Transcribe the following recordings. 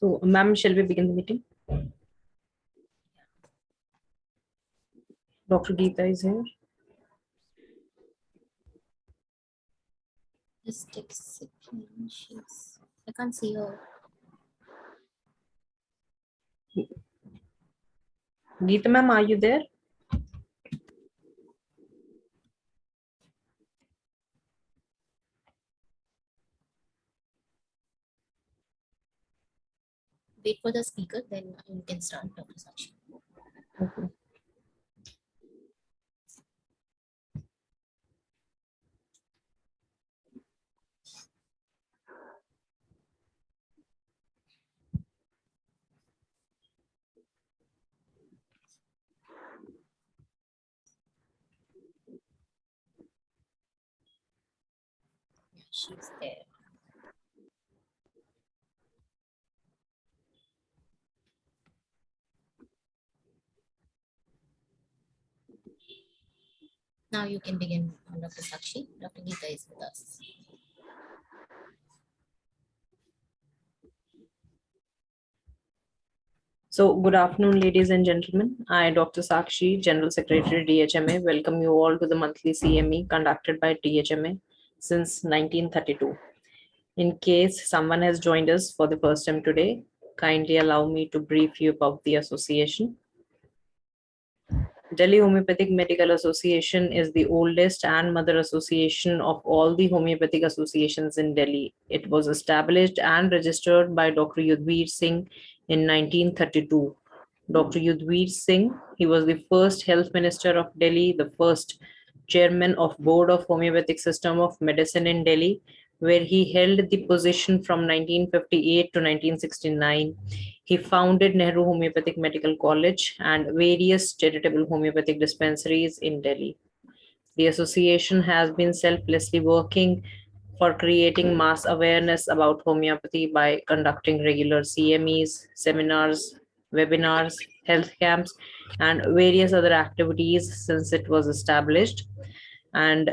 So, ma'am, shall we begin the meeting? Dr. Geeta is here. Just take a second. I can't see her. Geeta, ma'am, are you there? Wait for the speaker, then you can start, Dr. Sakshi. Okay. She's there. Now you can begin, Dr. Sakshi. Dr. Geeta is with us. So, good afternoon, ladies and gentlemen. I, Dr. Sakshi, General Secretary, DHMA, welcome you all to the monthly CME conducted by DHMA since 1932. In case someone has joined us for the first time today, kindly allow me to brief you about the association. Delhi Homeopathic Medical Association is the oldest and mother association of all the homeopathic associations in Delhi. It was established and registered by Dr. Yudhvir Singh in 1932. Dr. Yudhvir Singh, he was the first health minister of Delhi, the first chairman of Board of Homeopathic System of Medicine in Delhi, where he held the position from 1958 to 1969. He founded Nehru Homeopathic Medical College and various charitable homeopathic dispensaries in Delhi. The association has been selflessly working for creating mass awareness about homeopathy by conducting regular CMEs, seminars, webinars, health camps, and various other activities since it was established. And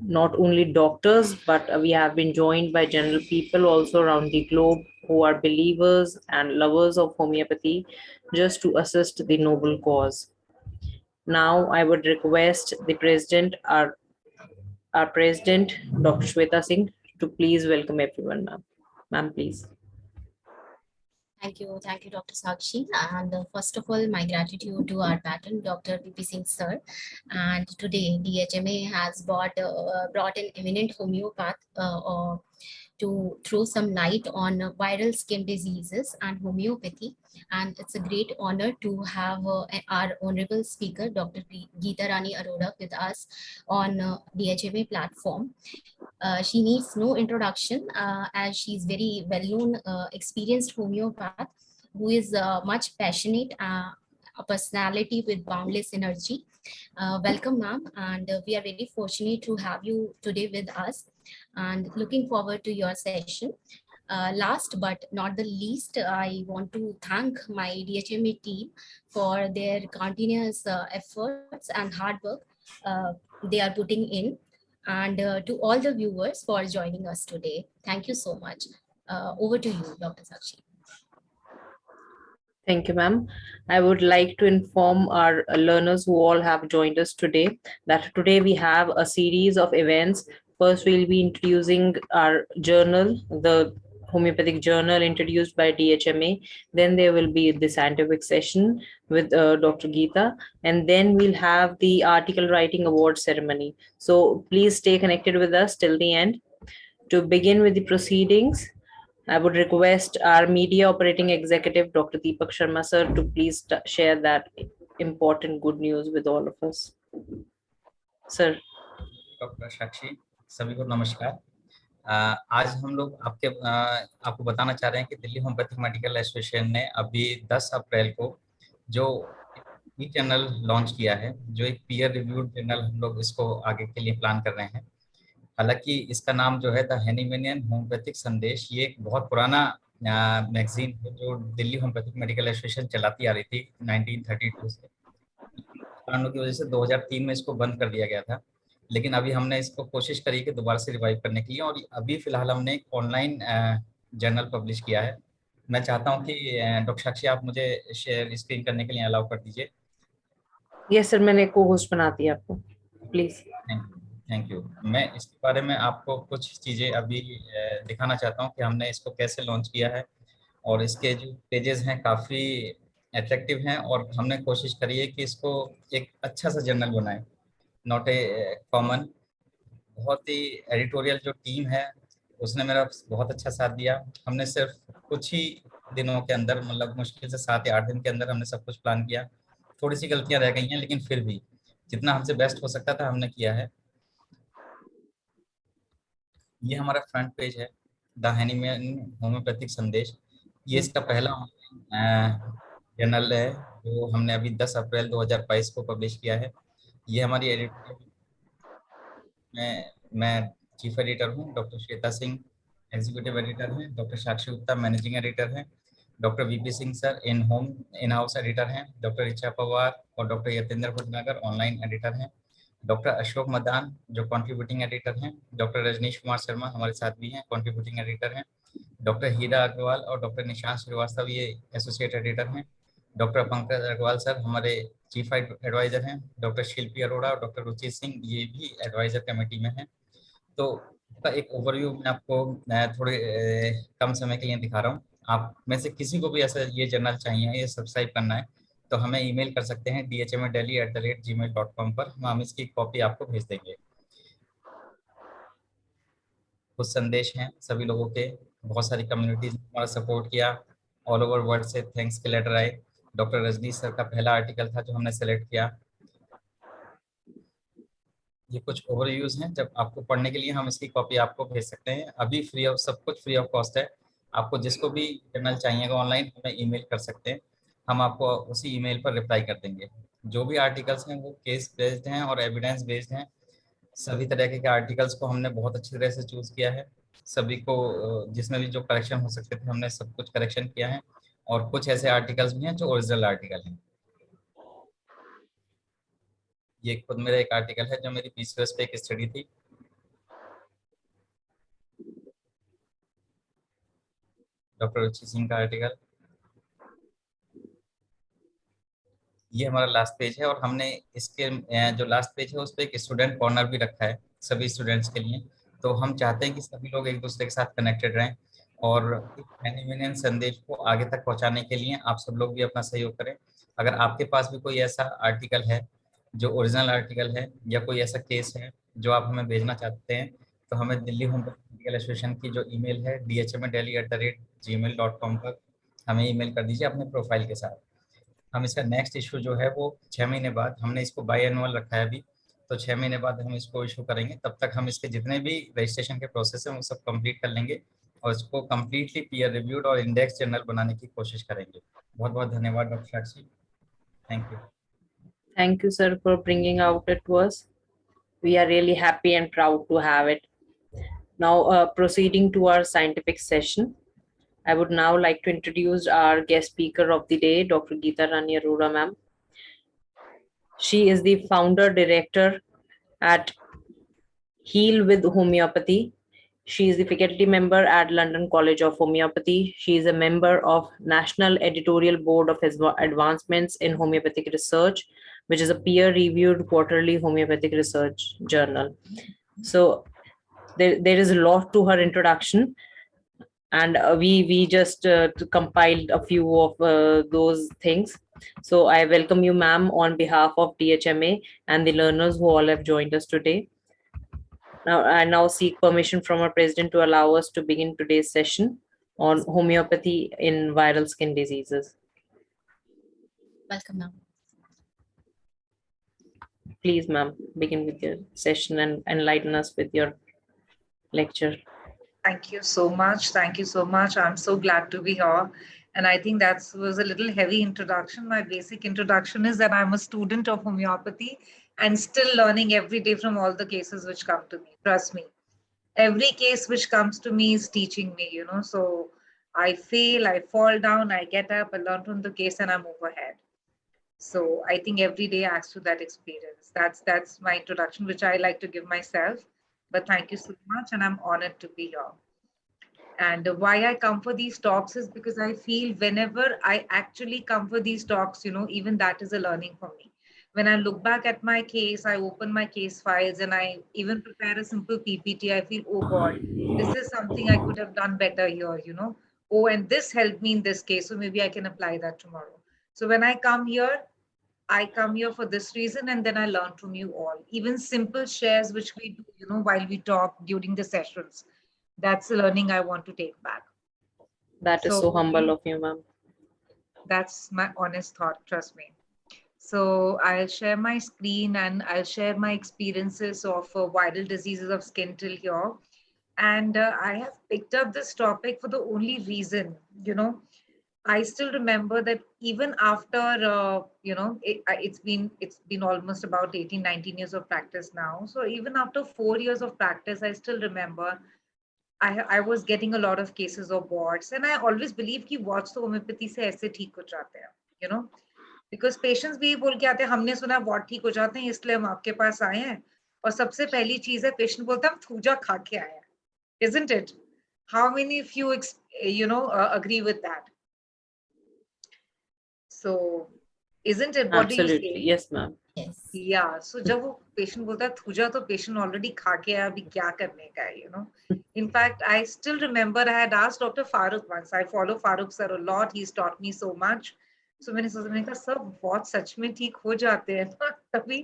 not only doctors, but we have been joined by general people also around the globe who are believers and lovers of homeopathy just to assist the noble cause. Now, I would request the president, our president, Dr. Shweta Singh, to please welcome everyone, ma'am. Ma'am, please. Thank you, Dr. Sakshi. And first of all, my gratitude to our patron, Dr. PP Singh sir. And today, DHMA has brought an eminent homeopath to throw some light on viral skin diseases and homeopathy. And it's a great honor to have our honorable speaker, Dr. Geeta Rani Arora, with us on DHMA platform. She needs no introduction as she's very well-known, experienced homeopath who is much passionate, a personality with boundless energy. Welcome, ma'am, and we are very fortunate to have you today with us and looking forward to your session. Last but not the least, I want to thank my DHMA team for their continuous efforts and hard work they are putting in, and to all the viewers for joining us today. Thank you so much. Over to you, Dr. Sakshi. Thank you, ma'am. I would like to inform our learners who all have joined us today that today we have a series of events. First, we'll be introducing our journal, the homeopathic journal introduced by DHMA. Then there will be the scientific session with Dr. Geeta, and then we'll have the article writing award ceremony. So please stay connected with us till the end. To begin with the proceedings, I would request our media operating executive, Dr. Deepak Sharma sir, to please share that important good news with all of us. Sir. Doctor Sakshi, सभी को नमस्कार। आज हम लोग आपको बताना चाह रहे हैं कि दिल्ली होम्योपैथिक मेडिकल एसोसिएशन ने अभी 10 अप्रैल को जो ई जर्नल लॉन्च किया है, जो एक पीयर रिव्यूड जर्नल हम लोग इसको आगे के लिए प्लान कर रहे हैं। हालांकि इसका नाम जो है द हैनीमैनियन होम्योपैथिक संदेश, ये एक बहुत पुराना मैगजीन है जो दिल्ली होम्योपैथिक मेडिकल एसोसिएशन चलाती आ रही थी 1932 से। कारणों की वजह से 2003 में इसको बंद कर दिया गया था, लेकिन अभी हमने इसको कोशिश करी कि दोबारा से रिवाइव करने के लिए, और अभी फिलहाल हमने एक ऑनलाइन जर्नल पब्लिश किया है मैं चाहता हूँ कि डॉक्टर साक्षी आप मुझे शेयर स्क्रीन करने के लिए अलाउ कर दीजिए। यस सर, मैंने को होस्ट बना दिया आपको, प्लीज। Thank you. मैं इसके बारे में आपको कुछ चीज़ें अभी दिखाना चाहता हूँ कि हमने इसको कैसे लॉन्च किया है, और इसके जो पेजेस हैं काफ़ी अट्रैक्टिव हैं, और हमने कोशिश करी है कि इसको एक अच्छा सा जर्नल बनाए, नॉट ए कॉमन। बहुत ही एडिटोरियल जो टीम है उसने मेरा बहुत अच्छा साथ दिया। हमने सिर्फ कुछ ही दिनों के अंदर, मतलब मुश्किल से 7 या 8 दिन के अंदर हमने सब कुछ प्लान किया। थोड़ी सी गलतियां रह गई हैं, लेकिन फिर भी जितना हमसे बेस्ट हो सकता था हमने किया है। ये हमारा फ्रंट पेज है, द हैनीमैन होम्योपैथिक संदेश। ये इसका पहला जर्नल है जो हमने अभी 10 अप्रैल 2022 को पब्लिश किया है। ये हमारी एडिटोरियल, मैं चीफ एडिटर हूँ, doctor Shweta Singh executive editor हैं, डॉक्टर साक्षी गुप्ता मैनेजिंग एडिटर हैं, doctor VP Singh sir in house editor हैं, डॉक्टर ऋचा पवार और doctor Yatendra Bhatnagar online editor हैं, डॉक्टर अशोक मदान जो कंट्रीब्यूटिंग एडिटर हैं, डॉक्टर रजनीश कुमार शर्मा हमारे साथ भी हैं, कंट्रीब्यूटिंग एडिटर हैं, डॉक्टर हीरा अग्रवाल और डॉक्टर निशांत श्रीवास्तव ये एसोसिएट एडिटर हैं, डॉक्टर पंकज अग्रवाल सर हमारे चीफ एडवाइजर हैं, डॉक्टर शिल्पी अरोड़ा और डॉक्टर रुचि सिंह ये भी एडवाइजर कमेटी में हैं। तो इसका एक ओवरव्यू मैं आपको थोड़े कम समय के लिए दिखा रहा हूँ। आप में से किसी को भी ऐसा ये जर्नल चाहिए, ये सब्सक्राइब करना है, तो हमें ईमेल कर सकते हैं dhmadelhi@gmail.com पर। हम इसकी कॉपी आपको भेज देंगे। कुछ संदेश हैं सभी लोगों के, बहुत सारी कम्युनिटीज ने हमारा सपोर्ट किया, ऑल ओवर वर्ल्ड से थैंक्स के लेटर आए। डॉक्टर रजनीश सर का पहला आर्टिकल था जो हमने सेलेक्ट किया। ये कुछ ओवरव्यूज हैं, जब आपको पढ़ने के लिए हम इसकी कॉपी आपको भेज सकते हैं। अभी फ्री ऑफ, सब कुछ फ्री ऑफ कॉस्ट है। आपको जिसको भी जर्नल चाहिएगा ऑनलाइन हमें ईमेल कर सकते हैं, हम आपको उसी ईमेल पर रिप्लाई कर देंगे। जो भी आर्टिकल्स हैं वो केस बेस्ड हैं और एविडेंस बेस्ड हैं। सभी तरह के आर्टिकल्स को हमने बहुत अच्छी तरह से चूज किया है। सभी को जिसमें भी जो करेक्शन हो सकते थे हमने सब कुछ करेक्शन किया है, और कुछ ऐसे आर्टिकल्स भी हैं जो ओरिजिनल आर्टिकल हैं। ये खुद मेरा एक आर्टिकल है जो मेरी पीसीओएस पे एक स्टडी थी। डॉक्टर रुचि सिंह का आर्टिकल। ये हमारा लास्ट पेज है, और हमने इसके जो लास्ट पेज है उस पर एक स्टूडेंट कॉर्नर भी रखा है सभी स्टूडेंट्स के लिए। तो हम चाहते हैं कि सभी लोग एक दूसरे के साथ कनेक्टेड रहें, और एक एनिमेशन संदेश को आगे तक पहुंचाने के लिए आप सब लोग भी अपना सहयोग करें। अगर आपके पास भी कोई ऐसा आर्टिकल है जो ओरिजिनल आर्टिकल है, या कोई ऐसा केस है जो आप हमें भेजना चाहते हैं, तो हमें दिल्ली होम्योपैथिक मेडिकल एसोसिएशन की जो ईमेल है dhmadelhi@gmail.com पर हमें ईमेल कर दीजिए अपने प्रोफाइल के साथ। हम इसका नेक्स्ट इशू जो है वो 6 महीने बाद, हमने इसको बाई एनुअल रखा है अभी, तो 6 महीने बाद हम इसको इशू करेंगे। तब तक हम इसके जितने भी रजिस्ट्रेशन के प्रोसेस हैं वो सब कंप्लीट कर लेंगे, और इसको कंप्लीटली पीयर रिव्यूड और इंडेक्स जर्नल बनाने की कोशिश करेंगे। बहुत बहुत धन्यवाद doctor Sakshi, thank you. Thank you, sir, for bringing out it to us. We are really happy and proud to have it. Now, proceeding to our scientific session, I would now like to introduce our guest speaker of the day, Dr. Geeta Rani Arora, ma'am. She is the founder director at Heal with Homeopathy. She is the faculty member at London College of Homeopathy. She is a member of National Editorial Board of Advancements in Homeopathic Research, which is a peer-reviewed quarterly homeopathic research journal. So there is a lot to her introduction, and we just compiled a few of those things. So I welcome you, ma'am, on behalf of DHMA and the learners who all have joined us today. Now, I now seek permission from our president to allow us to begin today's session on homeopathy in viral skin diseases. Welcome, ma'am. Please, ma'am, begin with your session and enlighten us with your lecture. Thank you so much. Thank you so much. I'm so glad to be here. And I think that was a little heavy introduction. My basic introduction is that I'm a student of homeopathy and still learning every day from all the cases which come to me. Trust me. Every case which comes to me is teaching me, you know. So I fail, I fall down, I get up, I learn from the case, and I move ahead. So I think every day adds to that experience. That's my introduction, which I like to give myself. But thank you so much, and I'm honored to be here. And why I come for these talks is because I feel whenever I actually come for these talks, even that is a learning for me. When I look back at my case, I open my case files and I even prepare a simple PPT, I feel, oh God, this is something I could have done better here. Oh, and this helped me in this case, so maybe I can apply that tomorrow. So when I come here for this reason, and then I learn from you all. Even simple shares, which we do, while we talk during the sessions. That's the learning I want to take back. That is so So humble of you, ma'am. that's my honest thought, trust me. So I'll share my screen and I'll share my experiences of viral diseases of skin till here. And I have picked up this topic for the only reason, I still remember that even after, it's been almost about 18, 19 years of practice now. So even after 4 years of practice, I still remember I was getting a lot of cases of warts, and I always believe कि warts तो homeopathy से ऐसे ठीक हो जाते हैं, because patients भी बोल के आते हैं हमने सुना वार्ड ठीक हो जाते हैं इसलिए हम आपके पास आए हैं, और सबसे पहली चीज है पेशेंट बोलता है हम थूजा खा के आए हैं, isn't it? How many of you agree with that? So isn't it? What do you Absolutely. say? Yes, ma'am. Yes. Yeah, so जब वो पेशेंट बोलता है थूजा तो पेशेंट ऑलरेडी खा के आया, अभी क्या करने का है. In fact, I still remember I had asked Dr. Farooq once. I follow Farooq sir a lot. He's taught me so much. So मैंने सोचा, मैंने कहा सर बहुत सच में ठीक हो जाते हैं ना, तभी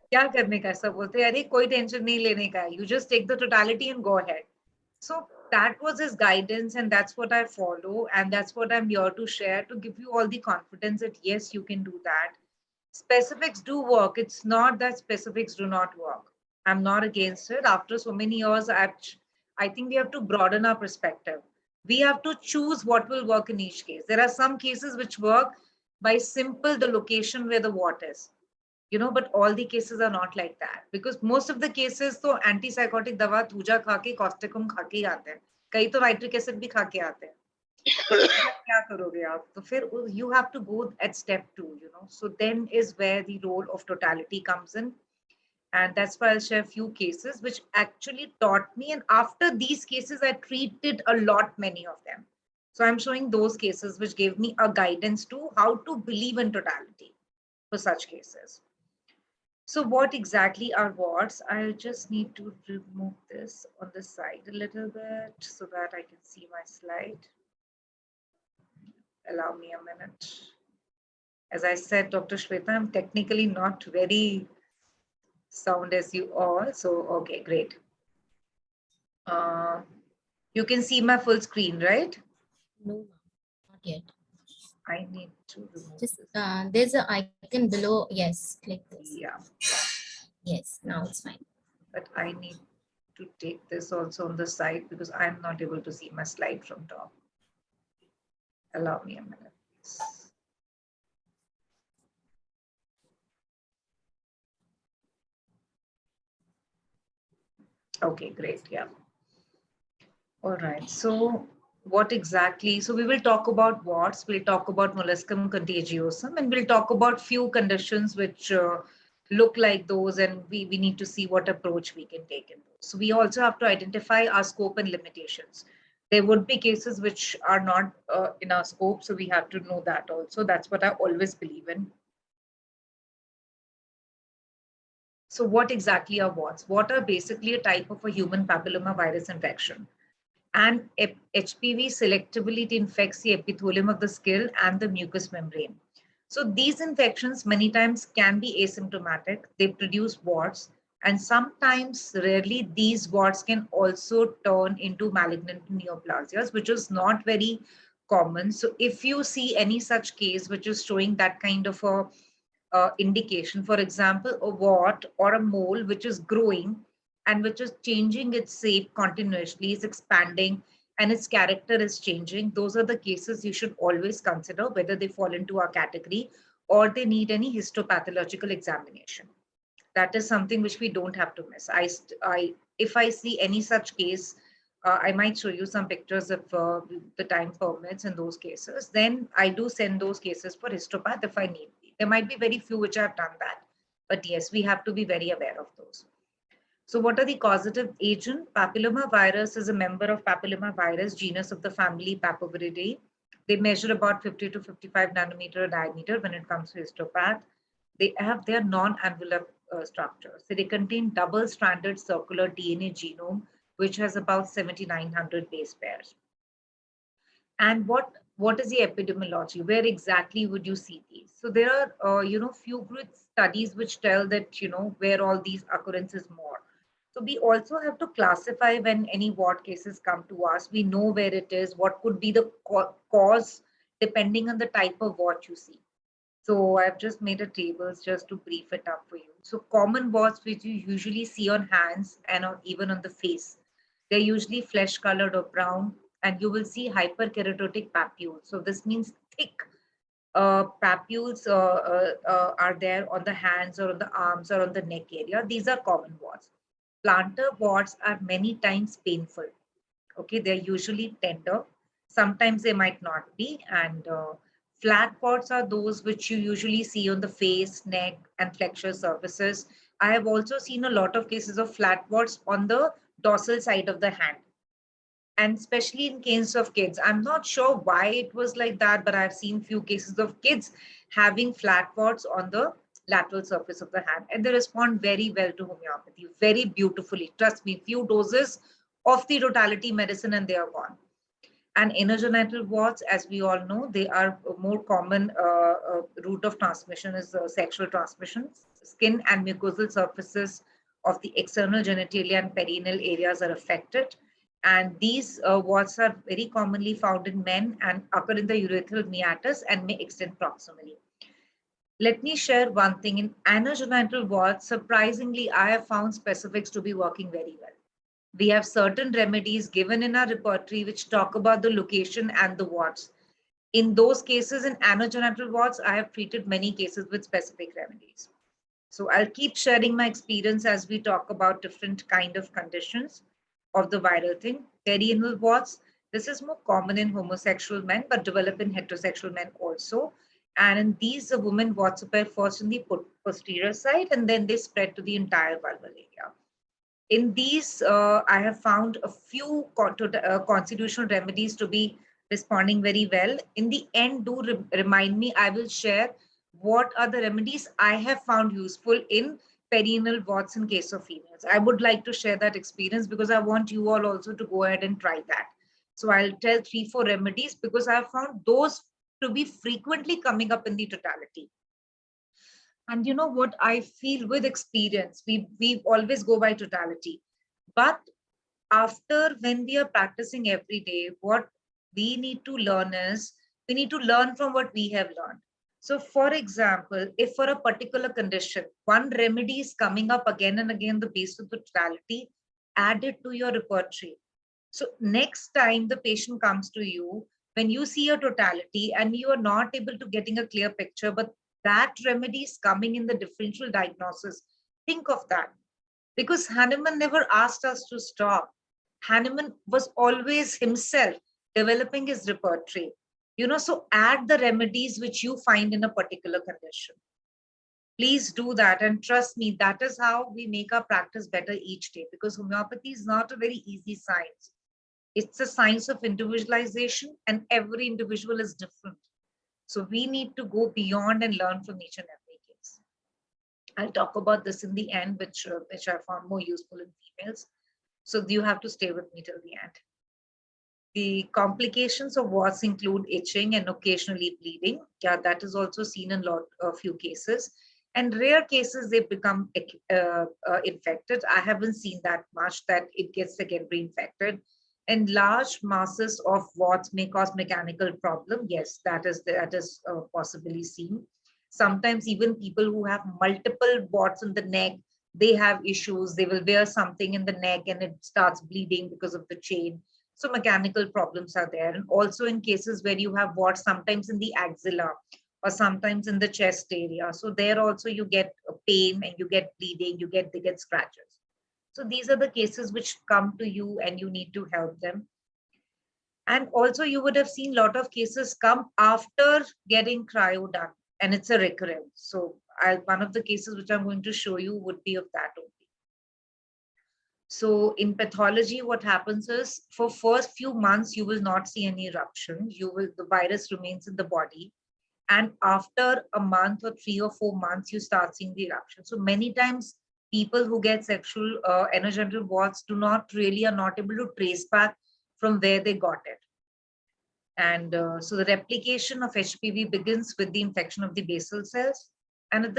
क्या करने का है. सब बोलते हैं अरे कोई टेंशन नहीं लेने का है, you just take the totality and go ahead. So that was his guidance, and that's what I follow, and that's what I'm here to share, to give you all the confidence that yes, you can do that. Specifics do work. It's not that specifics do not work. I'm not against it. After so many years, I think we have to broaden our perspective. We have to choose what will work in each case. There are some cases which work by simple the location where the wart is, but all the cases are not like that, because most of the cases तो antipsychotic दवा thuja खा के Causticum खा के ही आते हैं, कई तो नाइट्रिक एसिड भी खा के आते हैं. क्या करोगे आप, तो फिर you have to go at step 2, so then is where the role of totality comes in. And that's why I'll share a few cases which actually taught me, and after these cases I treated a lot, many of them. So I'm showing those cases which gave me a guidance to how to believe in totality for such cases. So what exactly are warts? I just need to remove this on the side a little bit so that I can see my slide. Allow me a minute. As I said, Dr. Shweta, I'm technically not very sound as you all. So, okay, great. You can see my full screen, right? No, not yet. I need to remove Just this. there's an icon below. Yes, click this. Yeah. Yes, now it's fine. But I need to take this also on the side because I'm not able to see my slide from top. Allow me a minute. Okay, great. Yeah. All right. So what exactly? So we will talk about warts, we'll talk about molluscum contagiosum, and we'll talk about few conditions which look like those, and we need to see what approach we can take in those. So we also have to identify our scope and limitations. There would be cases which are not in our scope, so we have to know that also. That's what I always believe in. So what exactly are warts? Warts are basically a type of a human papilloma virus infection. And HPV selectively it infects the epithelium of the skin and the mucous membrane. So these infections many times can be asymptomatic. They produce warts, and sometimes, rarely, these warts can also turn into malignant neoplasias, which is not very common. So if you see any such case which is showing that kind of a indication, for example, a wart or a mole which is growing and which is changing its shape continuously, is expanding, and its character is changing, those are the cases you should always consider whether they fall into our category or they need any histopathological examination. That is something which we don't have to miss. If I see any such case, I might show you some pictures if the time permits in those cases. Then I do send those cases for histopath if I need be. There might be very few which have done that, but yes, we have to be very aware of those. So what are the causative agent? Papillomavirus is a member of papillomavirus genus of the family Papaviridae. They measure about 50 to 55 nanometer diameter when it comes to histopath. They have their non-envelope structure. So they contain double-stranded circular DNA genome, which has about 7,900 base pairs. And what is the epidemiology? Where exactly would you see these? So there are few good studies which tell that where all these occurrences more. So we also have to classify when any ward cases come to us. We know where it is, what could be the cause depending on the type of what you see. So I've just made a tables just to brief it up for you. So common warts which you usually see on hands and even on the face, they're usually flesh colored or brown, and you will see hyperkeratotic papules. So this means thick papules are there on the hands or on the arms or on the neck area. These are common warts. Plantar warts are many times painful. Okay, they're usually tender. Sometimes they might not be. And flat warts are those which you usually see on the face, neck, and flexure surfaces. I have also seen a lot of cases of flat warts on the dorsal side of the hand, and especially in case of kids. I'm not sure why it was like that, but I've seen few cases of kids having flat warts on the lateral surface of the hand, and they respond very well to homeopathy, very beautifully. Trust me, few doses of the totality medicine and they are gone. And inner warts, as we all know, they are a more common route of transmission is sexual transmission. Skin and mucosal surfaces of the external genitalia and perineal areas are affected. And these warts are very commonly found in men and occur in the urethral meatus and may extend proximally. Let me share one thing. In anogenital warts, surprisingly, I have found specifics to be working very well. We have certain remedies given in our repertory which talk about the location and the warts. In those cases, in anogenital warts, I have treated many cases with specific remedies. So I'll keep sharing my experience as we talk about different kind of conditions of the viral thing. Perianal warts, this is more common in homosexual men, but develop in heterosexual men also. And in these, the women warts appear first in the posterior side, and then they spread to the entire vulval area. In these, I have found a few constitutional remedies to be responding very well. In the end, do remind me, I will share what are the remedies I have found useful in perineal warts in case of females. I would like to share that experience because I want you all also to go ahead and try that. So I'll tell 3-4 remedies because I have found those to be frequently coming up in the totality. And you know what I feel with experience, we always go by totality. But after when we are practicing every day, what we need to learn is we need to learn from what we have learned. So for example, if for a particular condition, one remedy is coming up again and again, the base of the totality, add it to your repertory. So next time the patient comes to you, when you see a totality and you are not able to getting a clear picture, but that remedy is coming in the differential diagnosis, think of that. Because Hahnemann never asked us to stop. Hahnemann was always himself developing his repertory. So add the remedies which you find in a particular condition. Please do that. And trust me, that is how we make our practice better each day, because homeopathy is not a very easy science. It's a science of individualization, and every individual is different. So we need to go beyond and learn from each and every case. I'll talk about this in the end, which I found more useful in females. So you have to stay with me till the end. The complications of warts include itching and occasionally bleeding. Yeah, that is also seen in a few cases. And rare cases, they become infected. I haven't seen that much that it gets again reinfected. And large masses of warts may cause mechanical problem. Yes, that is possibly seen. Sometimes even people who have multiple warts in the neck, they have issues. They will wear something in the neck and it starts bleeding because of the chain. So mechanical problems are there. And also in cases where you have warts, sometimes in the axilla or sometimes in the chest area. So there also you get pain and you get bleeding, they get scratches. So these are the cases which come to you and you need to help them. And also you would have seen a lot of cases come after getting cryo done, and it's a recurrence. So one of the cases which I'm going to show you would be of that only. So in pathology, what happens is for first few months, you will not see any eruption. The virus remains in the body. And after a month or 3 or 4 months, you start seeing the eruption. So many times people who get sexual anogenital warts are not able to trace back from where they got it. And so the replication of HPV begins with the infection of the basal cells. And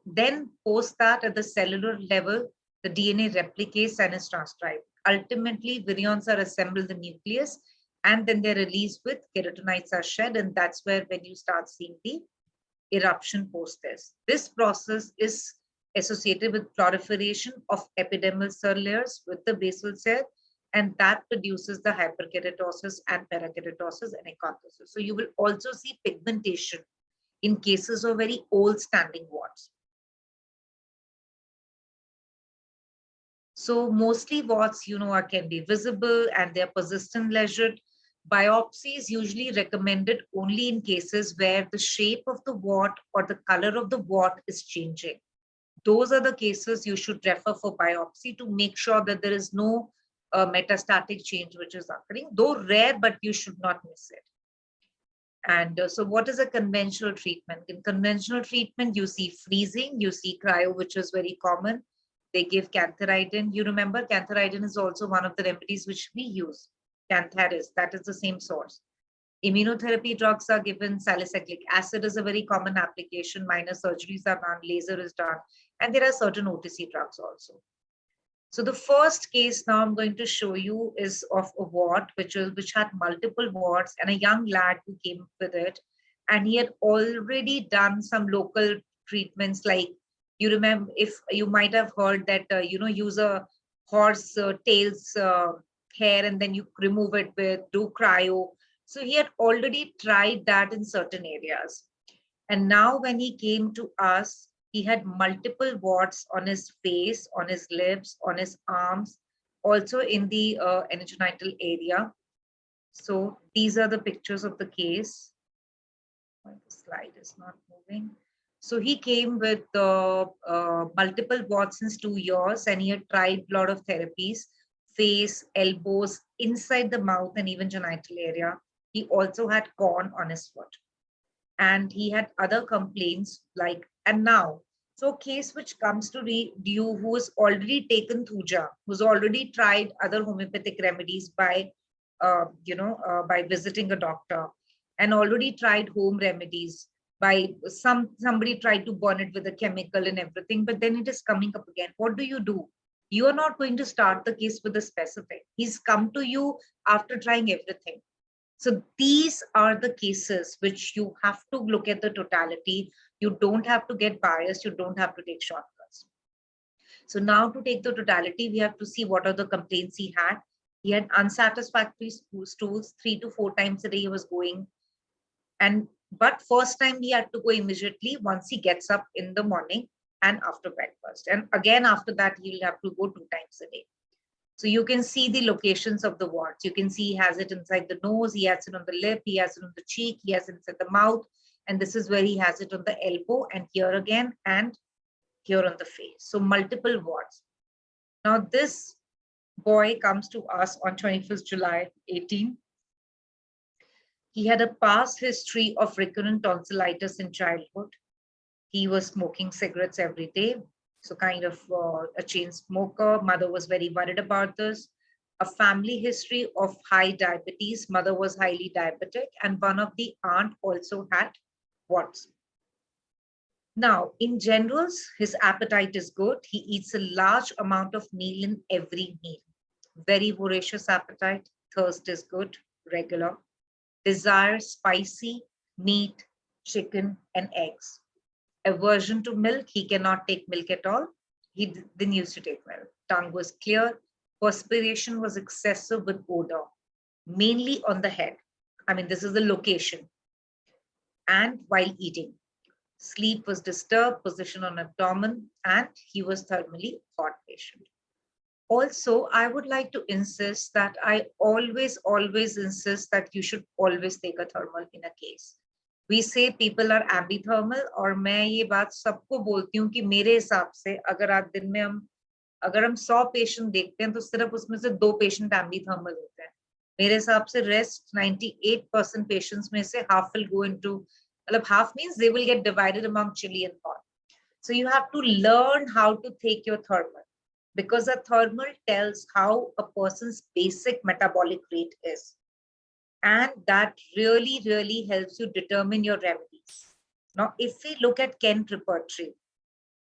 then post that at the cellular level, the DNA replicates and is transcribed. Ultimately, virions are assembled in the nucleus, and then they're released with keratinoids are shed. And that's where when you start seeing the eruption post this. This process is associated with proliferation of epidermal cell layers with the basal cell, and that produces the hyperkeratosis and parakeratosis and acanthosis. So you will also see pigmentation in cases of very old standing warts. So mostly warts, can be visible and they're persistent leisured. Biopsy is usually recommended only in cases where the shape of the wart or the color of the wart is changing. Those are the cases you should refer for biopsy to make sure that there is no metastatic change which is occurring, though rare, but you should not miss it. And so what is a conventional treatment? In conventional treatment, you see freezing, you see cryo, which is very common. They give cantharidin. You remember cantharidin is also one of the remedies which we use. Cantharis, that is the same source. Immunotherapy drugs are given. Salicylic acid is a very common application. Minor surgeries are done. Laser is done. And there are certain OTC drugs also. So the first case now I'm going to show you is of a wart which had multiple warts and a young lad who came with it. And he had already done some local treatments, like you remember, if you might have heard that, use a horse tails hair and then you remove it with do cryo. So he had already tried that in certain areas. And now when he came to us, he had multiple warts on his face, on his lips, on his arms, also in the anogenital area. So these are the pictures of the case. The slide is not moving. So he came with multiple warts since 2 years, and he had tried a lot of therapies, face, elbows, inside the mouth, and even genital area. He also had corn on his foot. And he had other complaints like, and now, so a case which comes to you who has already taken Thuja, who's already tried other homeopathic remedies by visiting a doctor, and already tried home remedies by somebody tried to burn it with a chemical and everything, but then it is coming up again. What do? You are not going to start the case with a specific. He's come to you after trying everything. So these are the cases which you have to look at the totality. You don't have to get biased. You don't have to take shortcuts. So now to take the totality, we have to see what are the complaints he had. He had unsatisfactory stools 3 to 4 times a day he was going. But first time he had to go immediately once he gets up in the morning and after breakfast. And again, after that, he'll have to go 2 times a day. So you can see the locations of the warts. You can see he has it inside the nose, he has it on the lip, he has it on the cheek, he has it inside the mouth, and this is where he has it on the elbow, and here again, and here on the face. So multiple warts. Now this boy comes to us on 21st July 18. He had a past history of recurrent tonsillitis in childhood. He was smoking cigarettes every day. So kind of a chain smoker. Mother was very worried about this. A family history of high diabetes. Mother was highly diabetic, and one of the aunt also had warts. Now, in general, his appetite is good. He eats a large amount of meal in every meal. Very voracious appetite. Thirst is good, regular. Desire spicy, meat, chicken, and eggs. Aversion to milk, he cannot take milk at all. He didn't used to take milk. Tongue was clear. Perspiration was excessive with odor, mainly on the head. I mean, this is the location. And while eating. Sleep was disturbed, position on abdomen, and he was thermally hot patient. Also, I would like to insist that I always insist that you should always take a thermal in a case. We say people are ambithermal, और मैं ये बात सबको बोलती हूँ कि मेरे हिसाब से अगर आज दिन में हम अगर हम 100 पेशेंट देखते हैं तो सिर्फ उसमें से 2 पेशेंट एम्बीथर्मल होते हैं. मेरे हिसाब से रेस्ट 98% पेशेंट्स में से half will go into, मतलब half means they will get divided among chilly and hot. So you have to learn how to take your thermal, because a thermal tells how a person's basic metabolic rate is. And that really, really helps you determine your remedies. Now, if we look at Kent repertory,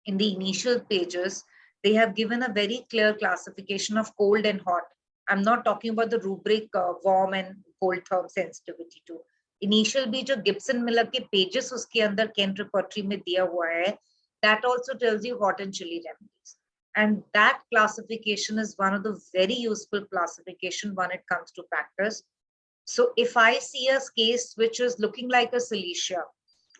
in the initial pages, they have given a very clear classification of cold and hot. I'm not talking about the rubric warm and cold therm sensitivity to. Initial भी जो Gibson Miller के pages उसके अंदर Kent repertory में दिया हुआ है, that also tells you hot and chilly remedies. And that classification is one of the very useful classification when it comes to practice. So if I see a case which is looking like a Cilicia,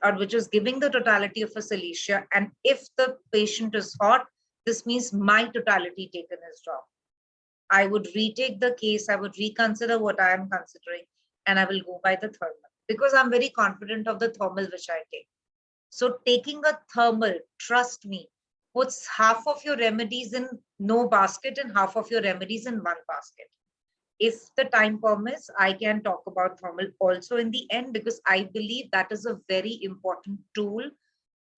or which is giving the totality of a Cilicia, and if the patient is hot, this means my totality taken is wrong. I would retake the case, I would reconsider what I am considering, and I will go by the thermal, because I'm very confident of the thermal which I take. So taking a thermal, trust me, puts half of your remedies in no basket and half of your remedies in one basket. If the time permits, I can talk about thermal also in the end, because I believe that is a very important tool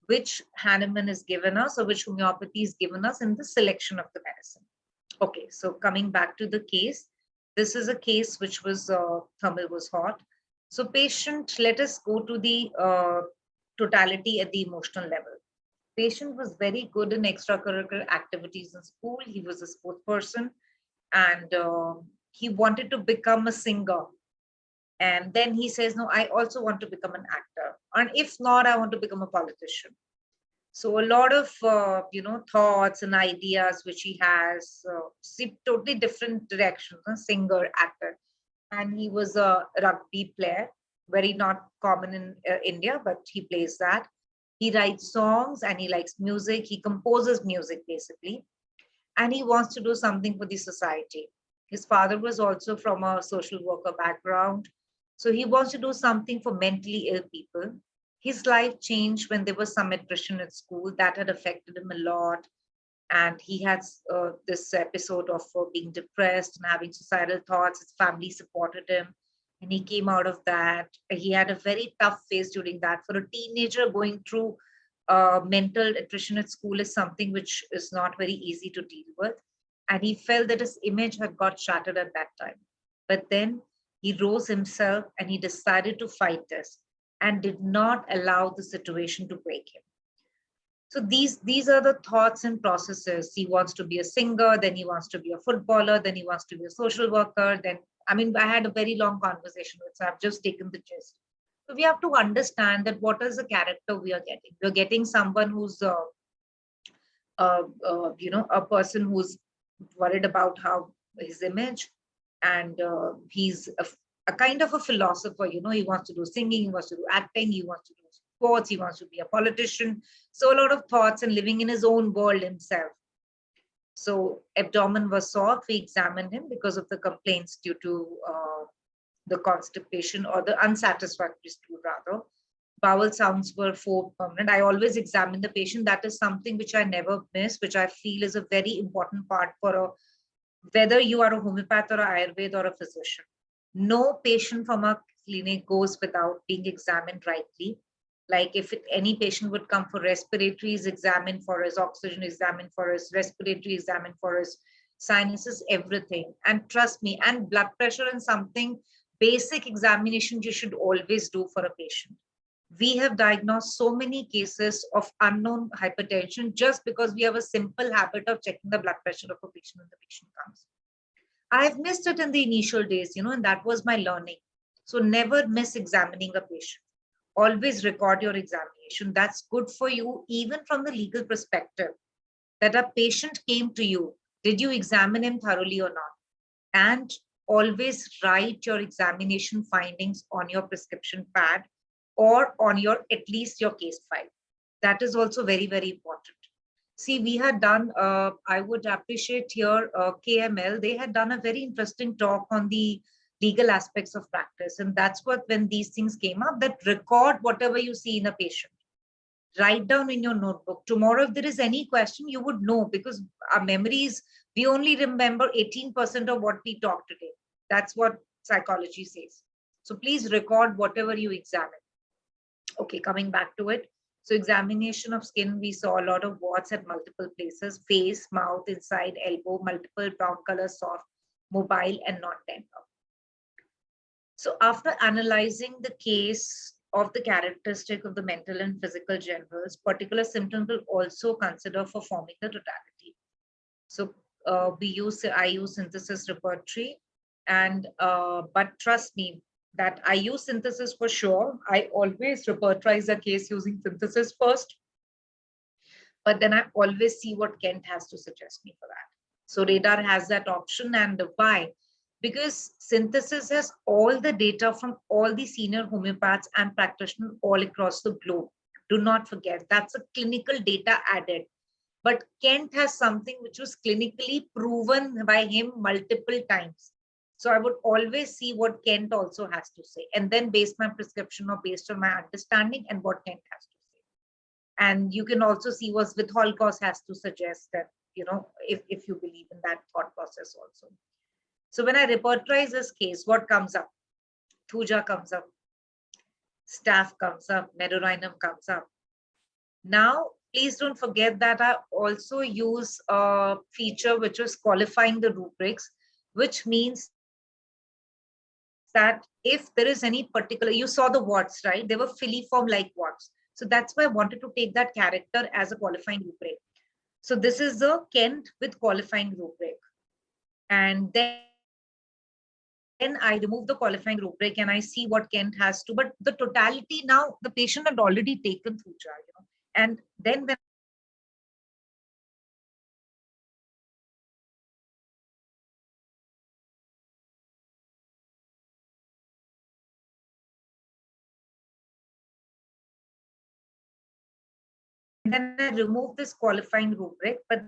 which Hahnemann has given us, or which homeopathy has given us in the selection of the medicine. Okay, so coming back to the case, this is a case which was thermal was hot. So patient, let us go to the totality at the emotional level. Patient was very good in extracurricular activities in school. He was a sports person, and he wanted to become a singer. And then he says, no, I also want to become an actor. And if not, I want to become a politician. So a lot of, thoughts and ideas which he has, see totally different directions, singer, actor. And he was a rugby player, very not common in India, but he plays that. He writes songs and he likes music. He composes music basically. And he wants to do something for the society. His father was also from a social worker background. So he wants to do something for mentally ill people. His life changed when there was some attrition at school that had affected him a lot. And he had this episode of being depressed and having suicidal thoughts. His family supported him, and he came out of that. He had a very tough phase during that. For a teenager, going through mental attrition at school is something which is not very easy to deal with. And he felt that his image had got shattered at that time. But then he rose himself and he decided to fight this and did not allow the situation to break him. So these are the thoughts and processes. He wants to be a singer, then he wants to be a footballer, then he wants to be a social worker. Then, I had a very long conversation with, so I've just taken the gist. So we have to understand that what is the character we are getting. We're getting someone who's, a person who's worried about how his image, and he's a kind of a philosopher. He wants to do singing, he wants to do acting, he wants to do sports, he wants to be a politician. So a lot of thoughts and living in his own world himself. So abdomen was soft. We examined him because of the complaints due to the constipation or the unsatisfactory stool rather. Bowel sounds were 4 permanent. I always examine the patient. That is something which I never miss, which I feel is a very important part for whether you are a homeopath or a Ayurveda or a physician. No patient from our clinic goes without being examined rightly. Like if any patient would come for respiratory, is examined for his oxygen, examined for his respiratory, examined for his sinuses, everything. And trust me, and blood pressure and something basic examination you should always do for a patient. We have diagnosed so many cases of unknown hypertension just because we have a simple habit of checking the blood pressure of a patient when the patient comes. I've missed it in the initial days, and that was my learning. So never miss examining a patient. Always record your examination. That's good for you, even from the legal perspective, that a patient came to you. Did you examine him thoroughly or not? And always write your examination findings on your prescription pad or on at least your case file. That is also very, very important. See, we had done, I would appreciate here, KML, they had done a very interesting talk on the legal aspects of practice. And that's what, when these things came up, that record whatever you see in a patient. Write down in your notebook. Tomorrow, if there is any question, you would know, because our memories, we only remember 18% of what we talked today. That's what psychology says. So please record whatever you examine. Okay, coming back to it. So examination of skin, we saw a lot of warts at multiple places: face, mouth, inside, elbow, multiple brown color, soft, mobile, and not tender. So after analyzing the case of the characteristic of the mental and physical generals, particular symptoms will also consider for forming the totality. So I use synthesis repertory, and but trust me that I use synthesis for sure. I always repertorize a case using synthesis first, but then I always see what Kent has to suggest me for that. So radar has that option. And why? Because synthesis has all the data from all the senior homeopaths and practitioners all across the globe. Do not forget, that's a clinical data added. But Kent has something which was clinically proven by him multiple times. So I would always see what Kent also has to say, and then base my prescription or based on my understanding and what Kent has to say. And you can also see what with Holocaust has to suggest, that, if you believe in that thought process also. So when I repertorize this case, what comes up? Thuja comes up, staph comes up, medorinum comes up. Now, please don't forget that I also use a feature which is qualifying the rubrics, which means that if there is any particular, you saw the warts, right? They were filiform like warts. So that's why I wanted to take that character as a qualifying rubric. So this is the Kent with qualifying rubric. And then I remove the qualifying rubric and I see what Kent has to, but the totality now, the patient had already taken Thuja, and then when then I remove this qualifying rubric, but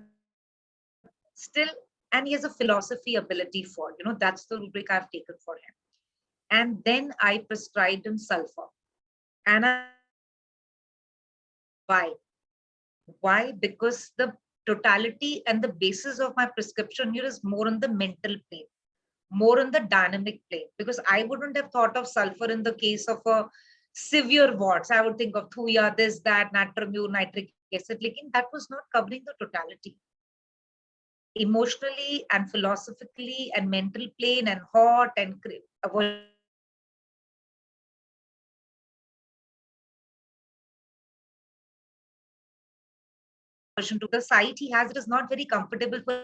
still, and he has a philosophy ability for, that's the rubric I've taken for him. And then I prescribed him sulfur. And why? Because the totality and the basis of my prescription here is more on the mental plane, more on the dynamic plane, because I wouldn't have thought of sulfur in the case of a severe warts. I would think of thuya, this, that, natramune, nitric acid. That was not covering the totality. Emotionally and philosophically and mental plane and hot and aversion to the site he has, it is not very comfortable for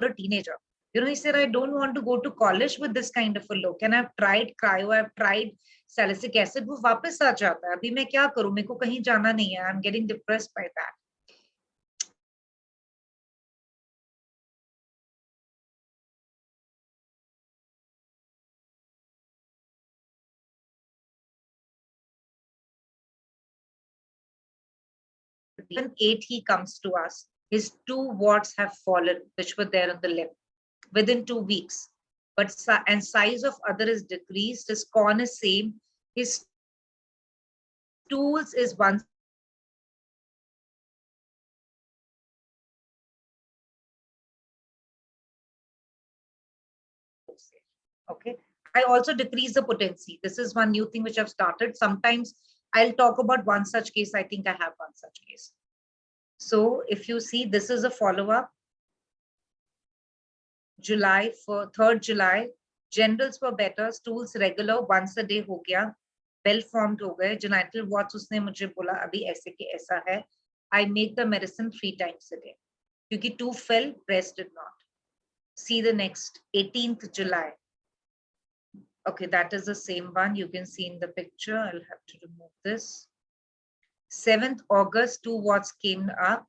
a teenager. He said, I don't want to go to college with this kind of a look. And I've tried cryo, I've tried salicylic acid. वो वापस आ जाता है. अभी मैं क्या करूं? मेरे को कहीं जाना नहीं है. I'm getting depressed by that. Even 8 he comes to us. His 2 warts have fallen, which were there on the lip, within 2 weeks. But and size of other is decreased. His corn is same. His stools is one. Okay. I also decrease the potency. This is one new thing which I've started. Sometimes I'll talk about one such case. I think I have one such case. So if you see, this is a follow-up. July, for 3rd July, generals were better, stools regular, once a day हो गया, well formed हो गए, genital warts उसने मुझे बोला अभी ऐसे के ऐसा है. I make the medicine 3 times a day. क्योंकि 2 fell, rest did not. See the next, 18th July. Okay, that is the same one. You can see in the picture. I'll have to remove this. 7th August, 2 warts came up.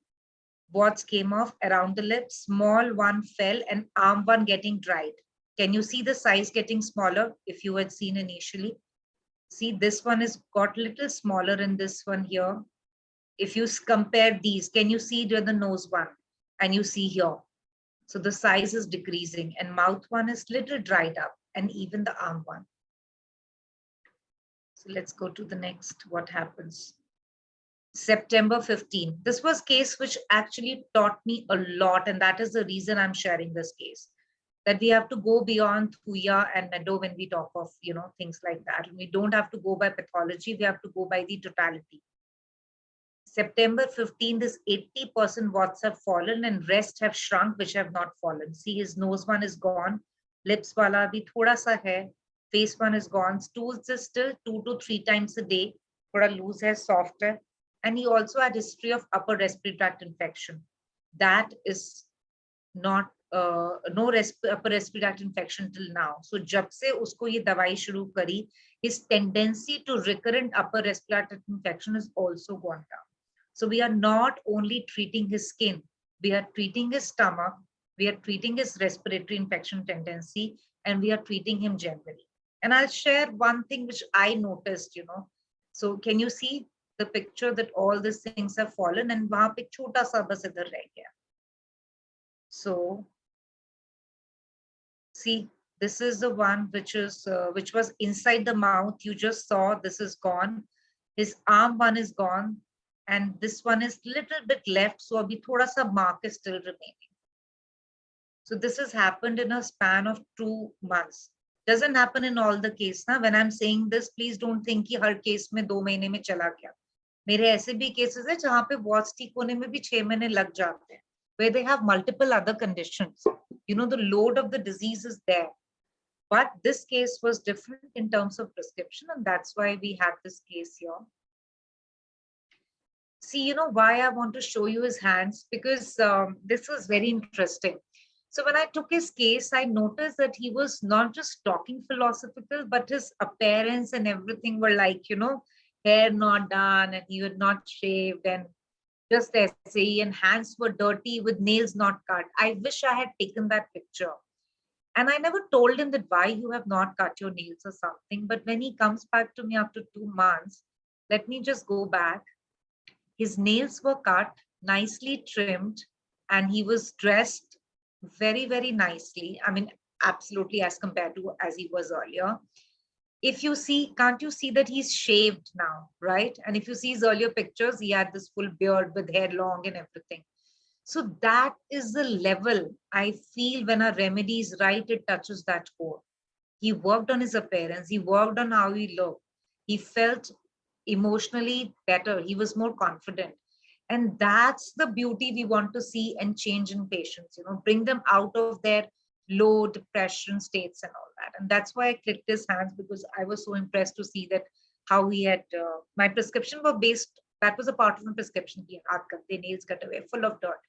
Warts came off around the lips. Small one fell and arm one getting dried. Can you see the size getting smaller if you had seen initially? See, this one is got little smaller in this one here. If you compare these, can you see the nose one? And you see here. So the size is decreasing and mouth one is little dried up and even the arm one. So let's go to the next, what happens. September 15. This was case which actually taught me a lot, and that is the reason I'm sharing this case. That we have to go beyond Thuya and Meadow when we talk of things like that. We don't have to go by pathology, we have to go by the totality. September 15, this 80% warts have fallen and rest have shrunk, which have not fallen. See, his nose one is gone, lips wala bhi thoda sa hai, face one is gone, stools is still 2 to 3 times a day, thoda loose hai, soft hai, and he also had history of upper respiratory tract infection. That is not no upper respiratory tract infection till now. So jab se usko ye dawai shuru kari, his tendency to recurrent upper respiratory tract infection is also gone down. So we are not only treating his skin, we are treating his stomach, we are treating his respiratory infection tendency, and we are treating him generally. And I'll share one thing which I noticed, So can you see the picture that all these things have fallen and wahan pe chota sa bas idhar reh gaya. So see, this is the one which was inside the mouth. You just saw this is gone. His arm one is gone, and this one is little bit left. So abhi thoda sa mark is still remaining. So this has happened in a span of 2 months. Doesn't happen in all the case. Na? When I'm saying this, please don't think कि हर case में 2 महीने में चला गया. मेरे ऐसे भी cases है जहाँ पे warts ठीक होने में भी 6 महीने लग जाते हैं, where they have multiple other conditions. The load of the disease is there. But this case was different in terms of prescription, and that's why we have this case here. See, why I want to show you his hands, because this was very interesting. So when I took his case, I noticed that he was not just talking philosophical, but his appearance and everything were like, hair not done, and he was not shaved, and just essay, and hands were dirty with nails not cut. I wish I had taken that picture. And I never told him that why you have not cut your nails or something. But when he comes back to me after 2 months, let me just go back. His nails were cut, nicely trimmed, and he was dressed very, very nicely. I mean, absolutely as compared to as he was earlier. If you see, can't you see that he's shaved now, right? And if you see his earlier pictures, he had this full beard with hair long and everything. So that is the level I feel when a remedy is right, it touches that core. He worked on his appearance. He worked on how he looked. He felt emotionally better. He was more confident. And that's the beauty we want to see and change in patients, bring them out of their low depression states and all that. And that's why I clicked his hands, because I was so impressed to see that how he had, my prescription were based, that was a part of my prescription. He had the nails cut away, full of dirt.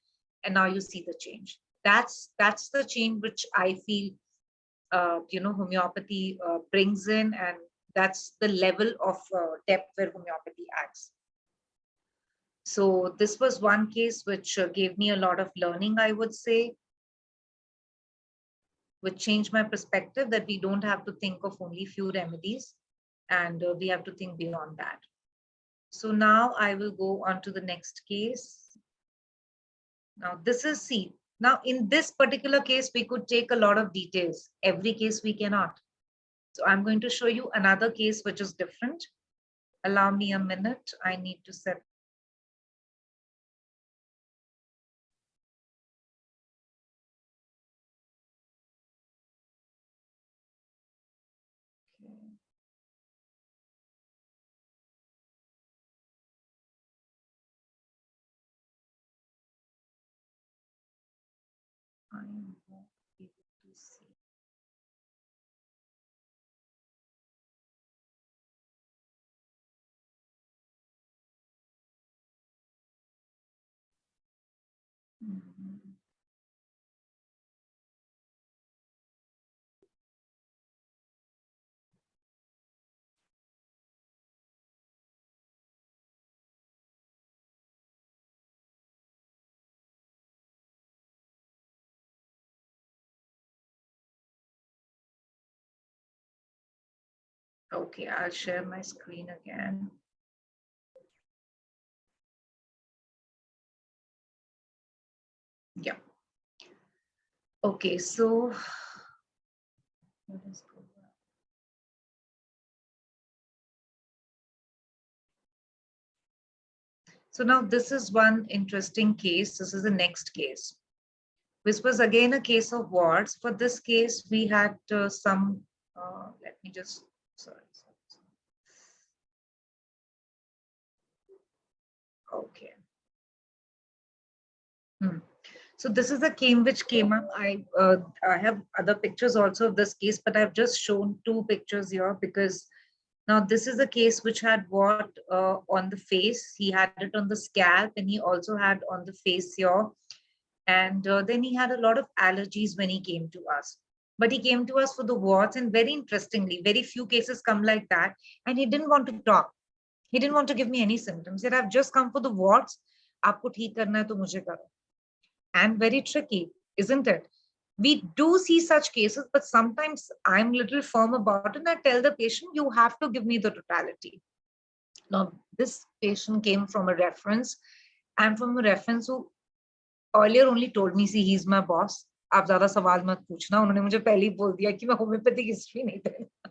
And now you see the change. That's the change which I feel, homeopathy brings in, and that's the level of depth where homeopathy adds. So this was one case which gave me a lot of learning, I would say, which changed my perspective that we don't have to think of only few remedies, and we have to think beyond that. So now I will go on to the next case. Now this is C. Now in this particular case, we could take a lot of details. Every case we cannot. So I'm going to show you another case which is different. Allow me a minute. I need to set. I am not able to see. Okay, I'll share my screen again. Yeah. Okay, so let us go back. So now this is one interesting case. This is the next case. This was again a case of warts. For this case, we had some, let me just, sorry. Okay. So this is a case which came up. I have other pictures also of this case, but I've just shown two pictures here because now this is a case which had what on the face. He had it on the scalp and he also had on the face here. And then he had a lot of allergies when he came to us. But he came to us for the warts, and very interestingly, very few cases come like that. And he didn't want to talk. He didn't want to give me any symptoms. He said, I've just come for the warts. Aapko theek karna hai to mujhe karo. And very tricky, isn't it? We do see such cases, but sometimes I'm a little firm about it. And I tell the patient, you have to give me the totality. Now, this patient came from a reference, and from a reference who earlier only told me, see, he's my boss. आप ज़्यादा सवाल मत पूछना. उन्होंने मुझे पहले ही बोल दिया कि मैं homeopathic history नहीं दूंगा.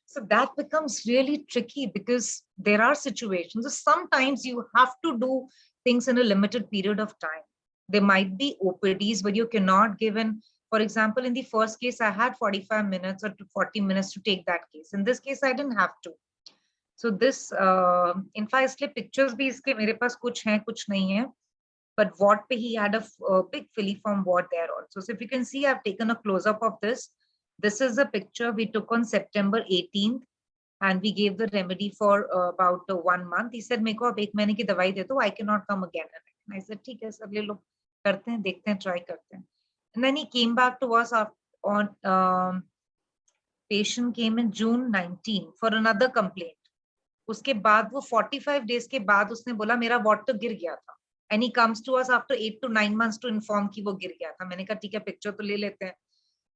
So that becomes really tricky because there are situations. Sometimes you have to do things in a limited period of time. There might be OPDs where you cannot give in. For example, in the first case, I had 45 minutes or 40 minutes to take that case. In this case, I didn't have to. So this, in fact, इसलिए pictures भी इसके मेरे पास कुछ हैं, कुछ नहीं है. But what he had a big filiform wart there also. So if you can see, I've taken a close-up of this. This is a picture we took on September 18th, and we gave the remedy for about 1 month. He said, "Meko ab ek mahine ki dawai de do, I cannot come again." And I said, "ठीक है sir, ले लो, करते हैं, देखते हैं, try करते हैं." And then he came back to us on patient came in June 19 for another complaint. उसके बाद वो 45 days के बाद उसने बोला मेरा wart तो गिर गया था. And he comes to us after 8 to 9 months to inform कि वो गिर गया था. मैंने कहा ठीक है, picture तो ले लेते हैं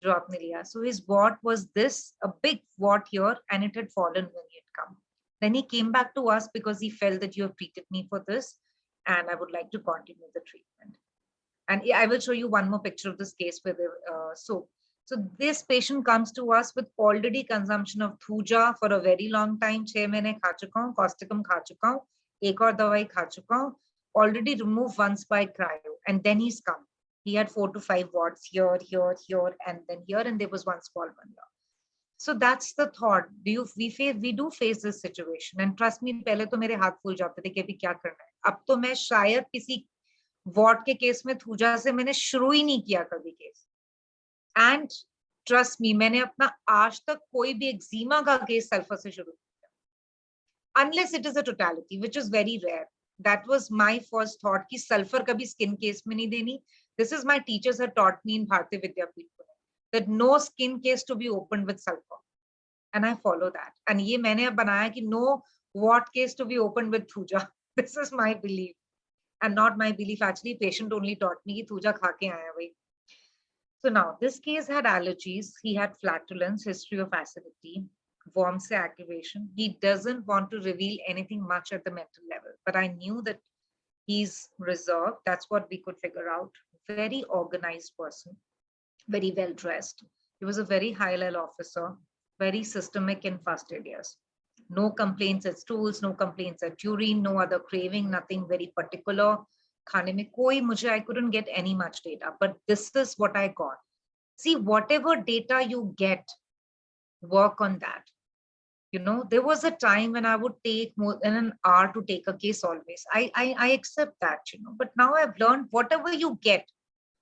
जो आपने लिया. So his wart was this, a big wart here, and it had fallen when he had come. Then he came back to us because he felt that you have treated me for this, and I would like to continue the treatment. And I will show you one more picture of this case where they, so this patient comes to us with already consumption of thuja for a very long time. 6 महीने खा चुका हूँ, causticum खा चुका हूँ, एक और दवाई खा चुका हूँ, already removed once by cryo, and then he's come. He had 4 to 5 warts here, here, here, and then here, and there was one small one here. So that's the thought. We do face this situation, and trust me, पहले तो मेरे हाथ फूल जाते थे कि अभी क्या करना है. अब तो मैं शायद किसी वार्ड के केस में थूजा से मैंने शुरू ही नहीं किया कभी केस. And trust me, मैंने अपना आज तक कोई भी एक्जिमा का केस सल्फर से शुरू किया, unless it is a totality, which is very rare. That was my first thought कि सल्फर कभी स्किन केस में नहीं देनी. This is my teachers have taught me in Bharatiya Vidyapeeth that no skin case to be opened with sulfur, and I follow that. And ये मैंने अब बनाया कि no what case to be opened with thuja. This is my belief, and not my belief. Actually, patient only taught me कि thuja खा के आया भाई. So now this case had allergies. He had flatulence, history of acidity, warm से activation. He doesn't want to reveal anything much at the mental level, but I knew that he's reserved. That's what we could figure out. Very organized person, very well dressed. He was a very high level officer, very systemic in fastidious. No complaints at stools, no complaints at urine, no other craving, nothing very particular. खाने में कोई मुझे, I couldn't get any much data, but this is what I got. See, whatever data you get, work on that. You know, there was a time when I would take more than an hour to take a case always. I accept that, you know, but now I've learned whatever you get,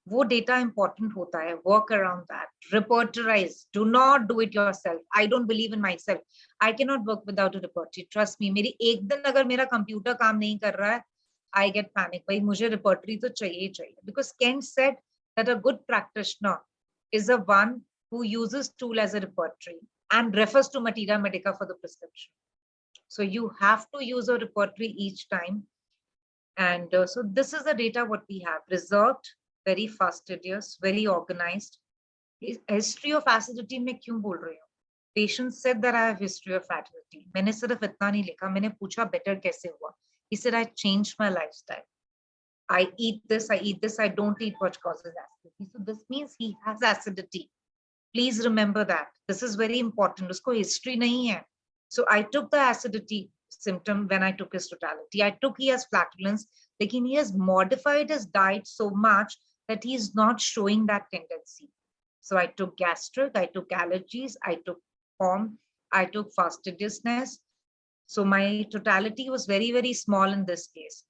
वो data important होता है. Work around that. Repertorize. Do not do it yourself. I don't believe in myself. I cannot work without a repertory. Trust me. मेरी एक दिन अगर मेरा computer काम नहीं कर रहा है, I get panic. भाई मुझे repertory तो चाहिए चाहिए. Because Kent said that a good practitioner is a one who uses tool as a repertory and refers to materia medica for the prescription. So you have to use a repertory each time. And so this is the data what we have. Reserved, very fastidious, very organized. History of acidity में क्यों बोल रही हूँ? Patient said that I have history of acidity. मैंने सिर्फ इतना नहीं लिखा, मैंने पूछा better कैसे हुआ? He said I changed my lifestyle. I eat this, I don't eat what causes acidity. So this means he has acidity. Please remember that. This is very important. उसको history नहीं है. So I took the acidity symptom when I took his totality. I took he has flatulence, like he has modified his diet so much that he's not showing that tendency. So I took gastric, I took allergies, I took form, I took fastidiousness. So my totality was very, very small in this case.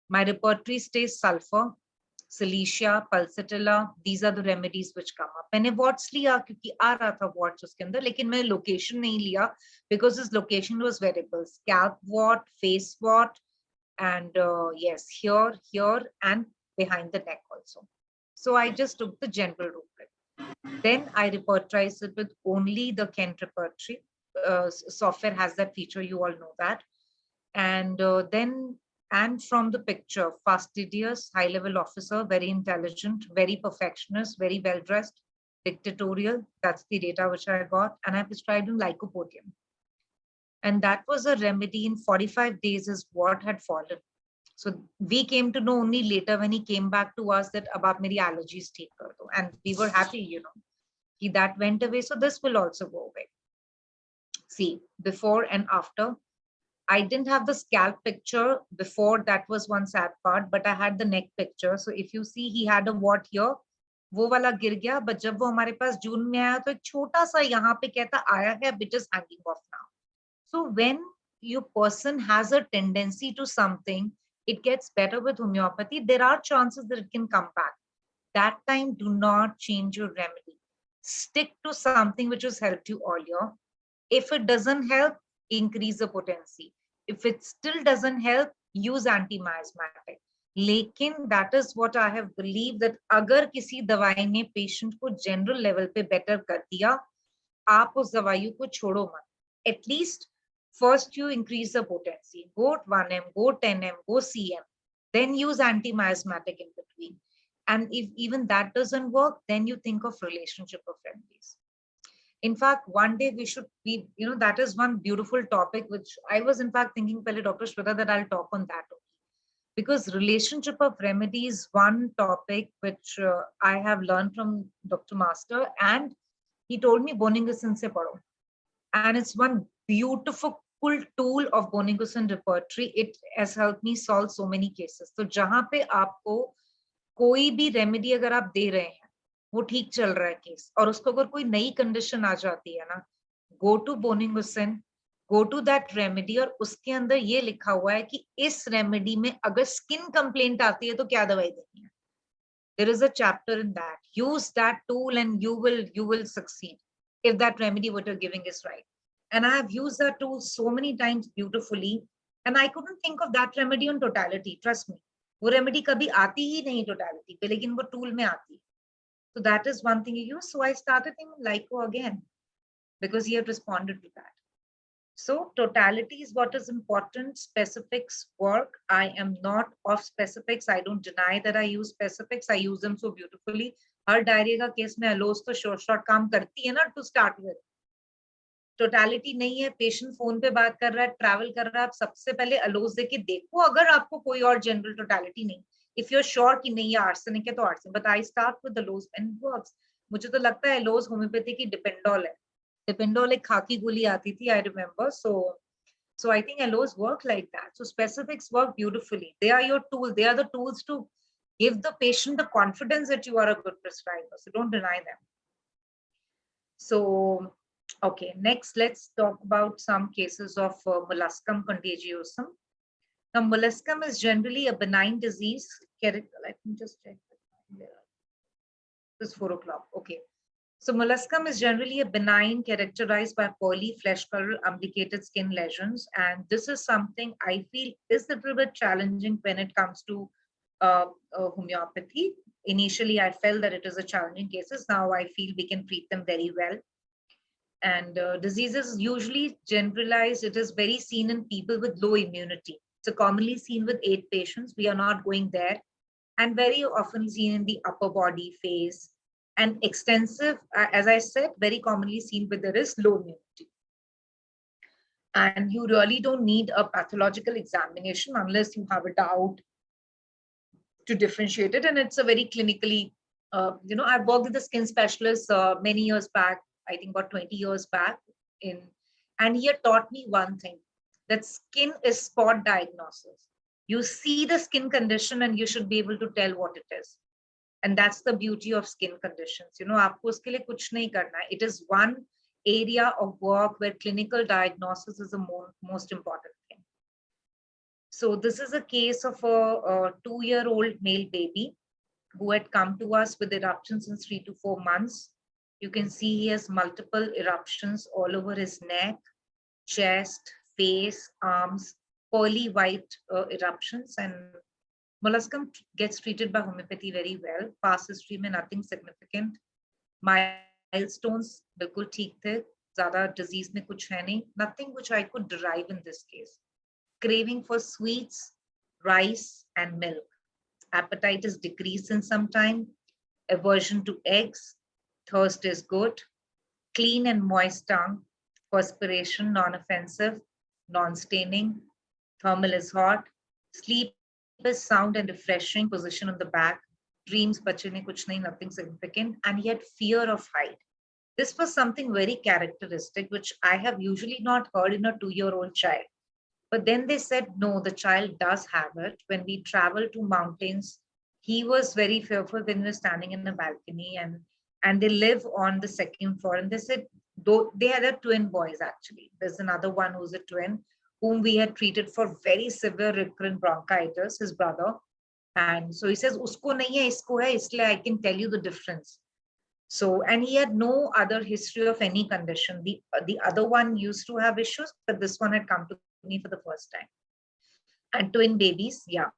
My repertory stays sulfur, Cilicia, Pulsatilla, these are the remedies which come up. मैंने warts लिया क्योंकि आ रहा था warts उसके अंदर, लेकिन मैं location नहीं लिया because his location was variable. Scalp wart, face wart, and yes, here, and behind the neck also. So I just took the general rubric. Then I repertorized it with only the Kent repertory. Software has that feature, you all know that. And and from the picture, fastidious, high-level officer, very intelligent, very perfectionist, very well-dressed, dictatorial. That's the data which I got. And I prescribed him lycopodium. And that was a remedy in 45 days is what had fallen. So we came to know only later when he came back to us that about meri allergies take kar do. And we were happy, you know, that went away. So this will also go away. See, before and after. I didn't have the scalp picture before, that was one sad part, but I had the neck picture. So if you see, he had a wart here, वो वाला गिर गया, but जब वो हमारे पास जून में आया तो एक छोटा सा यहाँ पे कहता आया है, which is hanging off now. So when your person has a tendency to something, it gets better with homeopathy. There are chances that it can come back. That time, do not change your remedy. Stick to something which has helped you earlier. If it doesn't help, increase the potency. If it still doesn't help, use anti-miasmatic. लेकिन that is what I have believed that अगर किसी दवाई ने patient को general level पे better कर दिया, आप उस दवाइयों को छोड़ो मत. At least first you increase the potency. Go 1M, go 10M, go CM. Then use anti-miasmatic in between. And if even that doesn't work, then you think of relationship of remedies. In fact, one day we should be, you know, that is one beautiful topic, which I was in fact thinking, Pele, Dr. Shweta, that I'll talk on that only. Because relationship of remedy is one topic which I have learned from Dr. Master, and he told me Boningusin se paro. And it's one beautiful tool of Boningusin repertory. It has helped me solve so many cases. So जहाँ पे आपको कोई भी remedy अगर आप दे रहे हैं, वो ठीक चल रहा है केस, और उसको अगर कोई नई कंडीशन आ जाती है ना, go to Boenninghausen, go to that remedy, और उसके अंदर ये लिखा हुआ है कि इस रेमेडी में अगर स्किन कंप्लेंट आती है तो क्या दवाई देनी है. There is a chapter in that. Use that tool and you will succeed if that remedy what you're giving is right. And I have used that tool so many times beautifully, and I couldn't think of that remedy on totality. Trust me, वो remedy कभी आती ही नहीं totality पे, लेकिन वो tool में आती है. So that is one thing you use. So I started thinking Lyco again because he had responded to that. So totality is what is important. Specifics work. I am not off specifics. I don't deny that I use specifics. I use them so beautifully. Her diarrhoea का case में allows तो short काम करती है ना to start with. Totality नहीं है, patient phone पे बात कर रहा है, ट्रैवल कर रहा है, आप सबसे पहले अलोज देके देखो अगर आपको कोई और जनरल टोटालिटी नहीं. इफ यू आर श्योर कि नहीं ये आर्सेनिक है तो arsenic, but I start with the lows and works. मुझे तो लगता है लोज होम्योपैथी की डिपेंडोल है. डिपेंडोल एक खाकी गोली आती थी, I remember. So I think allos work like that. So specifics work beautifully. They are your tool. They are the tools to give the patient the confidence that you are a good prescriber. So don't deny them. So okay, next let's talk about some cases of molluscum contagiosum. Now, molluscum is generally a benign disease. Let me just check. It's 4 o'clock. Okay. So molluscum is generally a benign characterized by pearly flesh color, umbilicated skin lesions. And this is something I feel is a little bit challenging when it comes to homeopathy. Initially, I felt that it is a challenging cases. Now I feel we can treat them very well. And diseases usually generalized. It is very seen in people with low immunity. So commonly seen with 8 patients. We are not going there. And very often seen in the upper body phase. And extensive, as I said, very commonly seen where there is low immunity. And you really don't need a pathological examination unless you have a doubt to differentiate it. And it's a very clinically, I've worked with the skin specialist many years back, I think about 20 years back, and he had taught me one thing. that skin is spot diagnosis. You see the skin condition and you should be able to tell what it is. And that's the beauty of skin conditions. आपको उसके लिए कुछ नहीं करना है. It is one area of work where clinical diagnosis is the most important thing. So this is a case of a 2-year-old male baby who had come to us with eruptions in 3 to 4 months. You can see he has multiple eruptions all over his neck, chest, face, arms, pearly white eruptions, and molluscum gets treated by homeopathy very well. Past history mein nothing significant. Milestones bilkul theek the. Zyada disease mein kuch hai nahi. Nothing which I could derive in this case. Craving for sweets, rice, and milk. Appetite is decreased in some time. Aversion to eggs. Thirst is good. Clean and moist tongue. Perspiration, non-offensive, non-staining. Thermal is hot. Sleep is sound and refreshing. Position on the back. Dreams, bache ne kuch nahi, nothing significant. And yet fear of height. This was something very characteristic, which I have usually not heard in a 2-year-old child. But then they said, no, the child does have it. When we travel to mountains, he was very fearful when we were standing in a balcony, and they live on the 2nd floor. And they said, though they had twin boys, actually. There's another one who's a twin, whom we had treated for very severe recurrent bronchitis, his brother. And so he says, usko nahi hai, isko hai, isliye I can tell you the difference. So, and he had no other history of any condition. The other one used to have issues, but this one had come to me for the first time. And twin babies, yeah.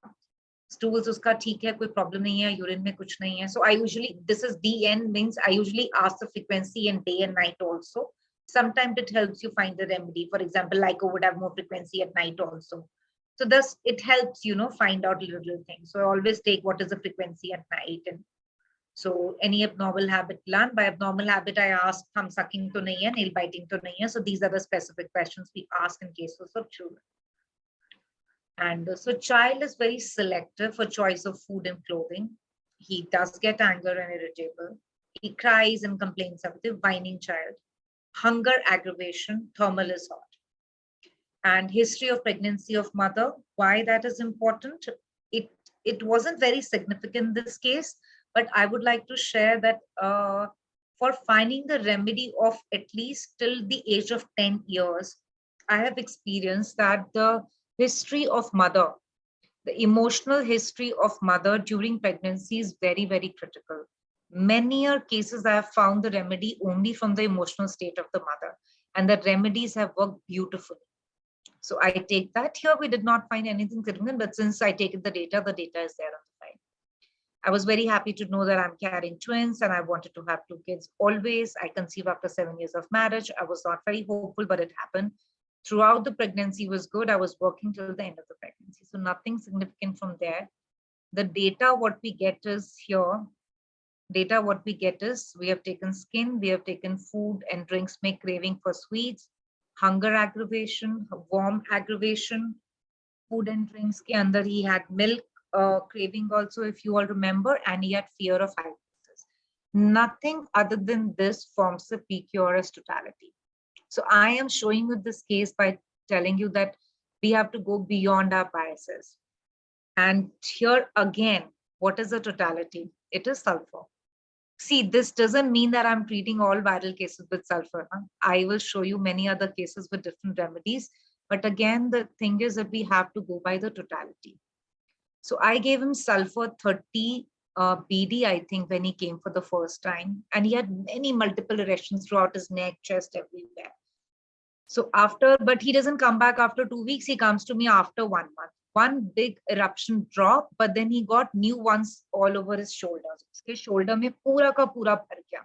Stools uska theek hai, koi problem nahi hai, urine mein kuch nahi hai. So I usually, this is DN, means I usually ask the frequency and day and night also. Sometimes it helps you find the remedy. For example, Lyco would have more frequency at night also. So thus it helps, find out little things. So I always take what is the frequency at night. And so any abnormal habit learned. By abnormal habit, I ask, thumb sucking to nahi hai, nail biting to nahi hai. So these are the specific questions we ask in cases of children. And so child is very selective for choice of food and clothing. He does get anger and irritable. He cries and complains of the whining child. Hunger, aggravation, thermal is hot. And history of pregnancy of mother. Why that is important? It wasn't very significant in this case, but I would like to share that for finding the remedy of at least till the age of 10 years, I have experienced that the history of mother, the emotional history of mother during pregnancy is very, very critical. Many cases I have found the remedy only from the emotional state of the mother, and the remedies have worked beautifully. So I take that. Here we did not find anything significant, but since I take the data is there on the file. I was very happy to know that I'm carrying twins and I wanted to have 2 kids always. I conceived after 7 years of marriage. I was not very hopeful, but it happened. Throughout the pregnancy was good. I was working till the end of the pregnancy. So nothing significant from there. The data, what we get is here. Data, what we get is, we have taken skin, we have taken food and drinks make craving for sweets, hunger aggravation, warm aggravation, food and drinks ke andar he had milk craving also, if you all remember, and he had fear of hypothesis. Nothing other than this forms the PQRS totality. So I am showing you this case by telling you that we have to go beyond our biases. And here again, what is the totality? It is sulfur. See, this doesn't mean that I'm treating all viral cases with sulfur. I will show you many other cases with different remedies. But again, the thing is that we have to go by the totality. So I gave him sulfur 30 BD, I think, when he came for the first time. And he had many multiple erections throughout his neck, chest, everywhere. So but he doesn't come back after 2 weeks. He comes to me after 1 month. One big eruption drop, but then he got new ones all over his shoulders. His shoulder mein pura ka pura bhar gaya.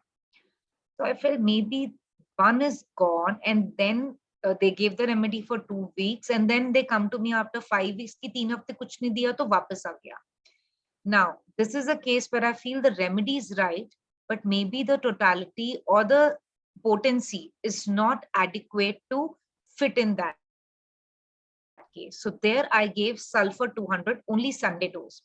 So I felt maybe one is gone, and then they gave the remedy for 2 weeks, and then they come to me after 5 weeks ki 3 hafte kuch nahi diya to wapas aa gaya. Now, this is a case where I feel the remedy is right, but maybe the totality or the potency is not adequate to fit in that case. So there I gave sulfur 200, only Sunday dose.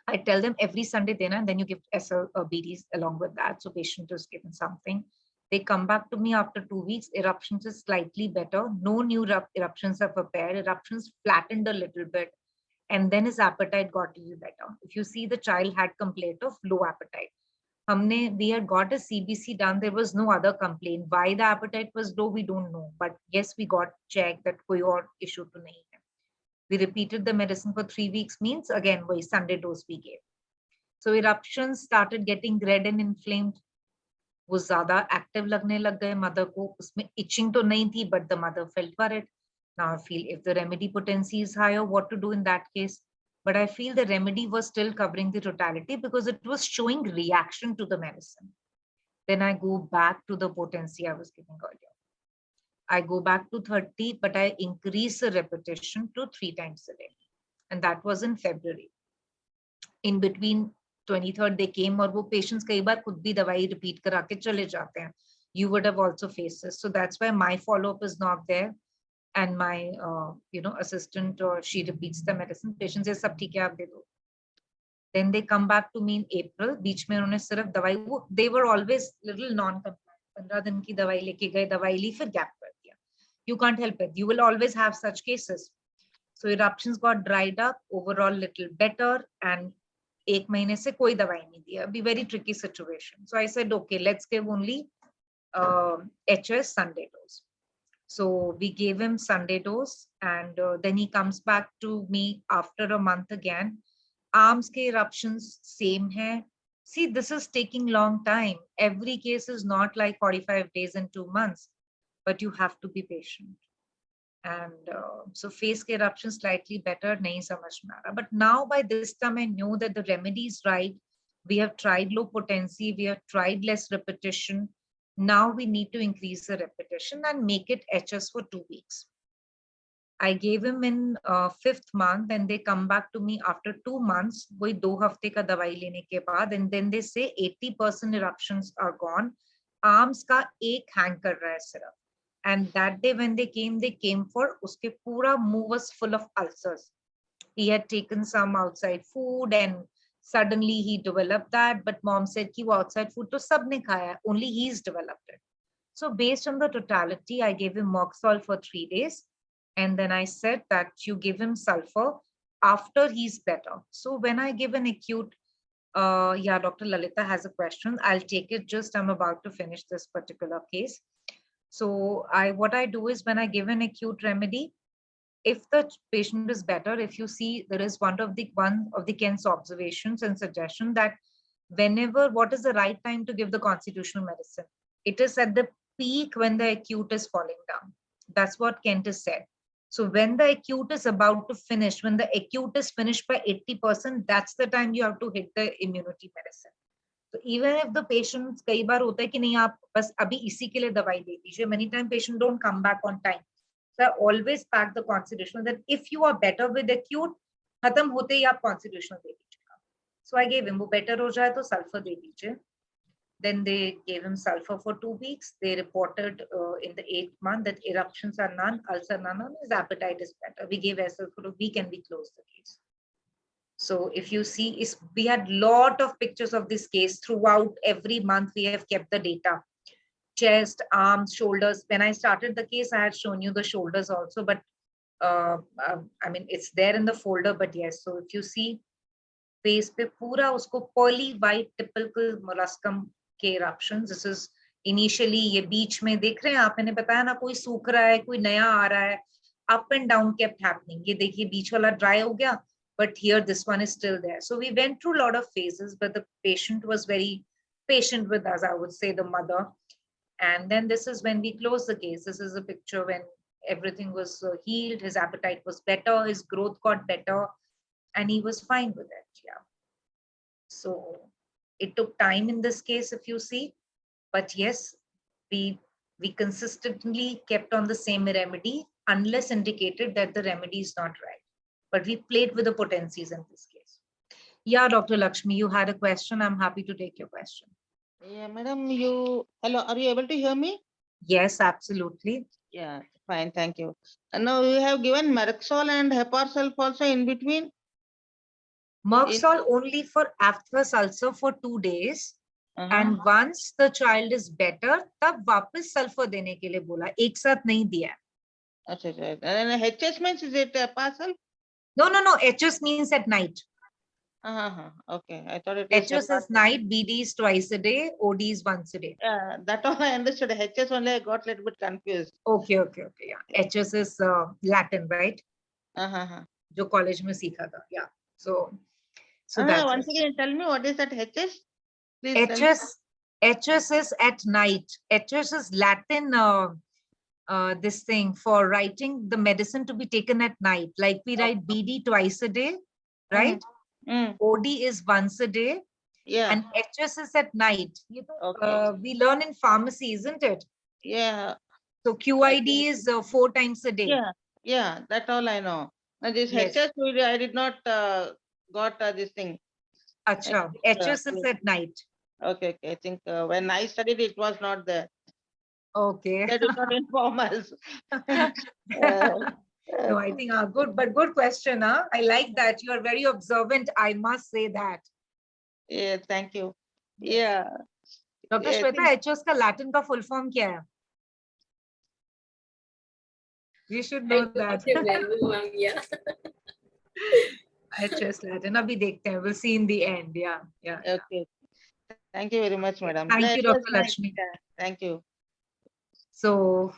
I tell them every Sunday dena, and then you give SL BDs along with that. So patient is given something. They come back to me after 2 weeks. Eruptions is slightly better. No new eruptions have appeared. Eruptions flattened a little bit. And then his appetite got a little better. If you see, the child had complaint of low appetite. We had got a CBC done. There was no other complaint. Why the appetite was low, we don't know. But yes, we got checked that koi aur issue to nahi hai. We repeated the medicine for 3 weeks, means again, वही Sunday dose we gave. So eruptions started getting red and inflamed. वो ज़्यादा active लगने लग गए mother को. उसमें itching तो नहीं थी, but the mother felt worried. Now I feel if the remedy potency is higher, what to do in that case? But I feel the remedy was still covering the totality because it was showing reaction to the medicine. Then I go back to the potency I was giving earlier. I go back to 30, but I increase the repetition to 3 times a day. And that was in February. In between 23rd, they came, और वो patients कई बार खुद भी दवाई repeat करा के चले जाते हैं. You would have also faced this. So that's why my follow-up is not there. And my assistant, or she repeats the medicine. Patient says, "Sab theek hai, aap de do." Then they come back to me in April. बीच में उन्होंने सिर्फ दवाई, they were always little non-compliant. 15 दिन की दवाई लेके गए, दवाई ली, फिर gap कर दिया. You can't help it. You will always have such cases. So eruptions got dried up, overall little better, and 1 महीने से कोई दवाई नहीं दिया. Be very tricky situation. So I said, okay, let's give only HS Sunday dose. So we gave him Sunday dose, and then he comes back to me after a month again. Arms ke eruptions same hai. See, this is taking long time. Every case is not like 45 days and 2 months, but you have to be patient. And so face ke eruption slightly better, nahi samajh mein aa raha. But now by this time I know that the remedy is right. We have tried low potency, we have tried less repetition. Now we need to increase the repetition and make it HS for 2 weeks. I gave him in 5th month, and they come back to me after 2 months. वही 2 हफ्ते का दवाई लेने के बाद, and then they say 80% eruptions are gone. Arms का एक hang कर रहा है सिर्फ. And that day when they came for उसके पूरा muh was full of ulcers. He had taken some outside food and suddenly he developed that. But mom said कि वो outside food तो सबने खाया, only he's developed it. So based on the totality, I gave him Moxol for 3 days. And then I said that you give him sulfur after he's better. So when I give an acute, yeah, Dr. Lalita has a question. I'll take it. Just I'm about to finish this particular case. So what I do is when I give an acute remedy, if the patient is better, if you see, there is one of the Kent's observations and suggestion that what is the right time to give the constitutional medicine? It is at the peak when the acute is falling down. That's what Kent has said. So when the acute is about to finish, when the acute is finished by 80%, that's the time you have to hit the immunity medicine. So even if the patients, कई बार होता है कि नहीं आप बस अभी इसी के लिए दवाई दे दीजिए. Many times patient don't come back on time. So I always pack the constitutional that if you are better with acute, खत्म होते ही आप constitutional दे दीजिएगा. So I gave him, वो better हो जाए तो sulfur दे दीजिए. Then they gave him sulfur for 2 weeks. They reported in the 8th month that eruptions are none, ulcer none, his appetite is better. We gave SL for a week and we closed the case. So if you see, we had lot of pictures of this case throughout. Every month we have kept the data. Chest, arms, shoulders. When I started the case, I had shown you the shoulders also, but I mean, it's there in the folder, but yes. So if you see, face पे पूरा उसको pearly white typical molluscum के eruptions. This is initially ये बीच में देख रहे हैं आप, मैंने बताया ना कोई सूख रहा है, कोई नया आ रहा है. Up and down kept happening. ये देखिए बीच वाला dry हो गया, but here this one is still there. So we went through a lot of phases, but the patient was very patient with us, I would say, the mother. And then this is when we closed the case. This is a picture when everything was healed, his appetite was better, his growth got better, and he was fine with it. Yeah. So it took time in this case, if you see, but yes, we consistently kept on the same remedy unless indicated that the remedy is not right. But we played with the potencies in this case. Yeah, Dr. Lakshmi, you had a question. I'm happy to take your question. Yeah, madam, hello, are you able to hear me? Yes, absolutely. Yeah, fine, thank you. And now you have given Merxol and Heparself also in between? Merxol only for aphthous ulcer for 2 days. And once the child is better, तब वापस sulfur देने के लिए बोला, एक साथ नहीं दिया. अच्छा. And HS means is it a parcel? No. HS means at night. Okay, I thought it is. HS is night, BD is twice a day, OD is once a day. Yeah, that all I understood. HS only I got a little bit confused. Okay. Yeah. HS is Latin, right? जो college में सीखा था. Yeah. So that's once again, tell me what is that HS? Please tell me. HS is at night. HS is Latin. This thing for writing the medicine to be taken at night. Like we write BD twice a day, right? OD is once a day. Yeah. And HS is at night. You know, Okay. we learn in pharmacy, isn't it? Yeah. So QID is 4 times a day. Yeah, that all I know. Now this Yes. HS, I did not got this thing. Acha, HS is at night. Okay. I think when I studied, it was not there. Okay. They did not inform us. No, I think good question. Huh? I like that. You are very observant. I must say that. Yeah, thank you. Yeah. Dr. Shweta, HS का Latin का full form क्या है? We should know that. HS Latin. अभी देखते हैं. We'll see in the end. Yeah. Okay. Thank you very much, madam. Thank you, Dr. Lakshmi. Thank you. So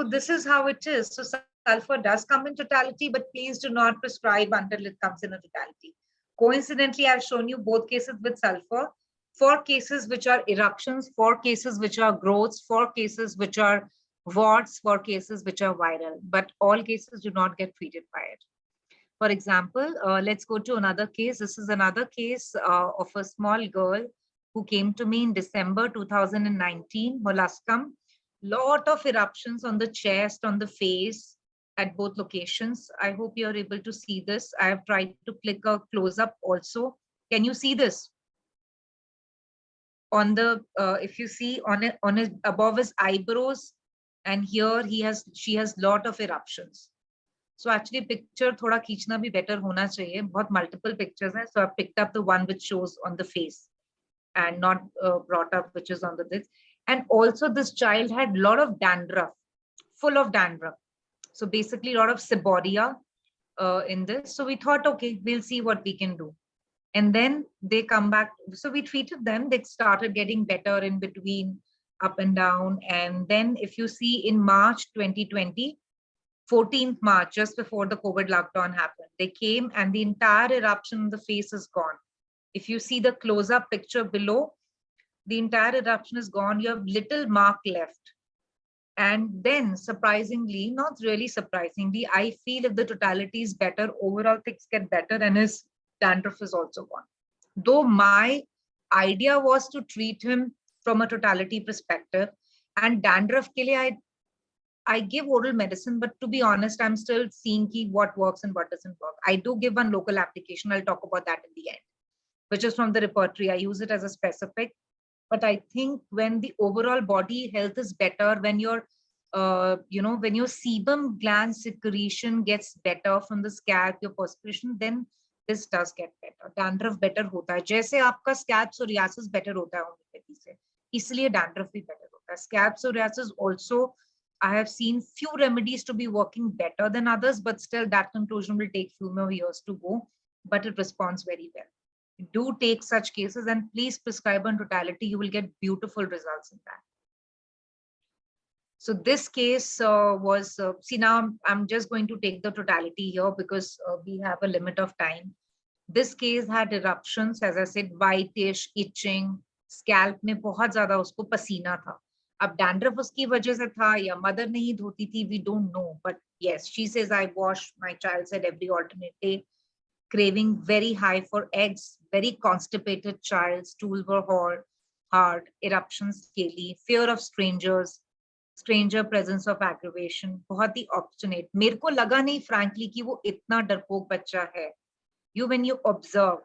this is how it is. So sulfur does come in totality, but please do not prescribe until it comes in a totality. Coincidentally, I've shown you both cases with sulfur. 4 cases which are eruptions, 4 cases which are growths, 4 cases which are warts, 4 cases which are viral, but all cases do not get treated by it. For example, let's go to another case. This is another case of a small girl who came to me in December 2019, molluscum. Lot of eruptions on the chest, on the face, at both locations. I hope you're able to see this. I have tried to click a close-up also. Can you see this? On the, if you see on his above his eyebrows, and here she has lot of eruptions. So actually picture thoda खींचना भी better होना चाहिए. बहुत multiple pictures हैं. So I picked up the one which shows on the face and not brought up which is on the this. And also this child had a lot of dandruff, full of dandruff. So basically a lot of seborrhea in this. So we thought, okay, we'll see what we can do. And then they come back. So we treated them. They started getting better in between, up and down. And then if you see in March 2020, 14th March, just before the COVID lockdown happened, they came and the entire eruption on the face is gone. If you see the close-up picture below, the entire eruption is gone. You have little mark left. And then surprisingly, not really surprisingly, I feel if the totality is better, overall things get better and his dandruff is also gone. Though my idea was to treat him from a totality perspective, and dandruff ke liye I give oral medicine, but to be honest, I'm still seeing what works and what doesn't work. I do give one local application. I'll talk about that in the end, which is from the repertory. I use it as a specific. But I think when the overall body health is better, when your, when your sebum gland secretion gets better from the scalp, your perspiration, then this does get better. Dandruff better hota hai. जैसे आपका scalp psoriasis better hota hai homeopathy से, इसलिए dandruff भी better hota hai. Scalp psoriasis also, I have seen few remedies to be working better than others, but still that conclusion will take few more years to go, but it responds very well. Do take such cases and please prescribe on totality. You will get beautiful results in that. So this case was, see now I'm just going to take the totality here because we have a limit of time. This case had eruptions, as I said, whitish, itching, scalp में बहुत ज़्यादा उसको पसीना था. अब dandruff उसकी वजह से था या mother नहीं धोती थी, we don't know. But yes, she says I wash my child said every alternate day. Craving very high for eggs, very constipated child, stools were hard, eruptions scaly, fear of strangers, stranger presence of aggravation, बहुत ही obstinate. मेरे को लगा नहीं frankly कि वो इतना डरपोक बच्चा है. When you observe,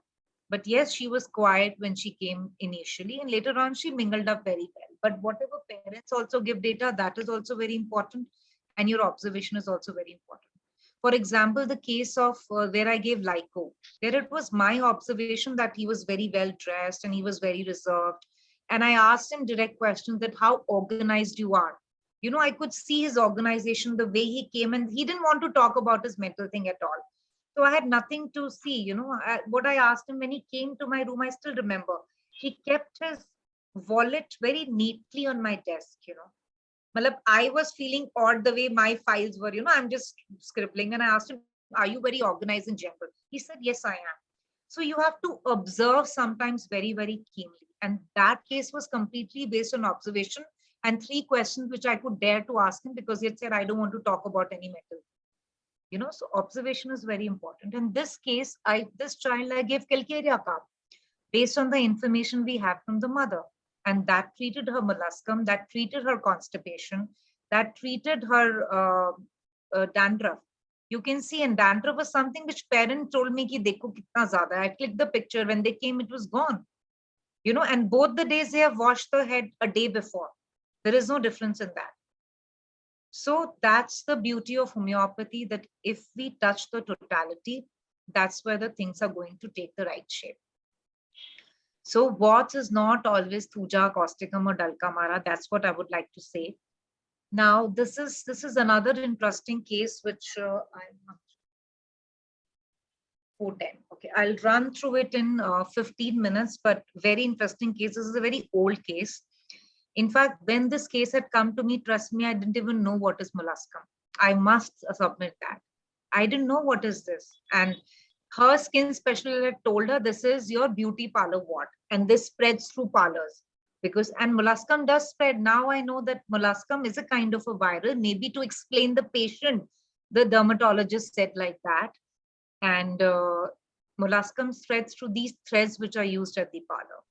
but yes, she was quiet when she came initially and later on she mingled up very well. But whatever parents also give data, that is also very important and your observation is also very important. For example, the case of where I gave Lyco, there it was my observation that he was very well dressed and he was very reserved. And I asked him direct questions that how organized you are. You know, I could see his organization, the way he came, and he didn't want to talk about his mental thing at all. So I had nothing to see. You know, what I asked him when he came to my room, I still remember. He kept his wallet very neatly on my desk, you know. Malab, I was feeling odd the way my files were, you know, I'm just scribbling. And I asked him, are you very organized in general? He said, yes, I am. So you have to observe sometimes very, very keenly. And that case was completely based on observation and 3 questions which I could dare to ask him because he had said, I don't want to talk about any metal. You know, so observation is very important. In this case, this child I gave calcarea carb based on the information we have from the mother. And that treated her molluscum, that treated her constipation, that treated her dandruff. You can see, and dandruff was something which parent told me ki dekho kitna zyada. I clicked the picture. When they came, it was gone. You know, and both the days they have washed the head a day before. There is no difference in that. So that's the beauty of homeopathy, that if we touch the totality, that's where the things are going to take the right shape. So Watts is not always Thuja, causticum, or Dalkamara. That's what I would like to say. Now, this is another interesting case which I'm not 410. Okay, I'll run through it in 15 minutes, but very interesting case. This is a very old case. In fact, when this case had come to me, trust me, I didn't even know what is molluscum. I must submit that. I didn't know what is this. And her skin specialist had told her, this is your beauty parlor wart, and this spreads through parlors. And molluscum does spread. Now I know that molluscum is a kind of a viral, maybe to explain the patient, the dermatologist said like that. And molluscum spreads through these threads which are used at the parlor.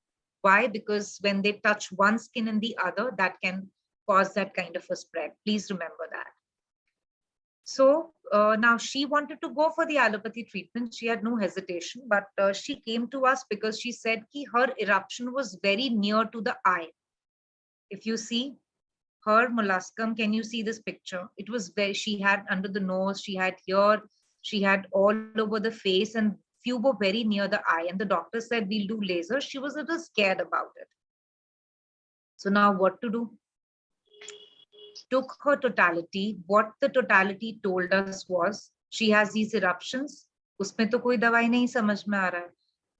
Why? Because when they touch one skin and the other, that can cause that kind of a spread. Please remember that. So now she wanted to go for the allopathy treatment. She had no hesitation, but she came to us because she said ki her eruption was very near to the eye. If you see her molluscum, can you see this picture? It was where she had under the nose, she had here, she had all over the face, and few were very near the eye. And the doctor said, we'll do laser. She was a little scared about it. So now what to do? Took her totality. What the totality told us was, she has these eruptions. Usme to koi dawai nahi samajh mein aa raha hai.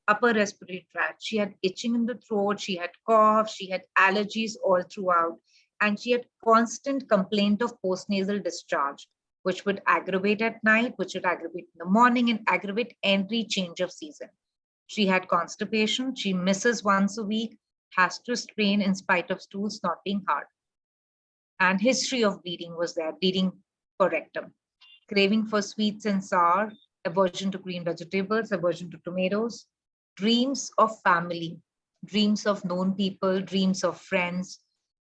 Upper respiratory tract. She had itching in the throat. She had cough. She had allergies all throughout. And she had constant complaint of postnasal discharge, which would aggravate at night, which would aggravate in the morning, and aggravate every change of season. She had constipation. She misses once a week, has to strain in spite of stools not being hard. And history of bleeding was there, bleeding for rectum. Craving for sweets and sour, aversion to green vegetables, aversion to tomatoes, dreams of family, dreams of known people, dreams of friends.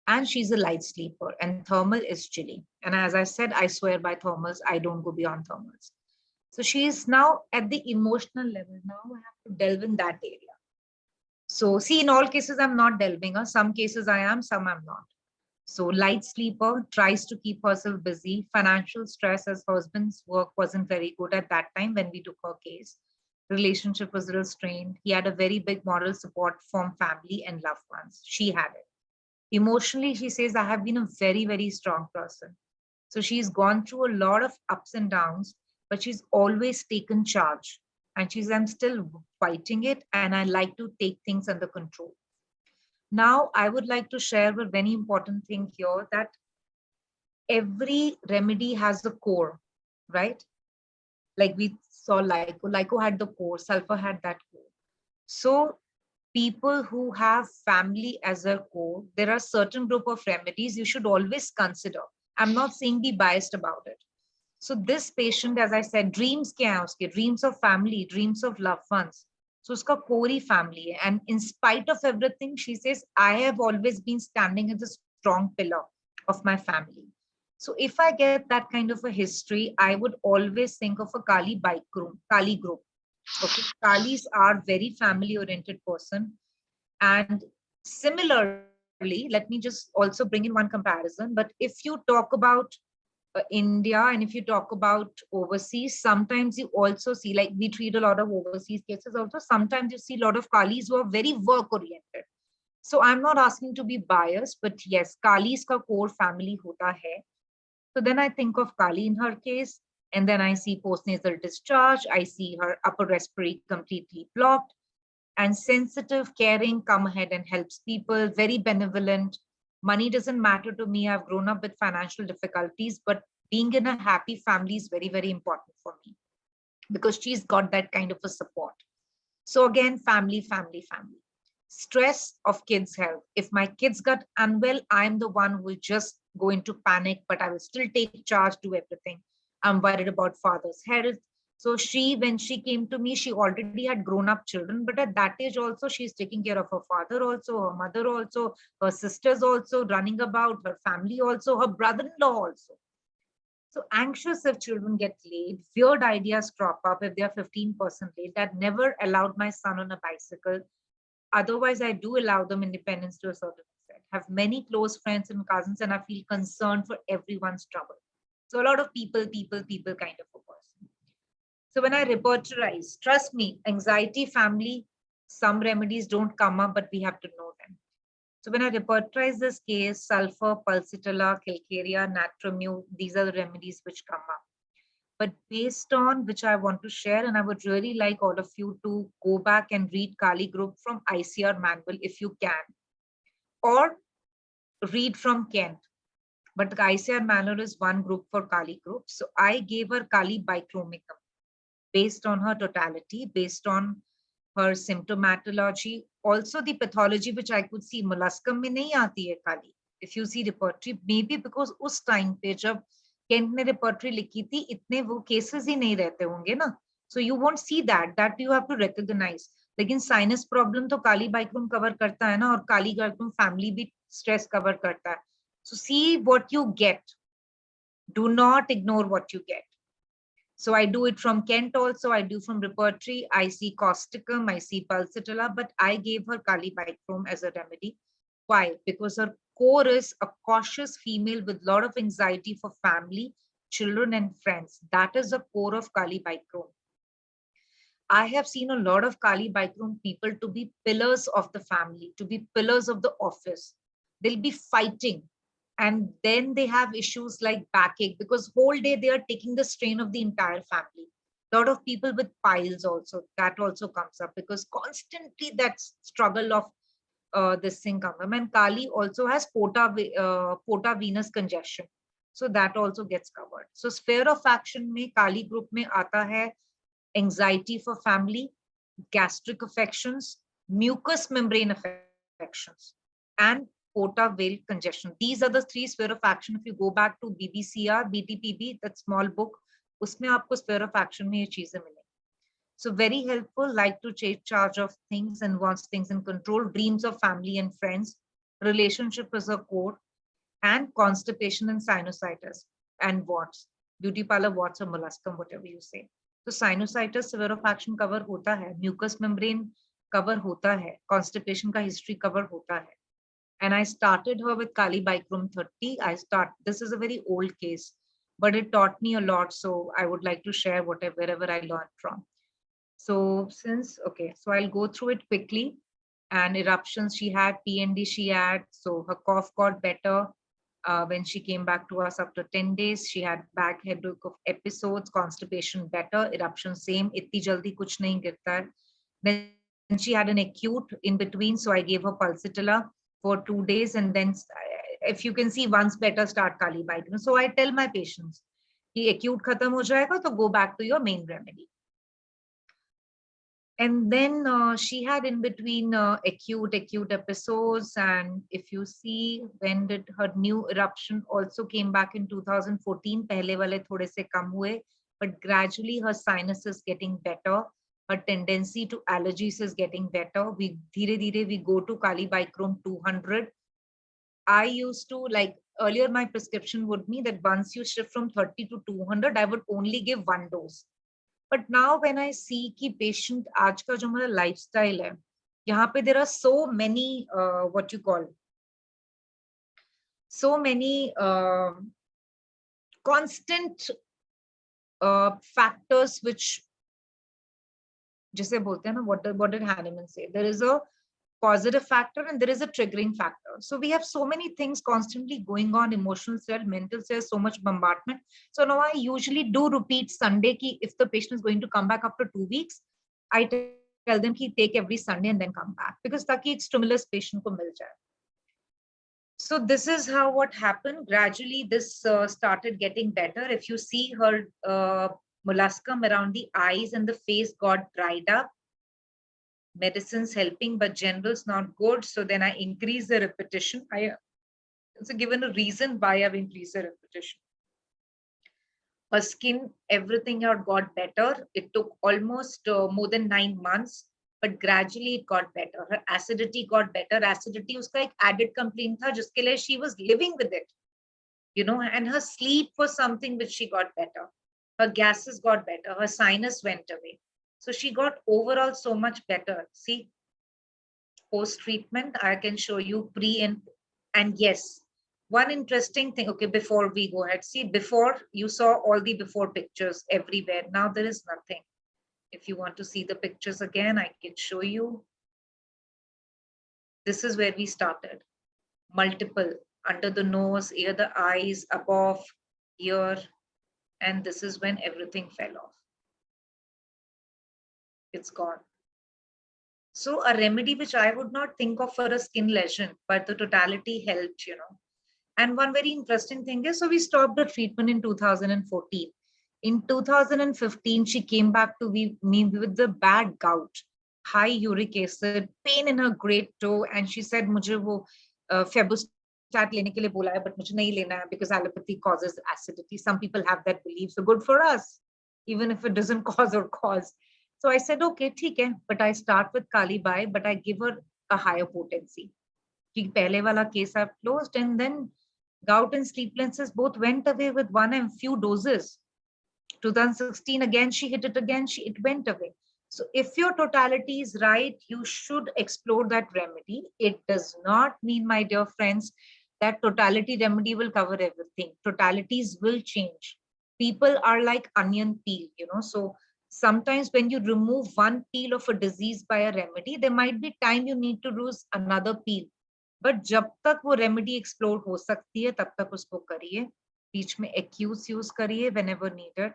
And she's a light sleeper, and thermal is chilly. And as I said, I swear by thermals, I don't go beyond thermals. So she is now at the emotional level. Now I have to delve in that area. So see, in all cases, I'm not delving. Some cases I am, some I'm not. So light sleeper, tries to keep herself busy. Financial stress, as husband's work wasn't very good at that time when we took her case. Relationship was a little strained. He had a very big moral support from family and loved ones. She had it. Emotionally, she says, I have been a very, very strong person. So she's gone through a lot of ups and downs, but she's always taken charge. And she's, I'm still fighting it, and I like to take things under control. Now, I would like to share a very important thing here, that every remedy has a core, right? Like we saw Lyco had the core, sulfur had that core. So people who have family as a core, there are certain group of remedies you should always consider. I'm not saying be biased about it. So this patient, as I said, dreams kya hai uske? Dreams of family, dreams of loved ones. So uska core hi family hai. And in spite of everything, she says, I have always been standing as a strong pillar of my family. So if I get that kind of a history, I would always think of a Kali group. Okay, Kalis are very family-oriented person. And similarly, let me just also bring in one comparison. But if you talk about India, and if you talk about overseas, sometimes you also see, like we treat a lot of overseas cases also, sometimes you see a lot of Kalis who are very work-oriented. So I'm not asking to be biased, but yes, Kali's ka core family hota hai. So then I think of Kali in her case, and then I see postnasal discharge. I see her upper respiratory completely blocked, and sensitive, caring, come ahead and helps people, very benevolent. Money doesn't matter to me. I've grown up with financial difficulties, but being in a happy family is very, very important for me because she's got that kind of a support. So again, family, family, family. Stress of kids' health. If my kids got unwell, I'm the one who will just go into panic, but I will still take charge, do everything. I'm worried about father's health. So when she came to me, she already had grown up children, but at that age also, she's taking care of her father also, her mother also, her sisters also, running about, her family also, her brother-in-law also. So anxious if children get late, weird ideas crop up if they are 15% late. That never allowed my son on a bicycle. Otherwise, I do allow them independence to a certain extent. Have many close friends and cousins, and I feel concerned for everyone's trouble. So a lot of people kind of a person. So when I repertorize, trust me, anxiety, family, some remedies don't come up, but we have to know them. So when I repertorize this case, sulfur, pulsatilla, calcarea, natrium, these are the remedies which come up. But based on which I want to share, and I would really like all of you to go back and read Kali group from ICR manual if you can, or read from Kent. But the ICR manual is one group for Kali group. So I gave her Kali bichromicum based on her totality, based on her symptomatology, also the pathology which I could see molluscum में नहीं आती है Kali. If you see repertory, maybe because उस time पे जब Kent ने repertory लिखी थी, इतने वो cases ही नहीं रहते होंगे ना. So you won't see that you have to recognize. लेकिन sinus problem तो Kali bichrome cover करता है ना, और Kali bichrome family भी stress cover करता है. So see what you get. Do not ignore what you get. So I do it from Kent also, I do from repertory, I see causticum, I see pulsatilla, but I gave her Kali bichrome as a remedy. Why? Because her core is a cautious female with a lot of anxiety for family, children and friends. That is the core of Kali bichrome. I have seen a lot of Kali bichrome people to be pillars of the family, to be pillars of the office. They'll be fighting, and then they have issues like backache because whole day they are taking the strain of the entire family. A lot of people with piles also, that also comes up because constantly that struggle of this thing comes up. And Kali also has porta venous congestion, so that also gets covered. So sphere of action में Kali group में आता है anxiety for family, gastric affections, mucous membrane affections, and porta veil congestion. These are the three sphere of action. If you go back to BBCR, BTPB, that small book, उसमें आपको sphere of action में ये चीजें मिलेंगी. So very helpful, like to take charge of things and wants things in control, dreams of family and friends, relationship is a core, and constipation and sinusitis and warts, beauty parlor warts or molluscum, whatever you say. तो sinusitis severe of action cover होता है, mucus membrane cover होता है, constipation का history cover होता है. And I started her with Kali bichrome 30. This is a very old case, but it taught me a lot. So I would like to share wherever I learned from. So so I'll go through it quickly. And eruptions she had, PND she had. So her cough got better. When she came back to us after 10 days, she had back headache of episodes, constipation better, eruption same, itni jaldi kuch nahi girta hai. Then she had an acute in between, so I gave her pulsatilla for 2 days, and then if you can see, once better, start Kali bichrome. So I tell my patients, ki acute khatam ho jayega, to go back to your main remedy. And then she had in between acute episodes. And if you see, when did her new eruption also came back in 2014, pehle wale thode se kam hue, but gradually her sinus is getting better. Her tendency to allergies is getting better. We dheere we go to Kali bichrome 200. I used to, like earlier, my prescription would be that once you shift from 30 to 200, I would only give 1 dose. But now when I see कि patient आज का जो हमारा lifestyle है, यहाँ पे there are so many what you call, so many constant factors which जैसे बोलते हैं ना, what did Hahnemann say? There is a positive factor and there is a triggering factor. So we have so many things constantly going on, emotional stress, mental stress, so much bombardment. So now I usually do repeat Sunday ki if the patient is going to come back after 2 weeks, I tell them ki take every Sunday and then come back, because taki ek stimulus patient ko mil jaye. So this is how what happened. Gradually this started getting better. If you see her molluscum around the eyes and the face got dried up. Medicine's helping, but general's not good. So then I increase the repetition. So given a reason why I've increased the repetition. Her skin, everything had got better. It took almost more than 9 months, but gradually it got better. Her acidity got better. Acidity was like added complaint tha, jiske liye she was living with it, and her sleep was something which she got better. Her gases got better. Her sinus went away. So she got overall so much better. See, post-treatment, I can show you pre and yes, one interesting thing. Okay, before we go ahead, see, before you saw all the before pictures everywhere. Now there is nothing. If you want to see the pictures again, I can show you. This is where we started. Multiple, under the nose, ear, the eyes, above, ear, and this is when everything fell off. It's gone. So a remedy which I would not think of for a skin lesion, but the totality helped, And one very interesting thing is, so we stopped the treatment in 2014. In 2015, she came back to me with the bad gout, high uric acid, pain in her great toe, and she said, "Mujhe wo Febustat lene ke liye bola hai, but mujhe nahi lena hai because allopathy causes acidity." Some people have that belief, so good for us, even if it doesn't cause. So I said, okay, theek hai, but I start with Kali Bai, but I give her a higher potency. Pehle wala case I've closed, and then gout and sleeplessness both went away with one and few doses. 2016 again, she hit it again, it went away. So if your totality is right, you should explore that remedy. It does not mean, my dear friends, that totality remedy will cover everything. Totalities will change. People are like onion peel, so sometimes when you remove one peel of a disease by a remedy, there might be time you need to use another peel. But जब तक वो remedy explore हो सकती है, तब तक उसको करिए. बीच में accuse use करिए whenever needed.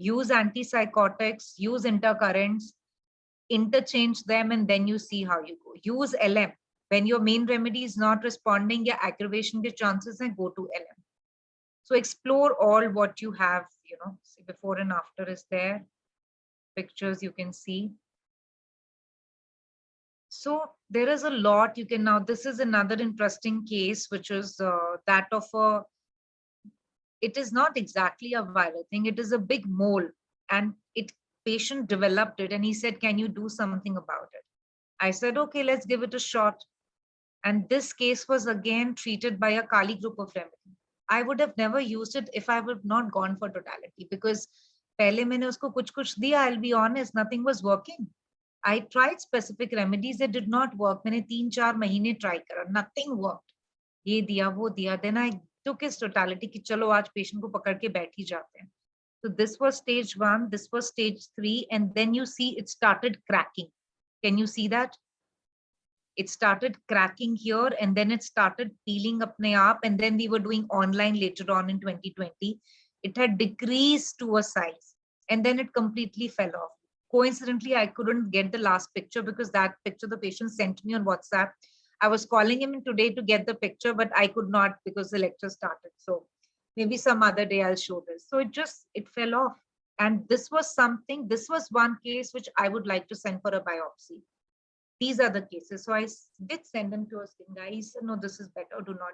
Use antipsychotics, use intercurrents, interchange them, and then you see how you go. Use LM. When your main remedy is not responding, your aggravation के chances हैं, go to LM. So explore all what you have, See, before and after is there. Pictures you can see. So there is a lot you can now. This is another interesting case, which is that of it is not exactly a viral thing. It is a big mole, and patient developed it, and he said, "Can you do something about it?" I said, "Okay, let's give it a shot." And this case was again treated by a Kali group of remedy. I would have never used it if I would not gone for totality, because pehle maine usko kuch diya. I'll be honest, nothing was working. I tried specific remedies that did not work. मैंने 3-4 महीने try करा, nothing worked. ये दिया वो दिया. Then I took his totality कि चलो आज patient को पकड़ के बैठ ही जाते हैं. So this was stage 1, this was stage 3, and then you see it started cracking. Can you see that? It started cracking here, and then it started peeling apne aap, and then we were doing online later on in 2020. It had decreased to a size, and then it completely fell off. Coincidentally, I couldn't get the last picture because that picture the patient sent me on WhatsApp. I was calling him today to get the picture, but I could not because the lecture started. So maybe some other day I'll show this. So it fell off. And this was one case which I would like to send for a biopsy. These are the cases. So I did send them to a skin guy. He said, "No, this is better. Do not,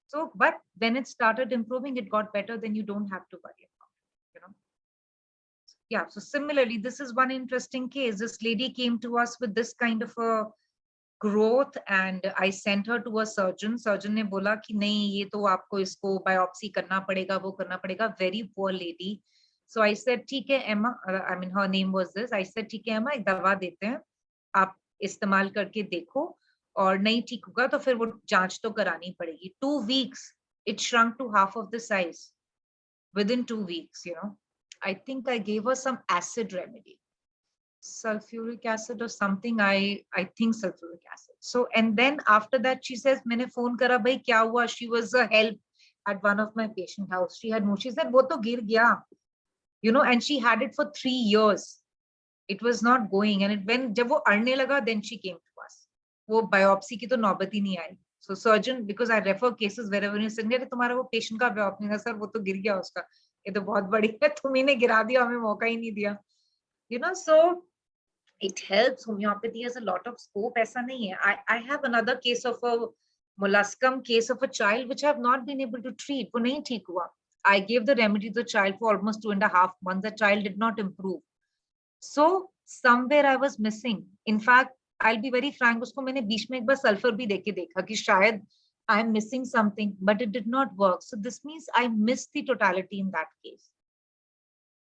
So, but when it started improving, it got better. Then you don't have to worry about it, Yeah. So similarly, this is one interesting case. This lady came to us with this kind of a growth, and I sent her to a surgeon. Surgeon ने बोला कि नहीं, ये तो आपको इसको biopsy करना पड़ेगा, वो करना पड़ेगा. Very poor lady. So I said, ठीक है Emma. I mean, her name was this. I said, ठीक है Emma, एक दवा देते हैं, आप इस्तेमाल करके देखो, और नहीं ठीक होगा तो फिर वो जांच तो करानी पड़ेगी. 2 weeks, it shrunk to half of the size. Within 2 weeks, I think I gave her some acid remedy. sulfuric acid or something. I think sulfuric acid. So, and then after that, she says, "मैंने phone करा भाई क्या हुआ?" She was a help at one of my patient house. She had moved. She said, "वो तो गिर गया," you know, and she had it for 3 years. It was not going, and it when जब वो अड़ने लगा, then she came to us. वो biopsy की तो नौबत ही नहीं आई. So surgeon, because I refer cases wherever you say, "अरे तुम्हारा वो patient का biopsy था सर, वो तो गिर गया उसका. ये तो बहुत बड़ी है, तुम्ही ने गिरा दिया, हमें मौका ही नहीं दिया." You know, so it helps. Homeopathy has a lot of scope. ऐसा नहीं है. I have another case of a molluscum case of a child which I have not been able to treat. वो नहीं ठीक हुआ. I gave the remedy to the child for almost 2.5 months. The child did not improve. So somewhere I was missing. In fact, I'll be very frank. उसको मैंने बीच में एक बार sulphur भी देके देखा कि शायद I'm missing something, but it did not work. So this means I missed the totality in that case.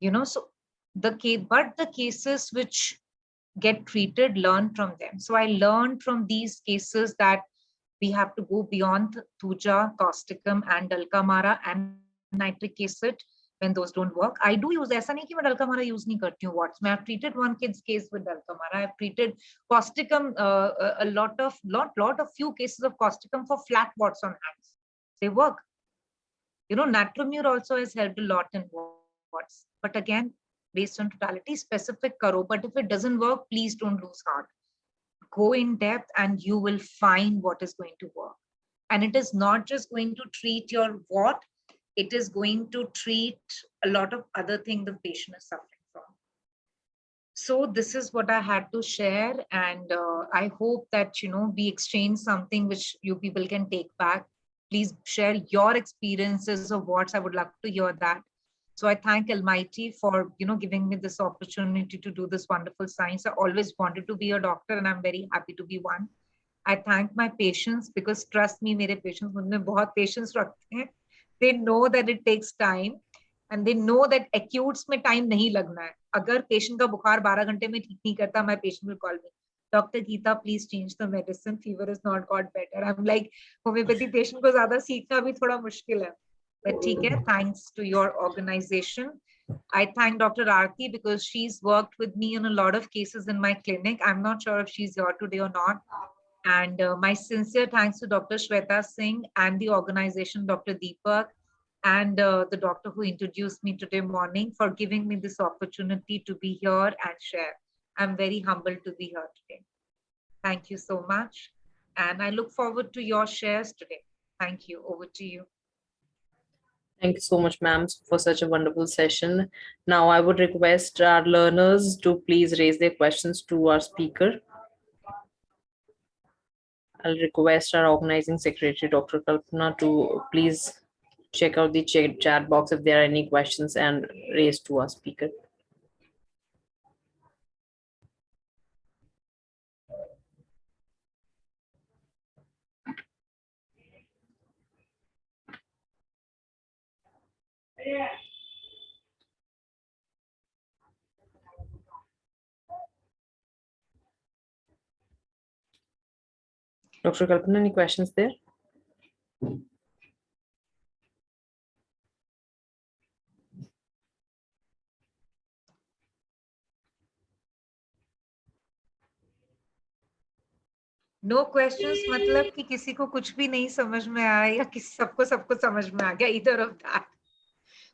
You know, so the case, but the cases which get treated, learn from them. So I learned from these cases that we have to go beyond thuja, causticum, and dulcamara and nitric acid when those don't work. I do use, ऐसा नहीं कि मैं dulcamara use नहीं करती हूँ warts. I have treated one kid's case with dulcamara. I have treated causticum, a lot of few cases of causticum for flat warts on hands. They work. You know, natromure also has helped a lot in warts. But again, based on totality, specific karo. But if it doesn't work, please don't lose heart. Go in depth and you will find what is going to work. And it is not just going to treat your wart, it is going to treat a lot of other things the patient is suffering from. So this is what I had to share. And I hope that, you know, we exchange something which you people can take back. Please share your experiences of warts. I would love to hear that. So I thank Almighty for, you know, giving me this opportunity to do this wonderful science. I always wanted to be a doctor and I'm very happy to be one. I thank my patients because trust me, मेरे patients मुझमें बहुत patience रखते हैं. They know that it takes time and they know that acutes में time नहीं लगना है. अगर patient का बुखार 12 घंटे में ठीक नहीं करता, my patient will call me. Dr. Geeta, please change the medicine. Fever has not got better. I'm like, homeopathy patient को ज़्यादा सीखना भी थोड़ा मुश्किल है. But TK, thanks to your organization. I thank Dr. Aarti because she's worked with me on a lot of cases in my clinic. I'm not sure if she's here today or not. And my sincere thanks to Dr. Shweta Singh and the organization, Dr. Deepak, and the doctor who introduced me today morning for giving me this opportunity to be here and share. I'm very humbled to be here today. Thank you so much. And I look forward to your shares today. Thank you. Over to you. Thank you so much, ma'am, for such a wonderful session. Now, I would request our learners to please raise their questions to our speaker. I'll request our organizing secretary, Dr. Kalpana, to please check out the chat box if there are any questions and raise to our speaker. Dr. Kalpana, any questions there? No questions मतलब कि किसी को कुछ भी नहीं समझ में आया या किसी सबको समझ में आ गया, either of that.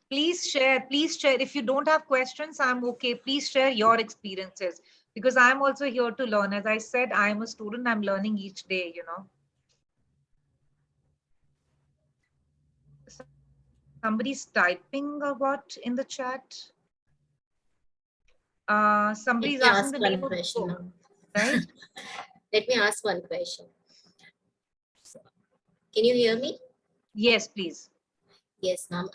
Please share. If you don't have questions, I'm okay. Please share your experiences because I'm also here to learn. As I said, I'm a student. I'm learning each day, you know. Somebody's typing a what in the chat? Somebody's asking the name of the book, right? Let me ask one question. Can you hear me? Yes, please. Yes, ma'am.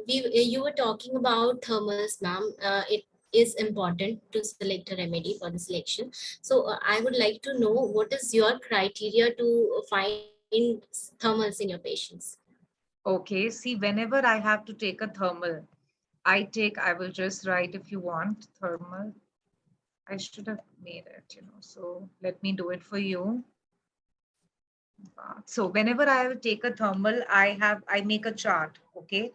You were talking about thermals, ma'am. It is important to select a remedy for the selection. So I would like to know what is your criteria to find thermals in your patients? Okay, see, whenever I have to take a thermal, I will just write if you want thermal. I should have made it, you know, so let me do it for you. So whenever I will take a thermal, I make a chart, okay?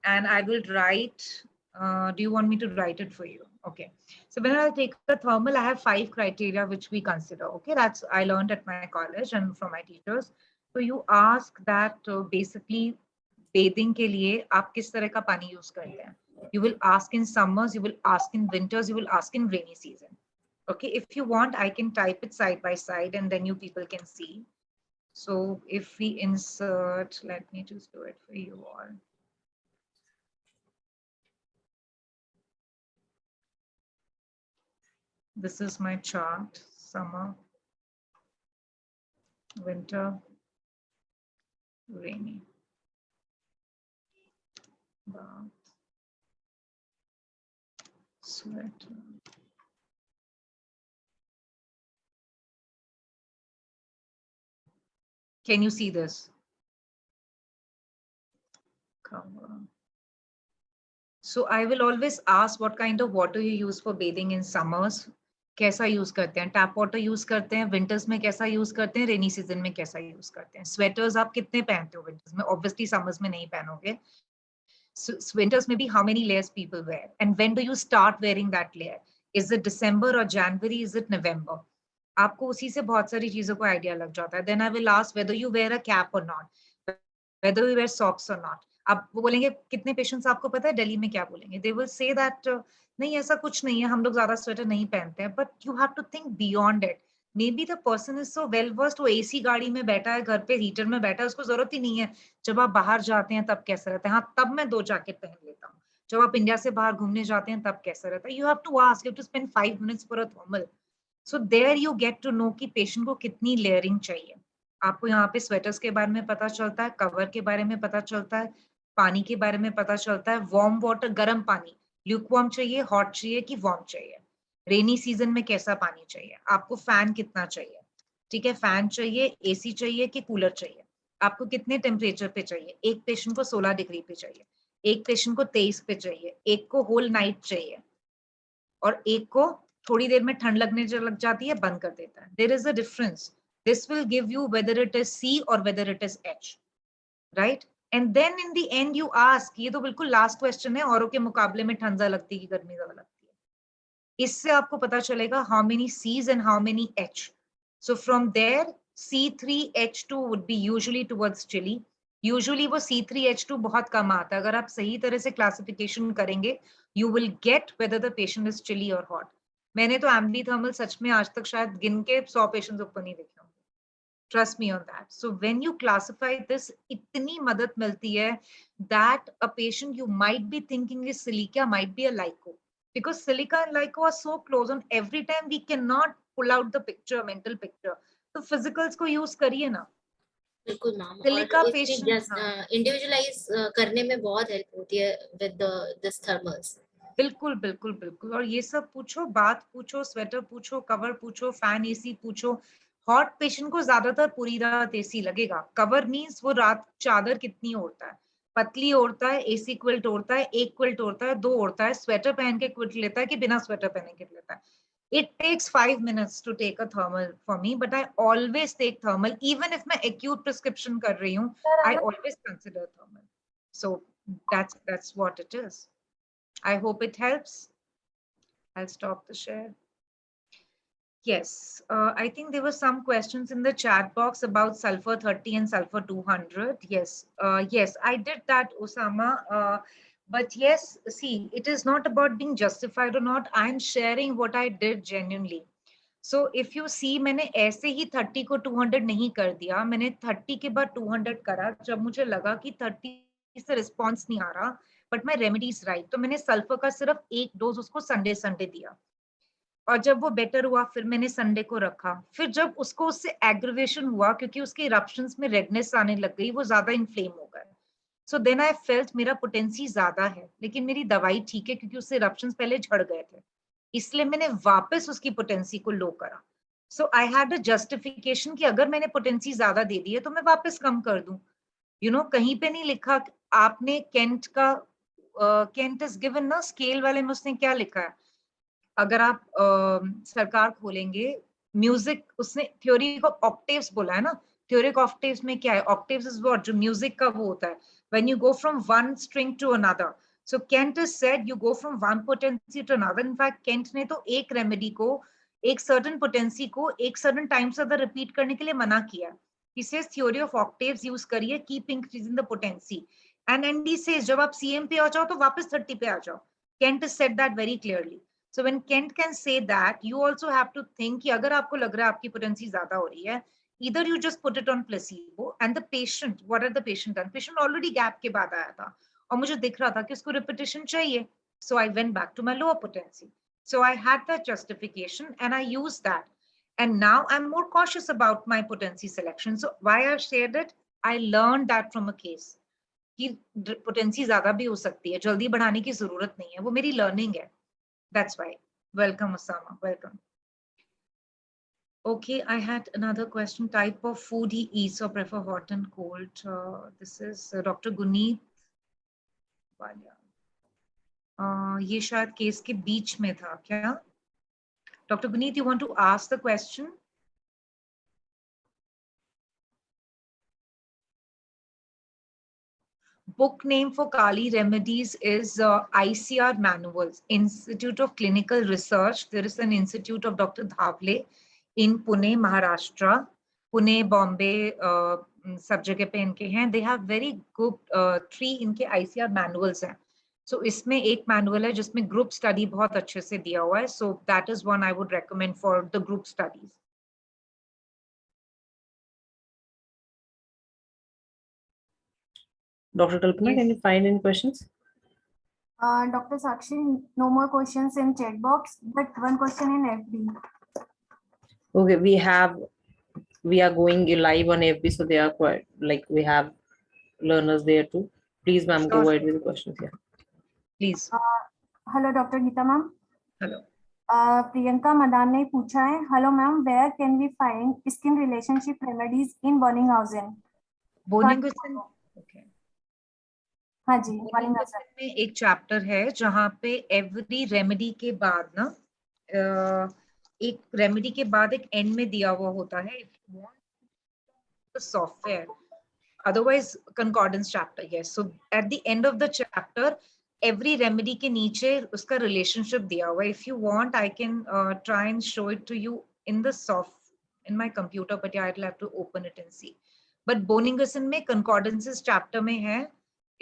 And I will write, do you want me to write it for you? Okay. So when I take a thermal, I have 5 criteria which we consider. Okay, that's I learned at my college and from my teachers. So you ask that basically bathing के लिए आप किस तरह का पानी use करते हैं. You will ask in summers, you will ask in winters, you will ask in rainy season. Okay, if you want, I can type it side by side and then you people can see. So if we insert, let me just do it for you all. This is my chart, summer, winter, rainy. Bath, sweater. Can you see this? Cover. So I will always ask what kind of water you use for bathing in summers. कैसा use करते हैं, tap water use करते हैं, winters में कैसा use करते हैं, rainy season में कैसा यूज करते हैं. स्वेटर्स आप कितने पहनते हो विंटर्स में? ऑब्वियसली समर्स में नहीं पहनोगे. Winters maybe how many layers people wear, and when do you start wearing that layer? Is it December or January? Is it November? आपको उसी से बहुत सारी चीजों को आइडिया लग जाता है. Then I will ask whether you wear a cap or not, whether you wear socks or not. आप वो बोलेंगे कितने पेशेंट्स आपको पता है दिल्ली में क्या बोलेंगे? They will say that नहीं ऐसा कुछ नहीं है, हम लोग ज्यादा स्वेटर नहीं पहनते हैं. But you have to think beyond it. Maybe the person is so well versed, वो एसी गाड़ी में बैठा है, घर पे हीटर में बैठा है, उसको जरूरत ही नहीं है. जब आप बाहर जाते हैं तब कैसा रहता है? हाँ, तब मैं 2 जैकेट पहन लेता हूँ. जब आप इंडिया से बाहर घूमने जाते हैं तब कैसा रहता है? You have to ask, you have to spend 5 minutes for a thermal. So there you get to know कि पेशेंट को कितनी लेयरिंग चाहिए. आपको यहाँ पे स्वेटर्स के बारे में पता चलता है, कवर के बारे में पता चलता है, पानी के बारे में पता चलता है. वार्म वाटर, गर्म पानी, ल्यूकवार्म चाहिए, हॉट चाहिए कि वार्म चाहिए. रेनी सीजन में कैसा पानी चाहिए, आपको फैन कितना चाहिए, ठीक है, फैन चाहिए, एसी चाहिए कि कूलर चाहिए, आपको कितने टेम्परेचर पे चाहिए. एक पेशेंट को 16 डिग्री पे चाहिए, एक पेशेंट को 23 पे चाहिए, एक को होल नाइट चाहिए और एक को थोड़ी देर में ठंड लगने लग जाती है, बंद कर देता है. There is a difference. This will give you whether it is C और whether it is H, right. And then in the end you ask, ये तो बिल्कुल लास्ट क्वेश्चन है, औरों के मुकाबले में ठंड ज्यादा लगती है कि गर्मी ज्यादा लगती है. इससे आपको पता चलेगा how many C's and how many H. So from there C3H2 would be usually towards chilly. Usually वो C3H2 बहुत कम आता है. अगर आप सही तरह से क्लासिफिकेशन करेंगे, you will get whether the patient is chilly or hot. मैंने तो एम्बी थर्मल सच में आज तक शायद गिन के 100 पेशेंट्स ऊपर नहीं देखे होंगे. Trust me on that. So when you classify this, इतनी मदद मिलती है that a patient you might be thinking is silica might be a lico, because silica and lico are so close, and every time we cannot pull out the picture, mental picture. तो physicals को use करिए ना. बिल्कुल ma'am. Silica और इसमें patient, just individualise करने में बहुत हेल्प होती है विद दिस थर्मल्स. बिल्कुल बिल्कुल बिल्कुल. और ये सब पूछो, बात पूछो, स्वेटर पूछो, कवर पूछो, फैन एसी पूछो. हॉट पेशेंट को ज्यादातर पूरी रात एसी लगेगा. कवर मींस वो रात चादर कितनी ओढ़ता है, पतली ओढ़ता है, एसी क्विल्ट ओढ़ता है, एक क्विल्ट ओढ़ता है, 2 ओढ़ता है, स्वेटर पहन के क्विल्ट लेता है कि बिना स्वेटर पहने के लेता है. It takes 5 minutes to take a thermal for me, but I always take thermal, even if मैं acute prescription कर रही हूँ, I always consider thermal. So that's what it is. I hope it helps. I'll stop the share. Yes, I think there were some questions in the chat box about sulfur 30 and sulfur 200. Yes, yes, I did that, Osama. But yes, see, it is not about being justified or not. I'm sharing what I did genuinely. So if you see, मैंने ऐसे ही 30 को 200 नहीं कर दिया. मैंने 30 के बाद 200 करा जब मुझे लगा कि 30 से रिस्पॉन्स नहीं आ रहा, बट माई रेमेडीज राइट. तो मैंने सल्फर का सिर्फ 1 डोज उसको संडे दिया, और जब वो बेटर हुआ फिर मैंने संडे को रखा. फिर जब उसको उससे एग्रीवेशन हुआ क्योंकि उसके इरप्शंस में रेडनेस आने लग गई, वो ज्यादा इन्फ्लेम हो गया. सो देन आई फेल्ट मेरा पोटेंसी ज्यादा है, लेकिन मेरी दवाई ठीक है क्योंकि उससे इरप्शंस पहले झड़ गए थे, इसलिए मैंने वापस उसकी पोटेंसी को लो करा. सो आई हैड अ जस्टिफिकेशन कि अगर मैंने पोटेंसी ज्यादा दे दी है तो मैं वापस कम कर दूं. कहीं पे नहीं लिखा आपने केंट का, केंट इज गिवन ना स्केल वाले में, उसने क्या लिखा है, अगर आप सरकार खोलेंगे म्यूजिक, उसने थ्योरी को ऑक्टेव्स बोला है ना. थ्योरी ऑफ ऑक्टेव्स में क्या है, ऑक्टेव्स इज व्हाट, जो म्यूजिक का वो होता है, when you go from one string to another. So Kent has said you go from one potency to another. In fact, Kent ने तो एक remedy को एक certain potency को एक certain times other repeat करने के लिए मना किया. He says theory of octaves use करिए, keep increasing the potency. And he says जब आप CM पे आ जाओ तो वापस 30 पे आ जाओ. Kent has said that very clearly. So when Kent can say that, you also have to think कि अगर आपको लग रहा है आपकी potency ज़्यादा हो रही है, either you just put it on placebo and the patient, what are the patient done? Patient already gap के बाद आया था और मुझे दिख रहा था कि उसको repetition चाहिए. So I went back to my lower potency. So I had that justification and I used that. And now I'm more cautious about my potency selection. So why I've shared it, I learned that from a case. कि potency ज़्यादा भी हो सकती है, जल्दी बढ़ाने की जरूरत नहीं है, वो मेरी learning है. That's why. Welcome, Osama. Welcome. Okay, I had another question. Type of food he eats or prefer hot and cold. This is Dr. Guneet. ये शायद केस के बीच में था क्या? Dr. Guneet, you want to ask the question? Book name for Kali remedies is ICR Manuals, Institute of Clinical Research. There is an institute of Dr. Dhavle in Pune, Maharashtra. Pune, Bombay, सब जगह पे इनके हैं. They have very good 3 इनके ICR manuals हैं. So इसमें एक manual है जिसमें group study बहुत अच्छे से दिया हुआ है. So that is one I would recommend for the group studies. Dr. Kalpana, Yes. can you find any questions? Dr. Sakshi, no more questions in chat box, but one question in FB. Okay, we are going live on FB, so they are quite like we have learners there too. Please, ma'am, go Sure. ahead with the questions here. Please. Hello, Dr. Geeta ma'am. Hello. Priyanka Madan ने पूछा है, hello ma'am, where can we find skin relationship remedies in Bonninghausen? Bonninghausen. Okay. हाँ जी, Bonninghausen में एक chapter है जहाँ पे every remedy के बाद ना एक रेमेडी के बाद एक एंड में दिया हुआ होता है software, otherwise concordance chapter. Yes, so at the end of the chapter every remedy के नीचे उसका रिलेशनशिप दिया हुआ है. If you want I can try and show it to you in the soft in my computer, but I will have to open it and see. But Boenninghausen में concordances chapter में है.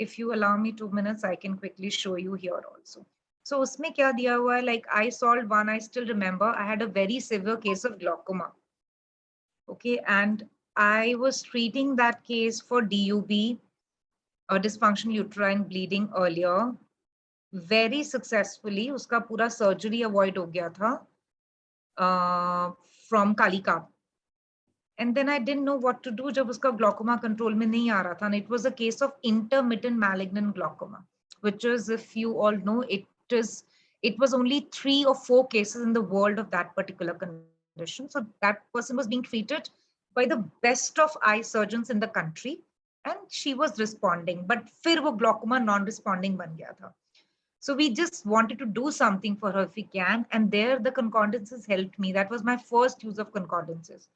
If you allow me 2 minutes, I can quickly show you here also. So उसमें क्या दिया हुआ है, like I solved one, I still remember, I had a very severe case of glaucoma. Okay, and I was treating that case for DUB, dysfunctional uterine bleeding earlier, very successfully. उसका पूरा surgery avoid हो गया था from Kalika. And then I didn't know what to do जब उसका glaucoma control में नहीं आ रहा था. And it was a case of intermittent malignant glaucoma, which is, if you all know, it was only 3 or 4 cases in the world of that particular condition. So that person was being treated by the best of eye surgeons in the country, and she was responding. But फिर वो glaucoma non-responding बन गया था. So we just wanted to do something for her if we can, and there the concordances helped me. That was my first use of concordances.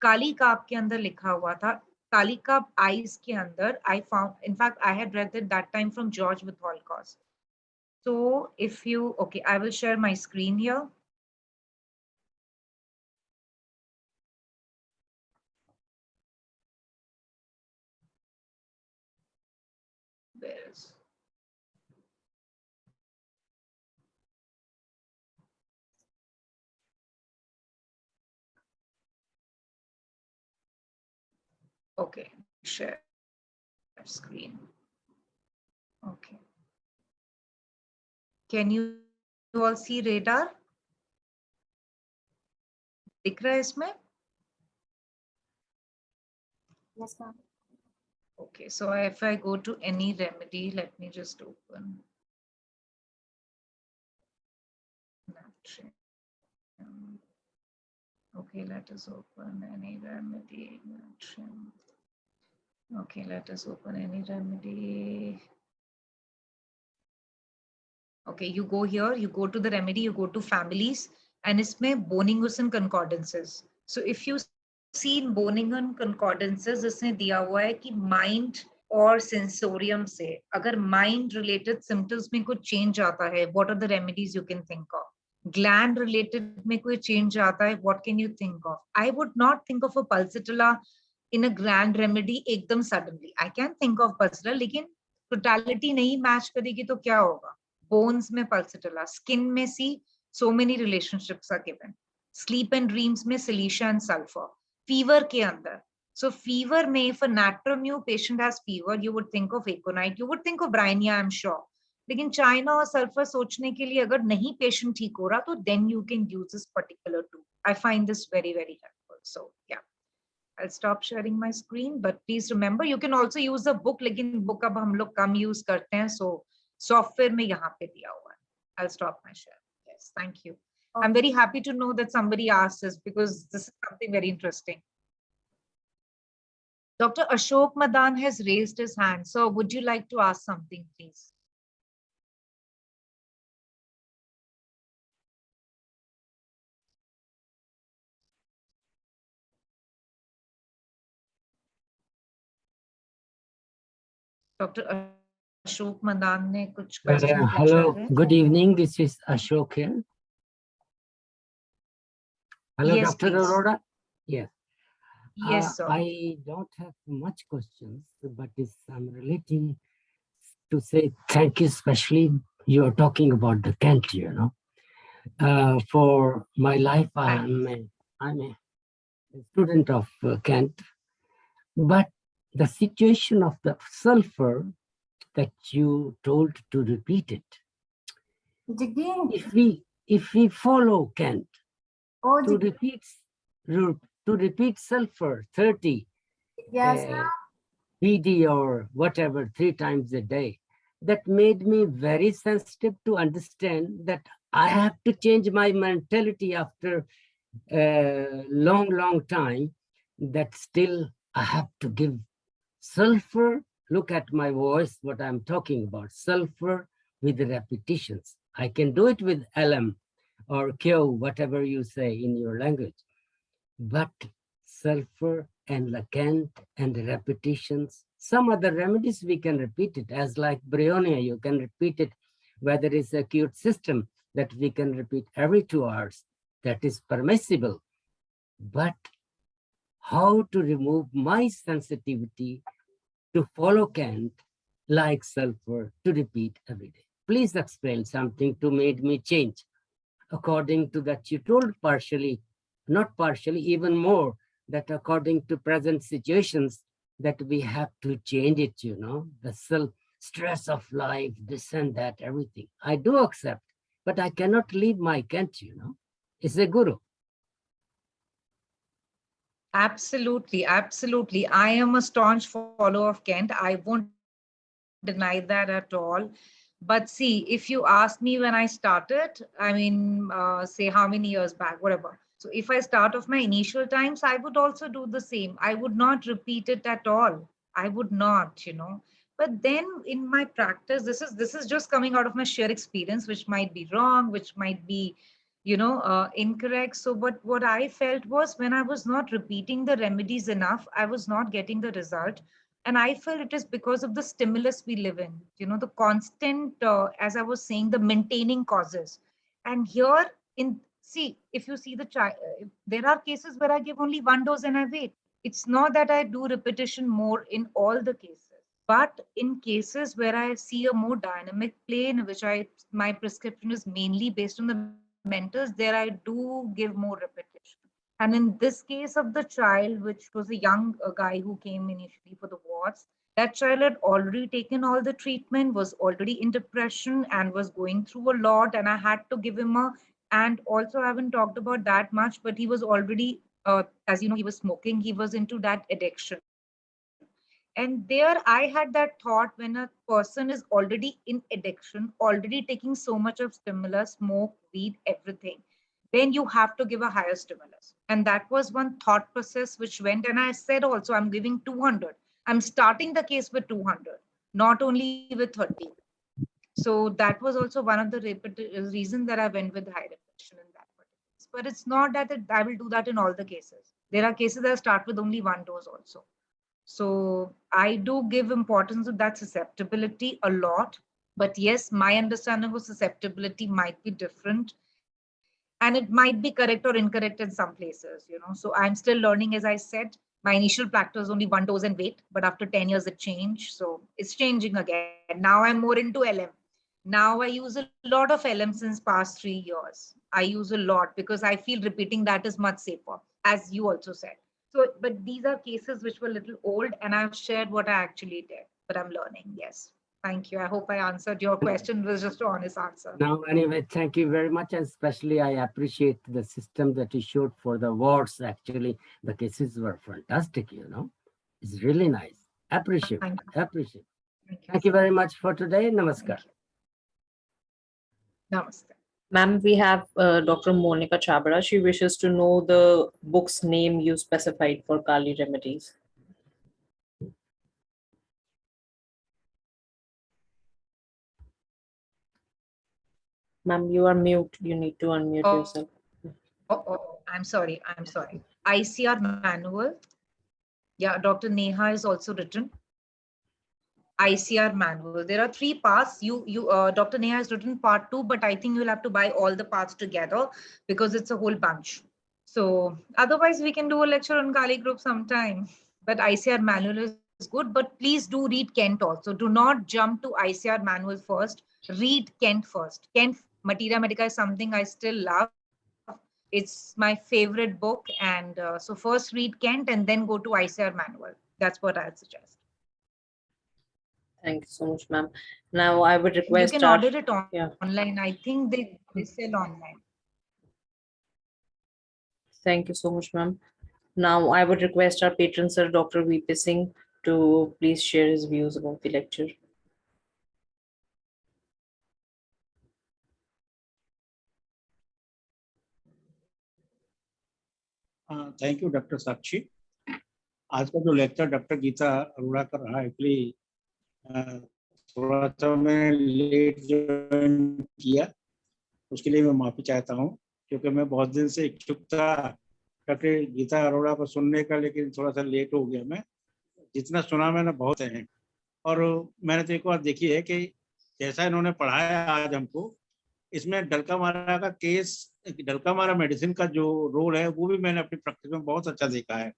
काली काप के अंदर लिखा हुआ था, काली काप आईज के अंदर I found, in fact I had read it that time from George Vitholkos. So if you, okay, I will share my screen here. Where is? Okay, share screen. Okay. Can you all see radar? दिख रहा है इसमें? Yes, ma'am. Okay, so if I go to any remedy, let me just open. Okay, let us open any remedy. Okay, let us open any remedy. Okay, you go here, you go to the remedy, you go to families, and इसमें Bonninghausen concordances. So if you see in Bonninghausen concordances, इसने दिया हुआ है कि mind और sensorium से अगर mind related symptoms में कुछ चेंज आता है, what are the remedies you can think of? Gland related में कोई चेंज आता है, what can you think of? I would not think of a pulsatilla in a gland remedy एकदम suddenly. I can think of pulsatilla, लेकिन totality नहीं match करेगी तो क्या होगा? बोन्स में पल्सिटिला, स्किन में सी, so many relationships are given. Sleep and dreams में silicia and sulfur. Fever के अंदर, so fever में if a natromute patient has fever, you would think of aconite, you would think of bryonia, I'm sure. लेकिन China और sulphur सोचने के लिए अगर नहीं पेशेंट ठीक हो रहा तो then you can use this particular tool. I find this very very helpful. So yeah, I'll stop sharing my screen, but please remember you can also use a book. लेकिन book अब हम लोग कम use करते हैं, so software में यहाँ पे दिया हुआ है. I'll stop my share. Yes, thank you. I'm very happy to know that somebody asked this because this is something very interesting. Dr. Ashok Madan has raised his hand. So would you like to ask something, please? Dr. Ashok Madan ne kuch question hello, hai. good evening. This is Ashok here. Hello, Yes, Dr. please. Arora. Yes. Yes, sir. I don't have much questions, but I'm relating to say thank you, especially you are talking about the Kent, you know. For my life, I'm a student of Kent, but the situation of the sulfur that you told to repeat it. If we follow Kent to repeat sulfur 30 PD or whatever 3 times a day, that made me very sensitive to understand that I have to change my mentality after a long time, that still I have to give sulfur. Look at my voice, what I'm talking about, sulfur with repetitions. I can do it with LM or Q, whatever you say in your language. But sulfur and Lacant and repetitions, some other remedies we can repeat it, as like bryonia, you can repeat it, whether it's a acute system that we can repeat every 2 hours, that is permissible. But how to remove my sensitivity to follow Kant like sulfur to repeat every day? Please explain something to make me change. According to that you told partially, not partially, even more, that according to present situations that we have to change it, you know, the stress of life, this and that, everything. I do accept, but I cannot leave my Kent, you know. It's a guru. Absolutely, absolutely. I am a staunch follower of Kent. I won't deny that at all. But see, if you ask me when I started, I mean, say how many years back, whatever. So if I start off my initial times, I would also do the same. I would not repeat it at all. I would not, you know. But then in my practice, this is just coming out of my sheer experience, which might be wrong, which might be, incorrect. So but what I felt was when I was not repeating the remedies enough, I was not getting the result. And I felt it is because of the stimulus we live in, the constant, as I was saying, the maintaining causes. And here in, see, if you see the child, there are cases where I give only one dose and I wait. It's not that I do repetition more in all the cases. But in cases where I see a more dynamic play in which my prescription is mainly based on the mentors, there I do give more repetition. And in this case of the child, which was a young guy who came initially for the wards, that child had already taken all the treatment, was already in depression and was going through a lot. And I had to give him and also I haven't talked about that much, but he was already, as you know, he was smoking, he was into that addiction. And there I had that thought, when a person is already in addiction, already taking so much of stimulus, smoke, weed, everything, then you have to give a higher stimulus. And that was one thought process which went. And I said also, I'm giving 200. I'm starting the case with 200, not only with 30. So that was also one of the reasons that I went with high repetition in that particular case. But it's not that I will do that in all the cases. There are cases that I start with only one dose also. So I do give importance to that susceptibility a lot. But yes, my understanding of susceptibility might be different, and it might be correct or incorrect in some places, you know. So I'm still learning. As I said, my initial practice was only 1 dose and wait, but after 10 years it changed. So it's changing again. Now I'm more into LM. Now I use a lot of LM since past 3 years. I use a lot because I feel repeating that is much safer, as you also said. So, but these are cases which were a little old, and I've shared what I actually did, but I'm learning. Yes. Thank you. I hope I answered your question. It was just an honest answer. Now, anyway, thank you very much. And especially I appreciate the system that you showed for the awards. Actually, the cases were fantastic, you know. It's really nice. Appreciate. Thank you. Appreciate. Thank you. Thank you very much for today. Namaskar. Thank you. Namaste. Ma'am, we have Dr. Monica Chabra. She wishes to know the book's name you specified for Kali remedies. Ma'am, you are mute. You need to unmute yourself. I'm sorry. I'm sorry. ICR manual. Yeah, Dr. Neha is also written. ICR manual. There are 3 parts. Dr. Neha has written part 2, but I think you'll have to buy all the parts together because it's a whole bunch. So otherwise we can do a lecture on Kali group sometime. But ICR manual is good, but please do read Kent also. Do not jump to ICR manual first. Read Kent first. Kent Materia Medica is something I still love. It's my favorite book. And so first read Kent and then go to ICR manual. That's what I'd suggest. Thank you so much, ma'am. Now I would You request can order it online. I think they sell online. Thank you so much, ma'am. Now I would request our patron sir, Dr. VP Singh, to please share his views about the lecture. Thank you doctor Sakshi. आज का जो lecture doctor Gita Arora कर रहा है, actually थोड़ा सा मैं late join किया, उसके लिए मैं माफ़ी चाहता हूँ, क्योंकि मैं बहुत दिन से इच्छुक था डॉक्टर गीता अरोड़ा को सुनने का, लेकिन थोड़ा सा लेट हो गया। मैं जितना सुना मैंने बहुत है, और मैंने तो एक बार देखी है कि जैसा इन्होंने पढ़ाया आज हमको, इसमें डलका मारा का केस, डलका मारा मेडिसिन का जो रोल है वो भी मैंने अपनी प्रैक्टिस में बहुत अच्छा देखा है,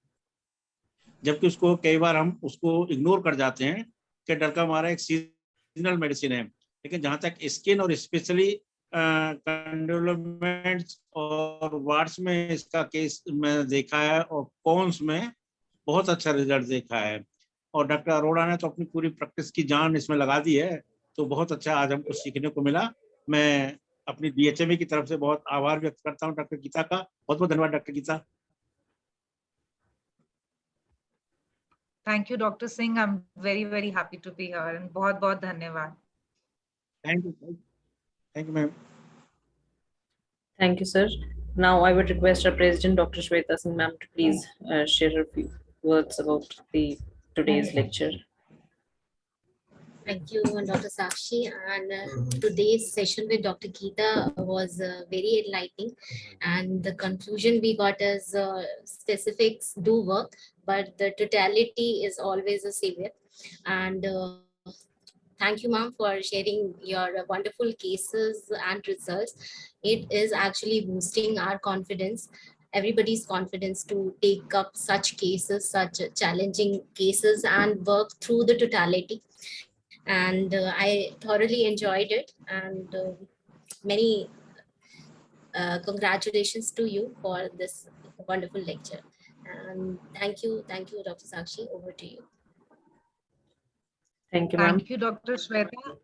जबकि उसको कई बार हम उसको इग्नोर कर जाते हैं कि डलका मारा एक सीजनल मेडिसिन है। लेकिन जहाँ तक स्किन और स्पेशली कंडोलमेंट्स और वार्ड्स में इसका केस मैंने देखा है, और कॉन्स में बहुत अच्छा रिजल्ट देखा है, और डॉक्टर अरोड़ा ने तो अपनी पूरी प्रैक्टिस की जान इसमें लगा दी है। तो बहुत अच्छा आज हमको सीखने को मिला। मैं अपनी DHMA की तरफ से बहुत आभार व्यक्त करता हूँ डॉक्टर गीता का। बहुत बहुत धन्यवाद doctor Geeta. Thank you, Dr. Singh. I'm very, very happy to be here, and बहुत बहुत धन्यवाद. Thank you, ma'am. Thank you, sir. Now I would request our president, Dr. Shweta Singh, ma'am, to please share her few words about today's lecture. Thank you, Dr. Sakshi. And today's session with Dr. Geeta was very enlightening. And the conclusion we got is specifics do work, but the totality is always a savior. And thank you, ma'am, for sharing your wonderful cases and results. It is actually boosting our confidence, everybody's confidence, to take up such cases, such challenging cases, and work through the totality. And I thoroughly enjoyed it, and many congratulations to you for this wonderful lecture. And thank you, Dr. Sakshi. Over to you. Thank you, ma'am. Thank you, Dr. Shweta.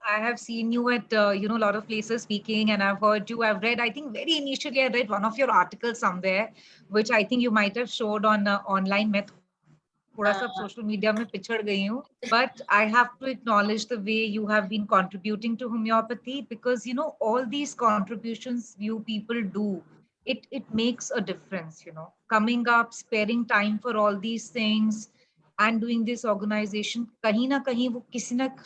I have seen you at a lot of places speaking, and I've heard you. I've read, I think very initially I read one of your articles somewhere, which I think you might have showed on online. मैं थोड़ा सा social media में पिछड़ गई हूँ. But I have to acknowledge the way you have been contributing to homeopathy, because all these contributions you people do, it makes a difference. Coming up, sparing time for all these things, and doing this organization, कहीं ना कहीं वो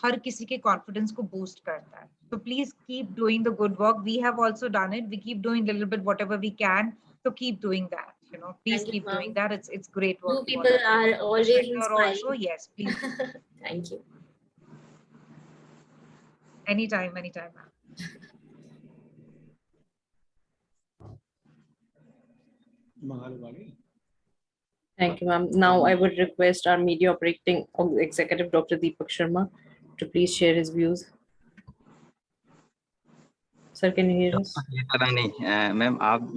हर किसी के confidence को boost करता है. So please keep doing the good work. We have also done it. We keep doing a little bit whatever we can. So keep doing that. You know, please Thank you, keep doing ma'am. that. It's great work. You people are always Also, inspiring. yes, please. Thank you. Anytime, anytime, ma'am. Thank you, ma'am. Now I would request our media operating executive, Dr. Deepak Sharma, to please share his views. Sir, can you hear us? Rani ma'am, आप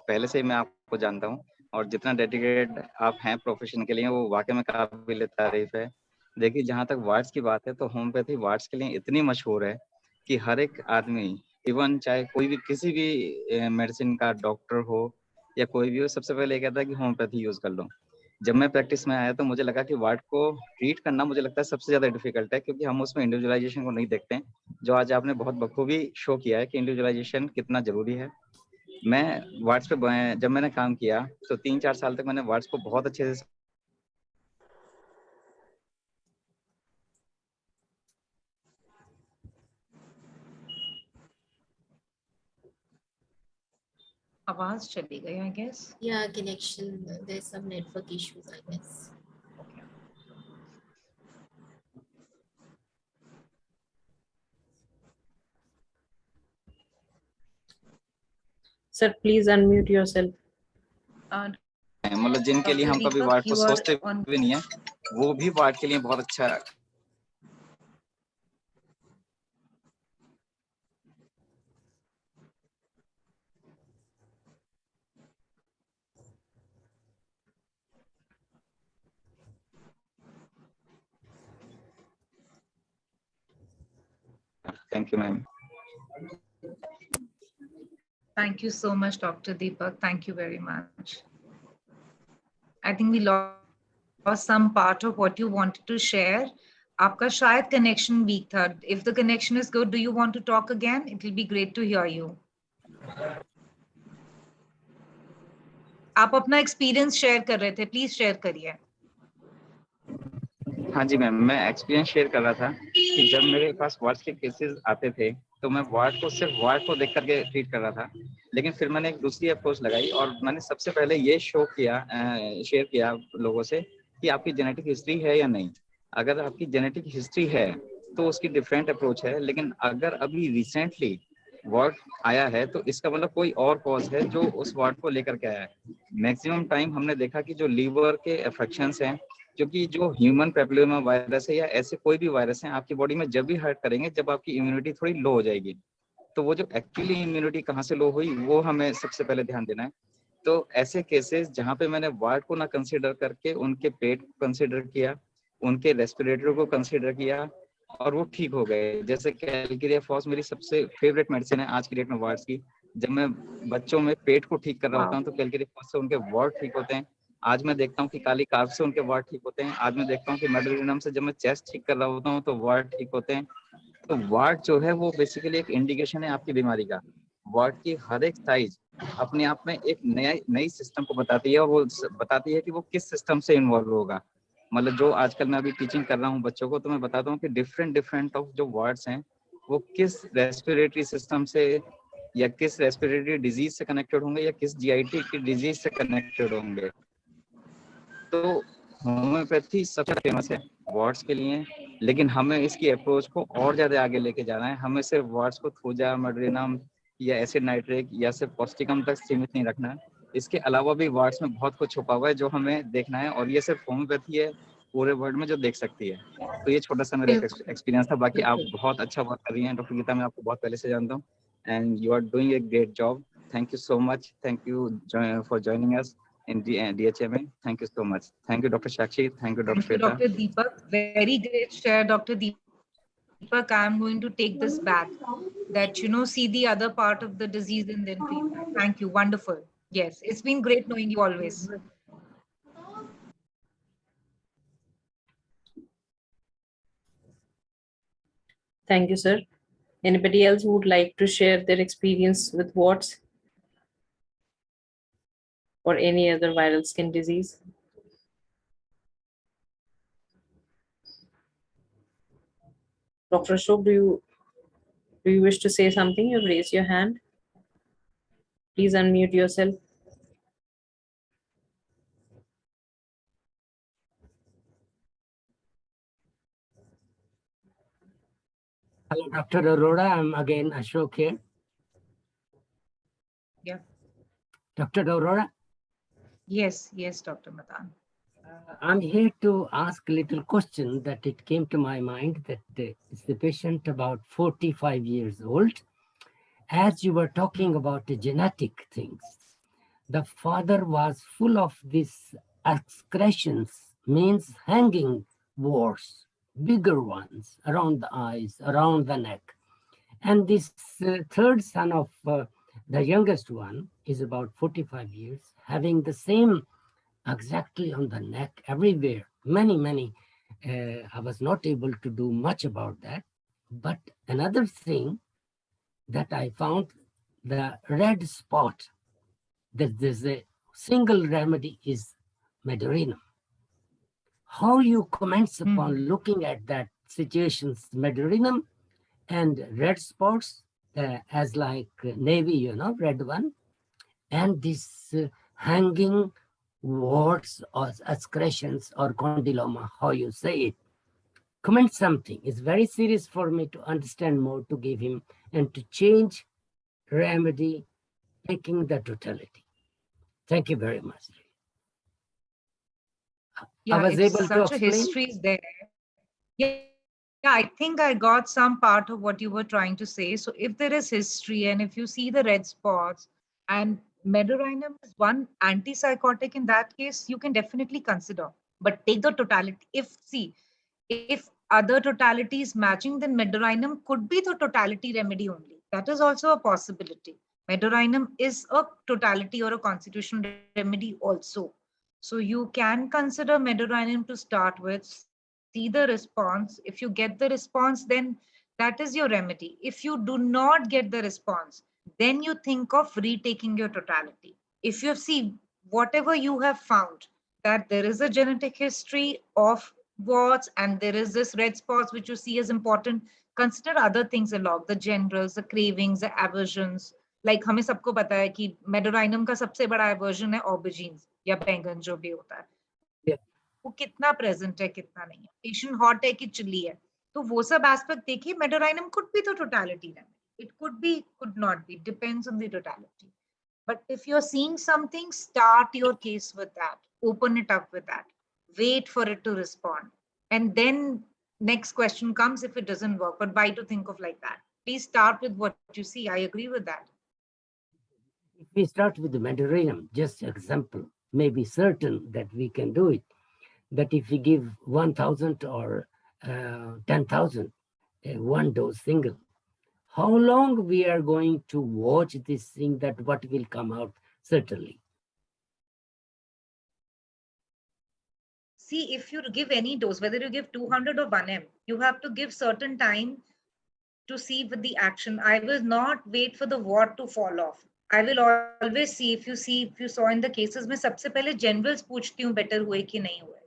पहले से ही मैं आपको जानता हूँ और जितना dedicated आप हैं प्रोफेशन के लिए वो वाकई में काबिल तारीफ है। देखिए, जहाँ तक वार्ड्स की बात है तो होम्योपैथी वार्ड्स के लिए इतनी मशहूर है कि हर एक आदमी, इवन चाहे कोई भी किसी भी मेडिसिन का डॉक्टर हो या कोई भी हो, सबसे पहले ये कहता है कि होम्योपैथी यूज कर लो। जब मैं प्रैक्टिस में आया तो मुझे लगा कि वार्ड को ट्रीट करना मुझे लगता है सबसे ज्यादा डिफिकल्ट है, क्योंकि हम उसमें इंडिविजुअलाइजेशन को नहीं देखते हैं, जो आज आपने बहुत बखूबी शो किया है कि इंडिविजुअलाइजेशन कितना जरूरी है। मैं वार्ड्स पे जब मैंने काम किया तो 3-4 साल तक मैंने वार्ड्स को बहुत अच्छे से आवाज चली गई, I guess. Yeah, connection. There's some network issues, I guess. Okay. Sir, please unmute yourself. मतलब जिनके लिए हम कभी वार्ड को सोचते भी नहीं है, वो भी वार्ड के लिए बहुत अच्छा है। Thank you, ma'am. Thank you so much, Dr. Deepak. Thank you very much. I think we lost some part of what you wanted to share. आपका शायद connection weak था. If the connection is good, do you want to talk again? It will be great to hear you. आप अपना experience share कर रहे थे. Please share करिए. हाँ जी मैम, मैं एक्सपीरियंस शेयर कर रहा था कि जब मेरे पास वार्ड के केसेस आते थे तो मैं वार्ड को सिर्फ वार्ड को देख करके ट्रीट कर रहा था, लेकिन फिर मैंने एक दूसरी अप्रोच लगाई और मैंने सबसे पहले ये शेयर किया लोगों से कि आपकी जेनेटिक हिस्ट्री है या नहीं। अगर आपकी जेनेटिक हिस्ट्री है तो उसकी डिफरेंट अप्रोच है, लेकिन अगर अभी रिसेंटली वार्ड आया है तो इसका मतलब कोई और कॉज है जो उस वार्ड को लेकर के आया है। मैक्सिमम टाइम हमने देखा कि जो लीवर के अफेक्शंस हैं, क्योंकि जो ह्यूमन पेपिलोमा वायरस है या ऐसे कोई भी वायरस है आपकी बॉडी में जब भी हर्ट करेंगे जब आपकी इम्यूनिटी थोड़ी लो हो जाएगी, तो वो जो एक्चुअली इम्यूनिटी कहाँ से लो हुई वो हमें सबसे पहले ध्यान देना है। तो ऐसे केसेस जहाँ पे मैंने वार्ड को ना कंसीडर करके उनके पेट को कंसीडर किया, उनके रेस्पिरेटर को कंसीडर किया और वो ठीक हो गए। जैसे कैलकेरिया फॉस मेरी सबसे फेवरेट मेडिसिन है आज की डेट में वार्ड्स की। जब मैं बच्चों में पेट को ठीक कर रहा होता हूँ तो कैलकेरिया फॉस से उनके वार्ड ठीक होते हैं। आज मैं देखता हूँ कि काली कार्ब से उनके वार्ड ठीक होते हैं। आज मैं देखता हूँ कि मेडोलिनम से जब मैं चेस्ट ठीक कर रहा होता हूँ तो वार्ड ठीक होते हैं। तो वार्ड जो है वो बेसिकली एक इंडिकेशन है आपकी बीमारी का। वार्ड की हर एक साइज अपने आप में एक नई सिस्टम को बताती है और वो बताती है कि वो किस सिस्टम से इन्वॉल्व होगा। मतलब जो आजकल मैं अभी टीचिंग कर रहा हूँ बच्चों को, तो मैं बताता हूँ कि डिफरेंट ऑफ जो वार्ड्स हैं वो किस रेस्पिरेटरी सिस्टम से या किस रेस्पिरेटरी डिजीज से कनेक्टेड होंगे या किस जीआईटी की डिजीज से कनेक्टेड होंगे। तो होम्योपैथी सबसे फेमस है वार्ड्स के लिए, लेकिन हमें इसकी अप्रोच को और ज्यादा आगे लेके जाना है। हमें सिर्फ वार्ड्स को थूजा, मेडोलिनम या एसिड नाइट्रिक या सिर्फ पौष्टिकम तक सीमित नहीं रखना है। इसके अलावा भी वार्ड्स में बहुत कुछ छुपा हुआ है जो हमें देखना है, और ये सिर्फ होम्योपैथी है पूरे वर्ल्ड में जो देख सकती है। तो ये छोटा सा मेरा एक्सपीरियंस था। बाकी आप बहुत अच्छा वर्क कर रही हैं डॉक्टर गीता, मैं आपको बहुत पहले से जानता हूँ and you are doing a great job. Thank you so much. Thank you for joining us in DHMA. Thank you so much. Thank you, Dr. Shakshi. Thank you, Dr. Shweta. Dr. Deepak. Very great share, Dr. Deepak. I'm going to take this back. That, see the other part of the disease and then treatment. Thank you. Wonderful. Yes, it's been great knowing you always. Thank you, sir. Anybody else who would like to share their experience with warts or any other viral skin disease? Dr. Ashok, do you wish to say something? You've raised your hand. Please unmute yourself. Hello, Dr. Arora. I'm again Ashok here. Yeah. Dr. Arora, Yes, yes, Dr. Madan. I'm here to ask a little question that it came to my mind that is the patient about 45 years old. As you were talking about the genetic things, the father was full of these excretions, means hanging warts, bigger ones around the eyes, around the neck. And this third son of the youngest one is about 45 years, having the same exactly on the neck, everywhere, many. I was not able to do much about that. But another thing that I found, the red spot, that there's a single remedy is Medorrhinum. How you comments upon looking at that situations, Medorrhinum and red spots as like navy, red one, and this hanging warts or excretions or condyloma, how you say it. Comment something. It's very serious for me to understand more, to give him and to change remedy, taking the totality. Thank you very much. Yeah, I was if able to such a explain. history is there, yeah, I think I got some part of what you were trying to say. So if there is history and if you see the red spots and Medorrhinum is one antipsychotic in that case, you can definitely consider. But take the totality. If other totality is matching, then Medorrhinum could be the totality remedy only. That is also a possibility. Medorrhinum is a totality or a constitutional remedy also. So you can consider Medorrhinum to start with, see the response. If you get the response, then that is your remedy. If you do not get the response, then you think of retaking your totality. If you see whatever you have found, that there is a genetic history of warts and there is this red spots which you see as important, consider other things along, the generals, the cravings, the aversions. Like हमें सबको पता है कि Medorrhinum का सबसे बड़ा aversion है ऑबजीन्स या बैंगन जो भी होता है, वो कितना प्रेजेंट है कितना नहीं है, पेशेंट हॉट है कि चिल्ली है, तो वो सब एस्पेक्ट देखिए. Medorrhinum could be the totality remedy, it could be, could not be, depends on the totality. But if you're seeing something, start your case with that, open it up with that, wait for it to respond, and then next question comes if it doesn't work. But why to think of like that? Please start with what you see. I agree with that. If we start with the Medorrhinum, just example, may be certain that we can do it. That if we give 1,000 or 10,000, one dose single, how long we are going to watch this thing, that what will come out certainly. See, if you give any dose, whether you give 200 or 1 m, you have to give certain time to see with the action. I will not wait for the wart to fall off. I will always see. If you saw in the cases, मैं सबसे पहले generals पूछती हूँ better हुए कि नहीं हुए.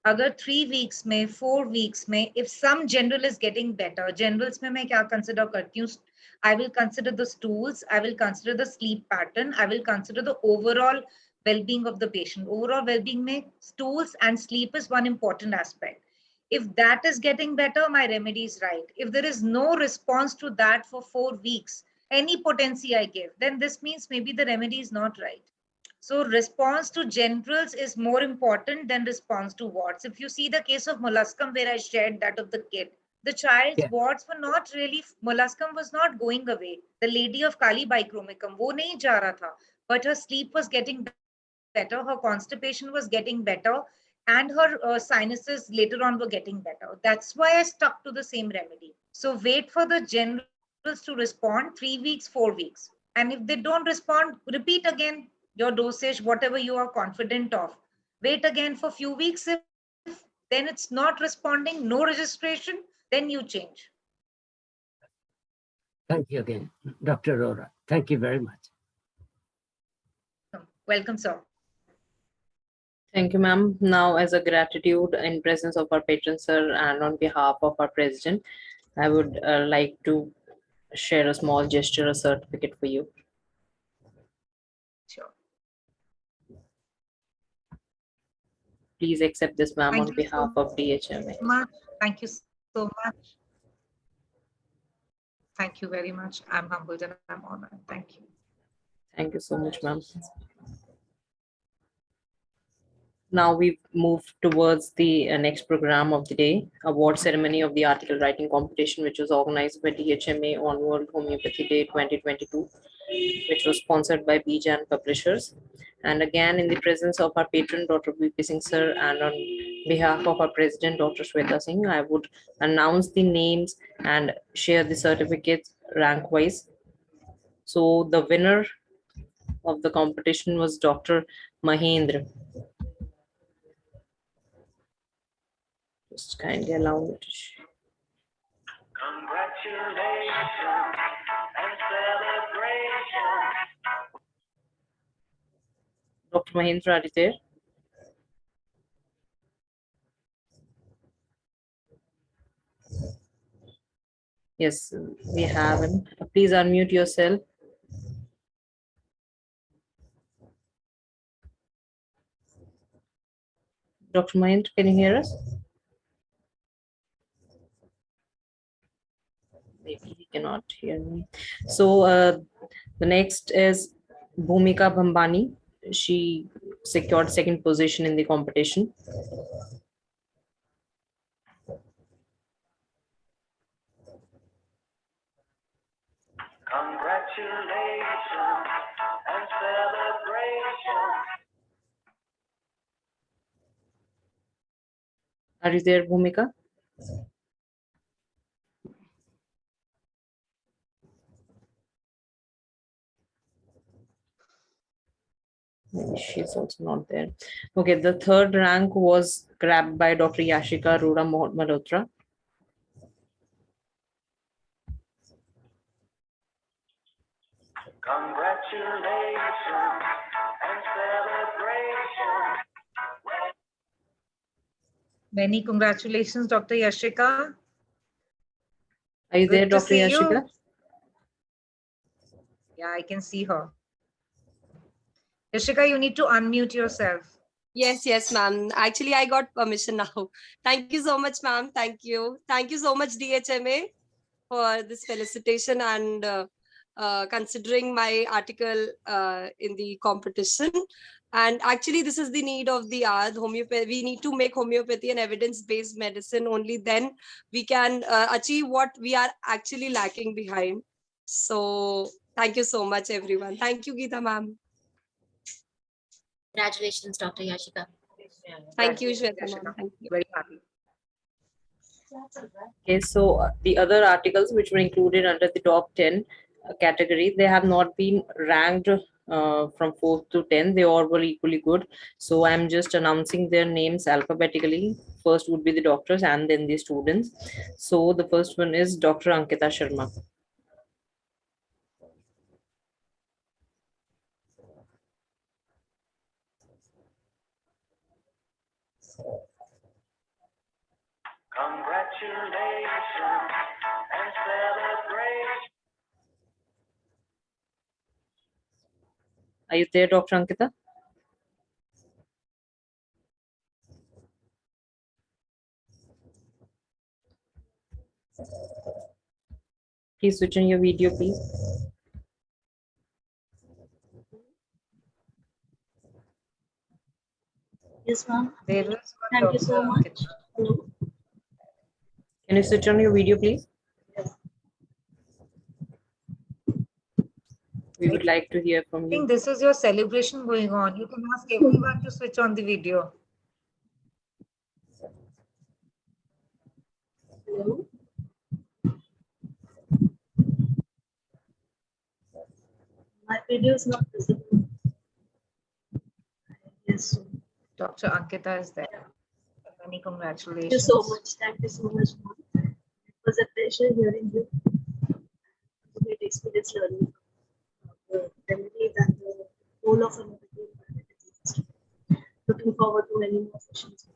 अगर 3 weeks में 4 weeks में if some general is getting better, generals में मैं क्या consider करती हूँ, I will consider the stools, I will consider the sleep pattern, I will consider the overall well-being of the patient. Overall well-being में stools and sleep is one important aspect. If that is getting better, my remedy is right. If there is no response to that for 4 weeks, any potency I give, then this means maybe the remedy is not right. So response to generals is more important than response to warts. If you see the case of molluscum where I shared that of the kid, the child's warts were not really, molluscum was not going away. The lady of Kali bichromicum, wo nahi ja raha tha, but her sleep was getting better, her constipation was getting better, and her sinuses later on were getting better. That's why I stuck to the same remedy. So wait for the generals to respond 3 weeks, 4 weeks. And if they don't respond, repeat again your dosage, whatever you are confident of. Wait again for few weeks. If then it's not responding, no registration, then you change. Thank you again, Dr. Arora. Thank you very much. Welcome, sir. Thank you, ma'am. Now, as a gratitude in presence of our patron, sir, and on behalf of our president, I would like to share a small gesture, a certificate for you. Sure. Please accept this, ma'am, Thank on you behalf so of DHMA. much. Thank you so much. Thank you very much. I'm humbled and I'm honored. Thank you. Thank you so much, ma'am. Now we've moved towards the next program of the day, award ceremony of the article writing competition, which was organized by DHMA on World Homeopathy Day 2022, which was sponsored by BJAN Publishers. And again, in the presence of our patron, Dr. VP Singh sir, and on behalf of our president, Dr. Shweta Singh, I would announce the names and share the certificates rank-wise. So the winner of the competition was Dr. Mahendra. Just kindly allow me to share. Congratulations and celebration. Dr. Mahendra, are you there? Yes, we have him. Please unmute yourself. Dr. Mahendra, can you hear us? Maybe he cannot hear me. So the next is Bhumika Bhambani. She secured second position in the competition. Congratulations and celebration. Are you there, Bhumika? Maybe she's also not there. Okay, the third rank was grabbed by Dr. Yashika Arora Malhotra. Congratulations and celebration. Many congratulations, Dr. Yashika. Are you Good there, to Dr. see you. Yashika? Yeah, I can see her. Yashika, you need to unmute yourself. Yes, ma'am. Actually, I got permission now. Thank you so much, ma'am. Thank you. Thank you so much, DHMA, for this felicitation and considering my article in the competition. And actually, this is the need of the hour. Homeopathy. We need to make homeopathy an evidence-based medicine. Only then we can achieve what we are actually lacking behind. So thank you so much, everyone. Thank you, Geeta, ma'am. Congratulations, Dr. Yashika. Thank you, Congratulations, Shweta, ma'am. Yashika. Thank you. Very happy. Okay, so the other articles which were included under the top 10 category, they have not been ranked from 4th to 10th. They all were equally good. So I'm just announcing their names alphabetically. First would be the doctors and then the students. So the first one is Dr. Ankita Sharma. Congratulations and celebration. Are you there, Dr. Ankita? Please switch on your video, please. Yes, ma'am. There is one Thank you so Dr. much. Ankita. Hello. Can you switch on your video, please? We would like to hear from I you. think this is your celebration going on. You can ask everyone to switch on the video. Hello. My video is not visible. Yes. Dr. Ankita is there. Many Thank you congratulations. so much. Thank you so much, ma'am. It was a pleasure hearing you. A great experience learning the remedies and the whole of homeopathy. Looking forward to many more sessions.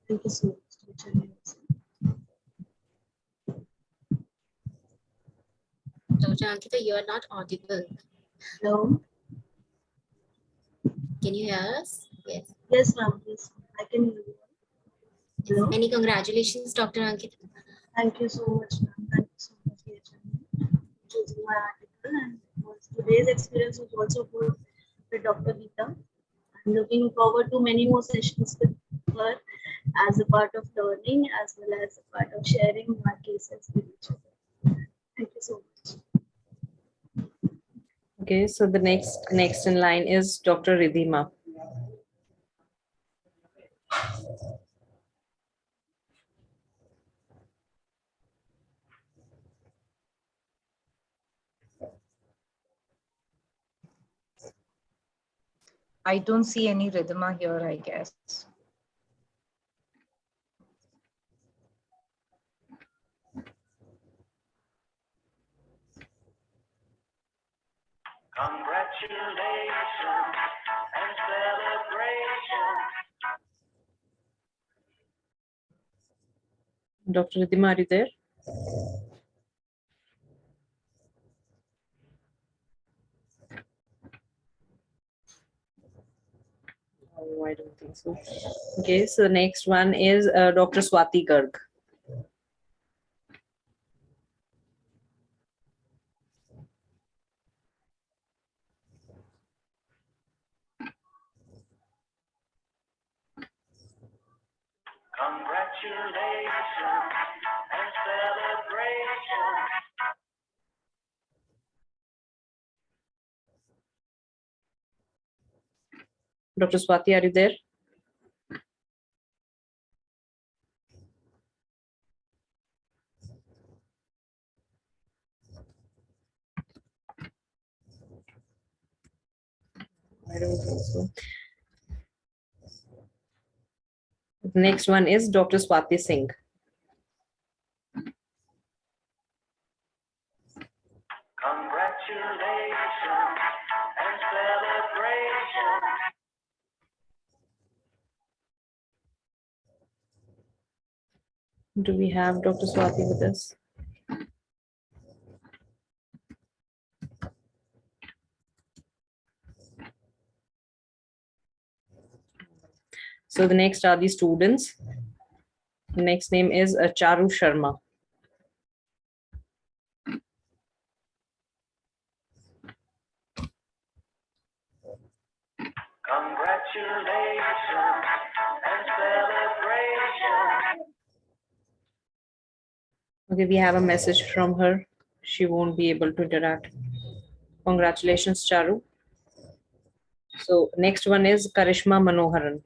Thank you so much. Dr. Ankita, you are not audible. Hello. Can you hear us? Yes. Yes, ma'am. Yes, I can hear you. Hello. Any congratulations, Dr. Ankit? Thank you so much, ma'am. Thank you so much, DHMA, for choosing my article. And today's experience was also good with Dr. Geeta. I'm looking forward to many more sessions with her as a part of learning as well as a part of sharing my cases with each other. Thank you so much. Okay, so the next in line is Dr. Ridhima. I don't see any Ridhima here, I guess. Congratulations and celebration. Dr. Ridhima, are you there? Oh, I don't think so. Okay, so the next one is Dr. Swati Garg. Congratulations and celebration. Dr. Swati, are you there? I don't think so. The next one is Dr. Swati Singh. Congratulations and celebration. Do we have Dr. Swati with us? So the next are the students. The next name is Charu Sharma. Congratulations and celebration. Okay, we have a message from her. She won't be able to interact. Congratulations, Charu. So next one is Karishma Manoharan.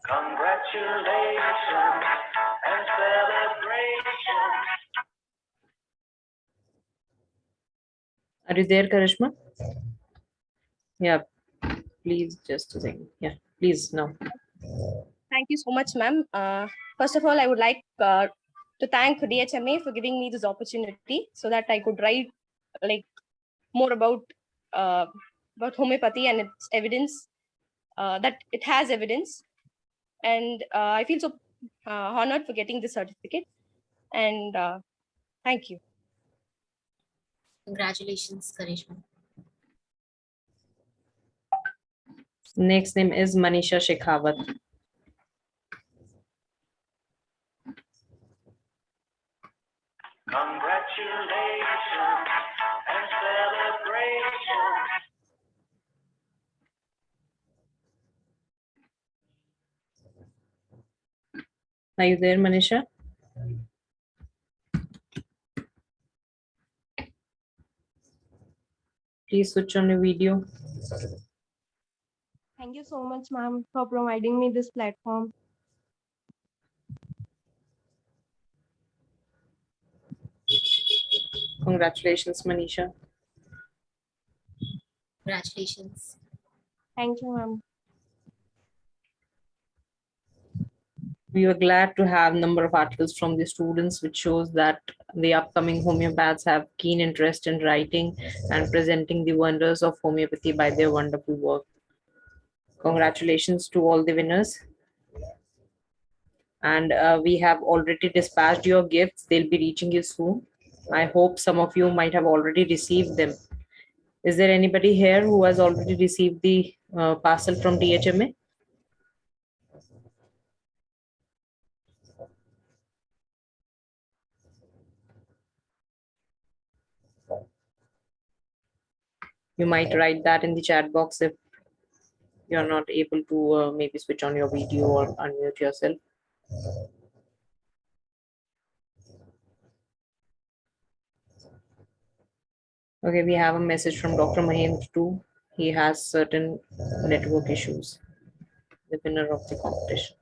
Congratulations and celebration. Are you there, Karishma? Yeah, please just a second. Yeah, please now. Thank you so much, ma'am. First of all, I would like to thank DHMA for giving me this opportunity so that I could write like more about homeopathy and its evidence, that it has evidence. And I feel so honored for getting this certificate. And thank you. Congratulations, Karishma. Next name is Manisha Shekhawat. Congratulations and celebration. Are you there, Manisha? Please switch on your video. Thank you so much, ma'am, for providing me this platform. Congratulations, Manisha. Congratulations. Thank you, ma'am. We were glad to have a number of articles from the students, which shows that the upcoming homeopaths have keen interest in writing and presenting the wonders of homeopathy by their wonderful work. Congratulations to all the winners. And we have already dispatched your gifts. They'll be reaching you soon. I hope some of you might have already received them. Is there anybody here who has already received the parcel from DHMA? You might write that in the chat box if you're not able to maybe switch on your video or unmute yourself. Okay, we have a message from Dr. Mahendra too. He has certain network issues. The winner of the competition.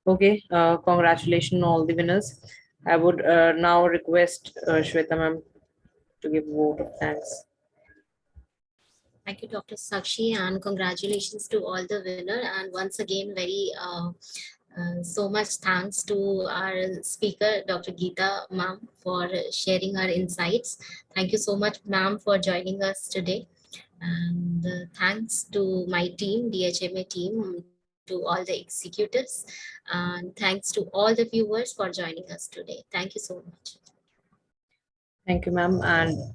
Okay, congratulations all the winners. I would now request Shweta ma'am to give a vote of thanks. Thank you, Dr. Sakshi, and congratulations to all the winner. And once again, very so much thanks to our speaker, Dr. Geeta ma'am, for sharing her insights. Thank you so much, ma'am, for joining us today. And thanks to my team, DHMA team, to all the executives, and thanks to all the viewers for joining us today. Thank you so much. Thank you, ma'am. And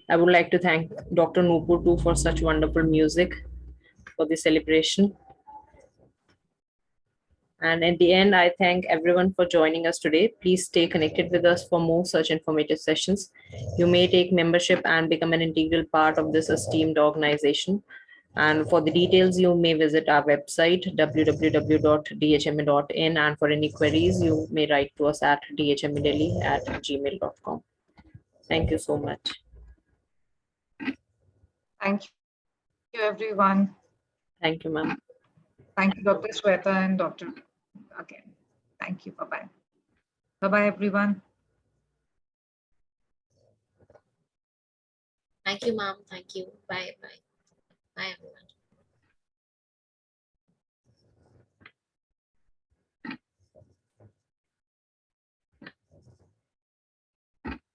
I would like to thank Dr. Nupur too for such wonderful music for the celebration. And at the end, I thank everyone for joining us today. Please stay connected with us for more such informative sessions. You may take membership and become an integral part of this esteemed organization. And for the details, you may visit our website, www.dhma.in. And for any queries, you may write to us at dhmadelhi@gmail.com. Thank you so much. Thank you, everyone. Thank you, ma'am. Thank you, Dr. Shweta and Dr. again. Thank you. Bye-bye. Bye-bye, everyone. Thank you, ma'am. Thank you. Bye. Bye.